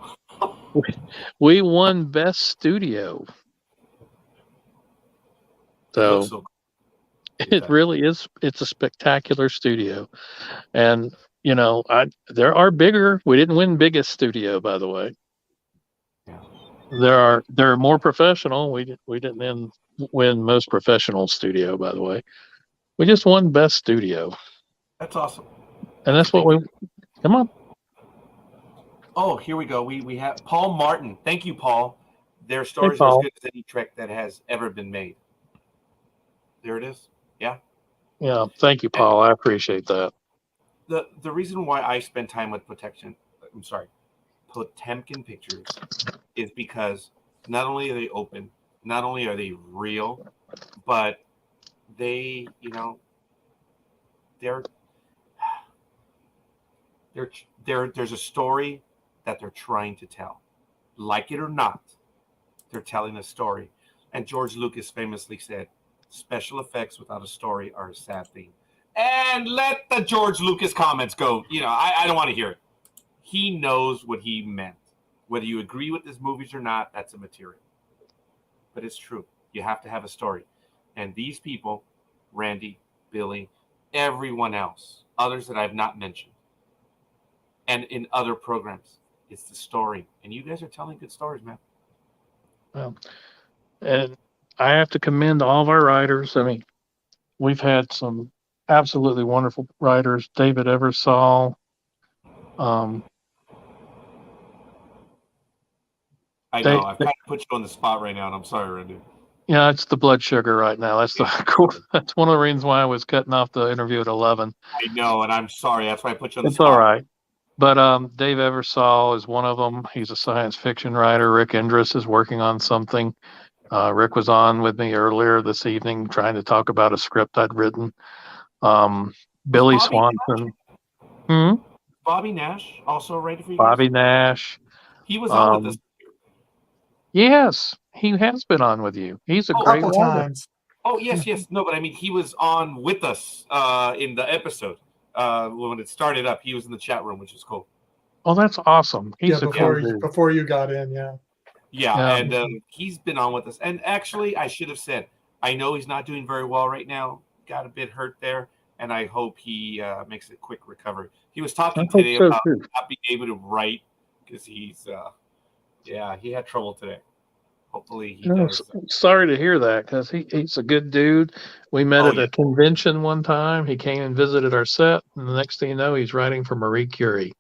We won Best Studio. So it really is. It's a spectacular studio. And, there are bigger. We didn't win Biggest Studio, by the way. Yeah. There are more professional. We didn't win Most Professional Studio, by the way. We just won Best Studio. That's awesome. And that's what come on. Oh, here we go. We have Paul Martin. Thank you, Paul. Their stories are as good as any Trek that has ever been made. There it is. Yeah. Yeah. Thank you, Paul. I appreciate that. The reason why I spend time with Potemkin Pictures is because not only are they open, not only are they real, but they, there's a story that they're trying to tell. Like it or not, they're telling a story. And George Lucas famously said, special effects without a story are a sad thing. And let the George Lucas comments go. I don't want to hear it. He knows what he meant. Whether you agree with his movies or not, that's immaterial. But it's true. You have to have a story. And these people, Randy, Billy, everyone else, others that I've not mentioned, and in other programs, it's the story. And you guys are telling good stories, man. Well, and I have to commend all of our writers. I mean, we've had some absolutely wonderful writers. David Eversole. I know. I've kind of put you on the spot right now, and I'm sorry, Randy. Yeah, it's the blood sugar right now. That's that's one of the reasons why I was cutting off the interview at 11. I know, and I'm sorry. That's why I put you on the It's spot. all right. But Dave Eversole is one of them. He's a science fiction writer. Rick Endress is working on something. Rick was on with me earlier this evening trying to talk about a script I'd written. Billy Swanson. Bobby Nash also writing for you Bobby guys? Nash. He was on with us. Yes, he has been on with you. He's a great couple writer. times. Oh, yes. No, but I mean, he was on with us in the episode. When it started up, he was in the chat room, which is cool. Oh, that's awesome. He's before you got in, yeah. Yeah, and he's been on with us. And actually, I should have said, I know he's not doing very well right now. Got a bit hurt there, and I hope he makes a quick recovery. He was talking today about not being able to write because he's, he had trouble today. Hopefully he does. Sorry to hear that because he's a good dude. We met at a convention one time. He came and visited our set, and the next thing you know, he's writing for Marie Curie.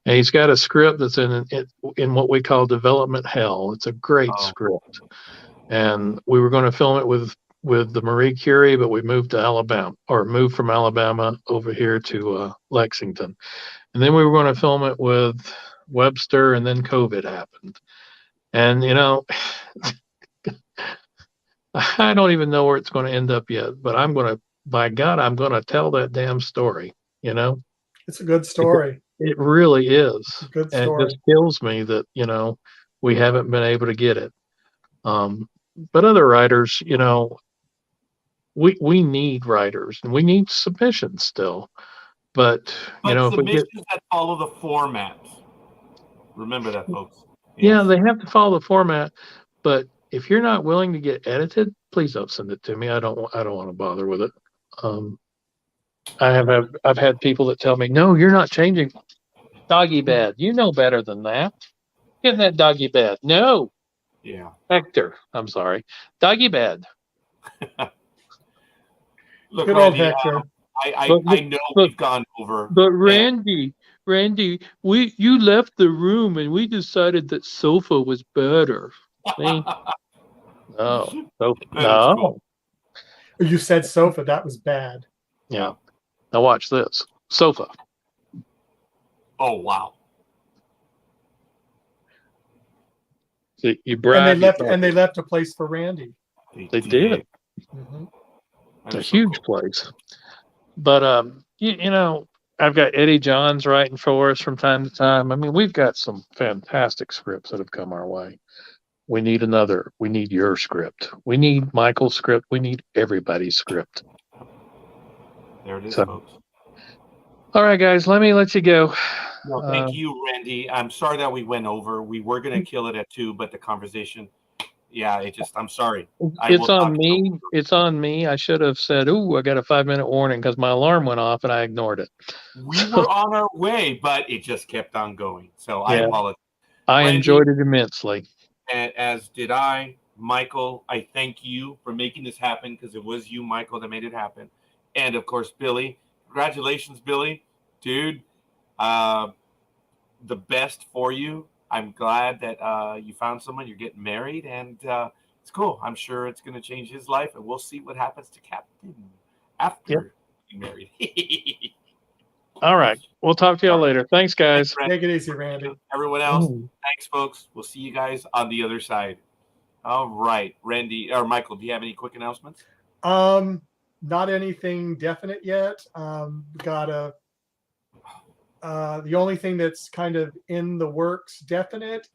And he's got a script that's in what we call development hell. It's a great script. And we were going to film it with the Marie Curie, but we moved from Alabama over here to Lexington. And then we were going to film it with Webster, and then COVID happened. And, I don't even know where it's going to end up yet, but I'm going to tell that damn story, It's a good story. It really is. Good story. And it just kills me that, we haven't been able to get it. But other writers, we need writers and we need submissions still. But if we get that follow the format. Remember that, folks. Yeah, they have to follow the format. But if you're not willing to get edited, please don't send it to me. I don't want to bother with it. I've had people that tell me, no, you're not changing. Doggy bed. You know better than that. Get in that doggy bed. No. Yeah. Hector. I'm sorry. Doggy bed. Look, good Randy, old Hector. I know we've gone over. But Randy, you left the room and we decided that sofa was better. See? No. No. You said sofa. That was bad. Yeah. Now watch this. Sofa. Oh, wow. See, you bribed. And they left a place for Randy. They did. Mm-hmm. It's a huge place. But I've got Eddie Johns writing for us from time to time. I mean, we've got some fantastic scripts that have come our way. We need another. We need your script. We need Michael's script. We need everybody's script. There it is, folks. All right, guys, let me let you go. Well, thank you, Randy. I'm sorry that we went over. We were going to kill it at 2, but the conversation, I'm sorry. It's on me. It's on me. I should have said, "Ooh, I got a 5-minute warning" because my alarm went off and I ignored it. We were on our way, but it just kept on going. So I apologize. I enjoyed it immensely. As did I. Michael, I thank you for making this happen because it was you, Michael, that made it happen. And, of course, Billy. Congratulations, Billy. Dude, the best for you. I'm glad that you found someone. You're getting married, and it's cool. I'm sure it's going to change his life, and we'll see what happens to Captain after being married. All right. We'll talk to y'all later. Thanks, guys. Thanks, take it easy, Randy. Everyone else, thanks, folks. We'll see you guys on the other side. All right. Randy or Michael, do you have any quick announcements? Not anything definite yet. The only thing that's kind of in the works definite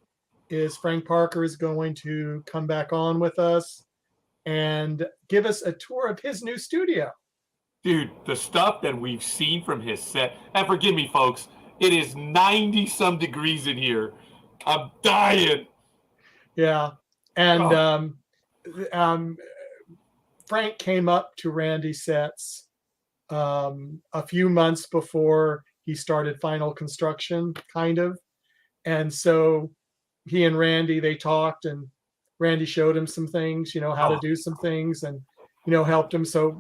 is Frank Parker is going to come back on with us and give us a tour of his new studio. Dude, the stuff that we've seen from his set, and forgive me, folks, it is 90-some degrees in here. I'm dying. Yeah. And Frank came up to Randy's sets a few months before he started final construction, kind of. And so he and Randy, they talked, and Randy showed him some things, how to do some things, and, helped him. So,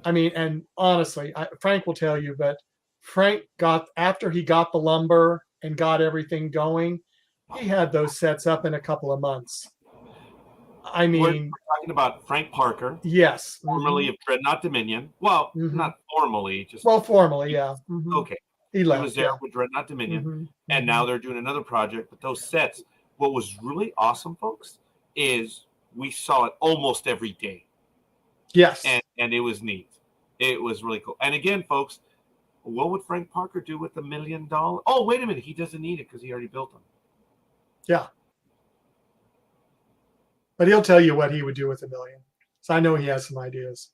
and honestly, Frank will tell you, but Frank after he got the lumber and got everything going, he had those sets up in a couple of months. I mean, we're talking about Frank Parker. Yes. Formerly of Dreadnought Dominion. Well, not formally, just formally, yeah. Okay. He left, was there with Dreadnought Dominion, and now they're doing another project. But those sets, what was really awesome, folks, is we saw it almost every day. Yes. And it was neat. It was really cool. And again, folks, what would Frank Parker do with $1 million? Oh, wait a minute. He doesn't need it because he already built them. Yeah. But he'll tell you what he would do with $1 million. So I know he has some ideas.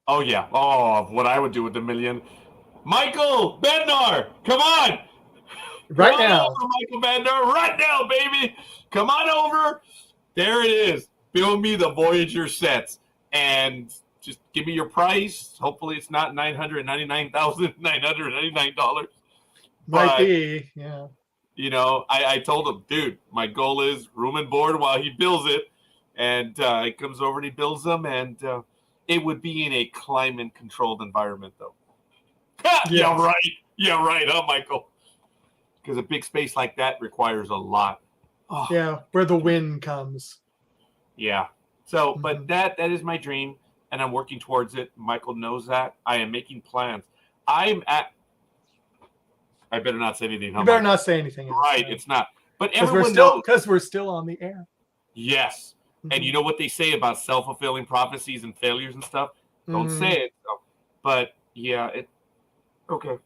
Oh, yeah. Oh, what I would do with $1 million. Michael Bednar, come on. Right now. Over, Michael Bednar, right now, baby. Come on over. There it is. Build me the Voyager sets. And just give me your price. Hopefully it's not $999,999. Might be, yeah. I told him, dude, my goal is room and board while he builds it. And he comes over and he builds them. And it would be in a climate-controlled environment, though. Yes. Yeah, right, huh, Michael? Because a big space like that requires a lot. Oh. Yeah, where the wind comes. Yeah. So, but that is my dream, and I'm working towards it. Michael knows that. I am making plans. I better not say anything. You better not say anything else. Right, it's not. But everyone knows. Because we're still on the air. Yes. And you know what they say about self-fulfilling prophecies and failures and stuff? Don't say it. But, yeah, okay.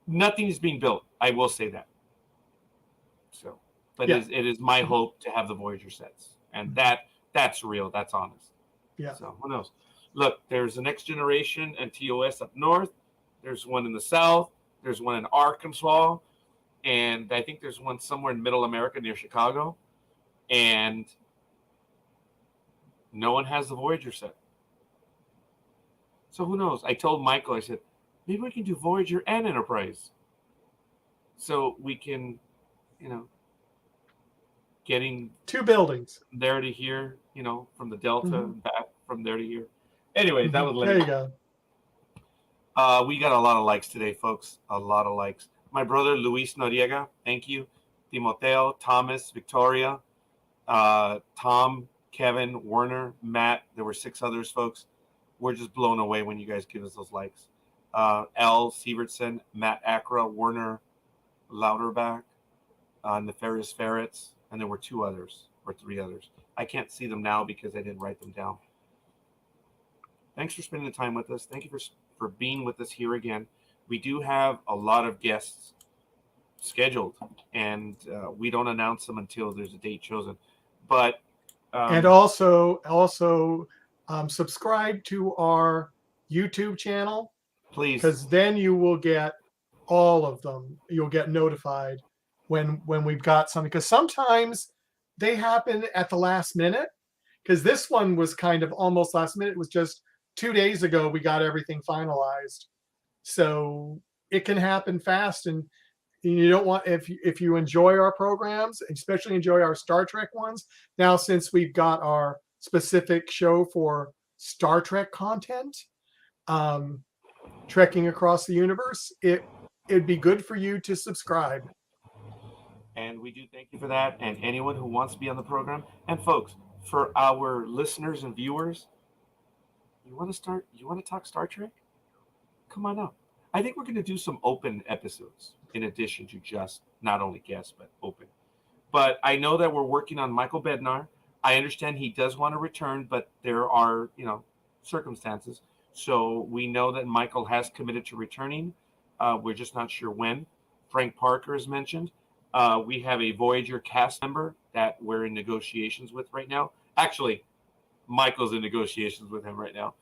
Nothing is being built. I will say that. So, but it is my hope to have the Voyager sets. And that's real. That's honest. Yeah. So, who knows? Look, there's the Next Generation and TOS up north. There's one in the south. There's one in Arkansas. And I think there's one somewhere in Middle America near Chicago. And no one has the Voyager set. So who knows? I told Michael, I said, maybe we can do Voyager and Enterprise. So we can, getting 2 buildings. There to here, from the Delta and back from there to here. Anyway, that was late. There you go. We got a lot of likes today, folks. A lot of likes. My brother, Luis Noriega, thank you. Timoteo, Thomas, Victoria, Tom, Kevin, Werner, Matt. There were 6 others, folks. We're just blown away when you guys give us those likes. L. Sievertson, Matt Acra, Werner Lauterbach, Nefarious Ferrets, and there were 2 others or 3 others. I can't see them now because I didn't write them down. Thanks for spending the time with us. Thank you for being with us here again. We do have a lot of guests scheduled, and we don't announce them until there's a date chosen. But and also subscribe to our YouTube channel, please, because then you will get all of them. You'll get notified when we've got something, because sometimes they happen at the last minute. Because this one was kind of almost last minute. It was just 2 days ago we got everything finalized, so it can happen fast. And you don't want, if you enjoy our programs, especially enjoy our Star Trek ones. Now, since we've got our specific show for Star Trek content, trekking across the universe, it'd be good for you to subscribe. And we do thank you for that. And anyone who wants to be on the program, and folks, for our listeners and viewers, you want to talk Star Trek? Come on up. I think we're going to do some open episodes in addition to just not only guests, but open. But I know that we're working on Michael Bednar. I understand he does want to return, but there are, circumstances. So we know that Michael has committed to returning. We're just not sure when. Frank Parker is mentioned. We have a Voyager cast member that we're in negotiations with right now. Actually, Michael's in negotiations with him right now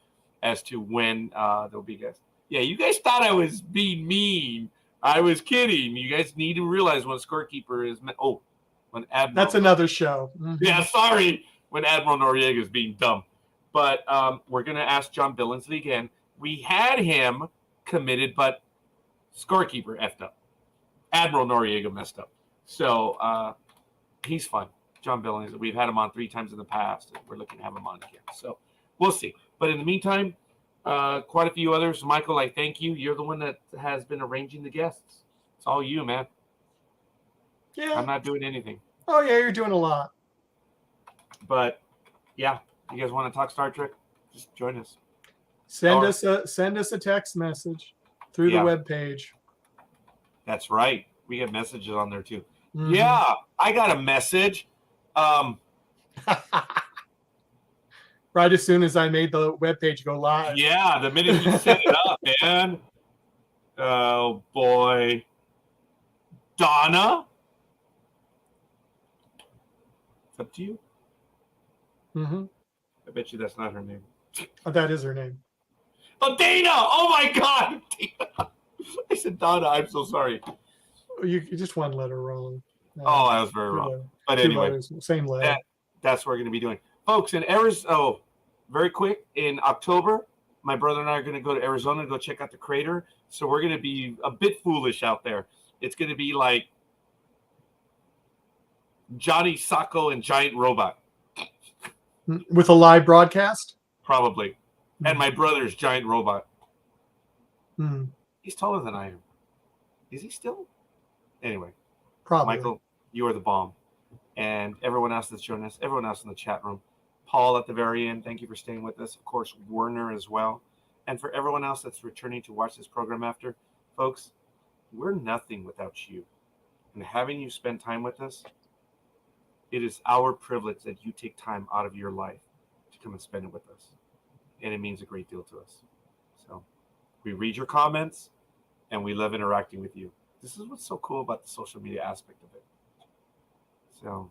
as to when there'll be guests. Yeah, you guys thought I was being mean. I was kidding. You guys need to realize when Scorekeeper is... when Admiral... That's another show. Mm-hmm. Yeah, sorry. When Admiral Noriega is being dumb. But we're going to ask John Billingsley again. We had him committed, but Scorekeeper effed up. Admiral Noriega messed up. So he's fun. John Billingsley. We've had him on 3 times in the past. And we're looking to have him on again. So we'll see. But in the meantime, quite a few others. Michael, I thank you. You're the one that has been arranging the guests. It's all you, man. Yeah. I'm not doing anything. Oh, yeah, you're doing a lot. But, yeah, you guys want to talk Star Trek? Just join us. Send us a text message through the webpage. That's right. We get messages on there, too. Mm-hmm. Yeah, I got a message. Right as soon as I made the webpage go live. Yeah, the minute you set it up, man. Oh, boy. Donna? It's up to you. Mm-hmm. I bet you that's not her name. Oh, that is her name. Oh, Dana! Oh, my God! Dana. I said Donna. I'm so sorry. You just one letter wrong. Oh, I was very wrong. But anyway, letters, same letter. That's what we're going to be doing. Folks, in Arizona, very quick, in October, my brother and I are going to go to Arizona to go check out the crater. So we're going to be a bit foolish out there. It's going to be like Johnny Sacco and Giant Robot. With a live broadcast? Probably. And my brother's Giant Robot. Mm. He's taller than I am. Is he still? Anyway. Probably. Michael, you are the bomb. And everyone else that's joining us, everyone else in the chat room. Paul at the very end, thank you for staying with us. Of course, Werner as well. And for everyone else that's returning to watch this program after, folks, we're nothing without you. And having you spend time with us, it is our privilege that you take time out of your life to come and spend it with us. And it means a great deal to us. So we read your comments and we love interacting with you. This is what's so cool about the social media aspect of it. So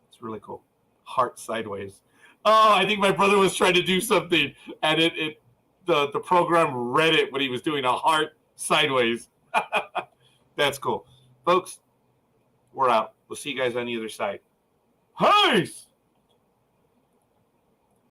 it's really cool. Heart sideways. Oh, I think my brother was trying to do something and the program read it when he was doing a heart sideways. That's cool. Folks, we're out. We'll see you guys on the other side. Peace!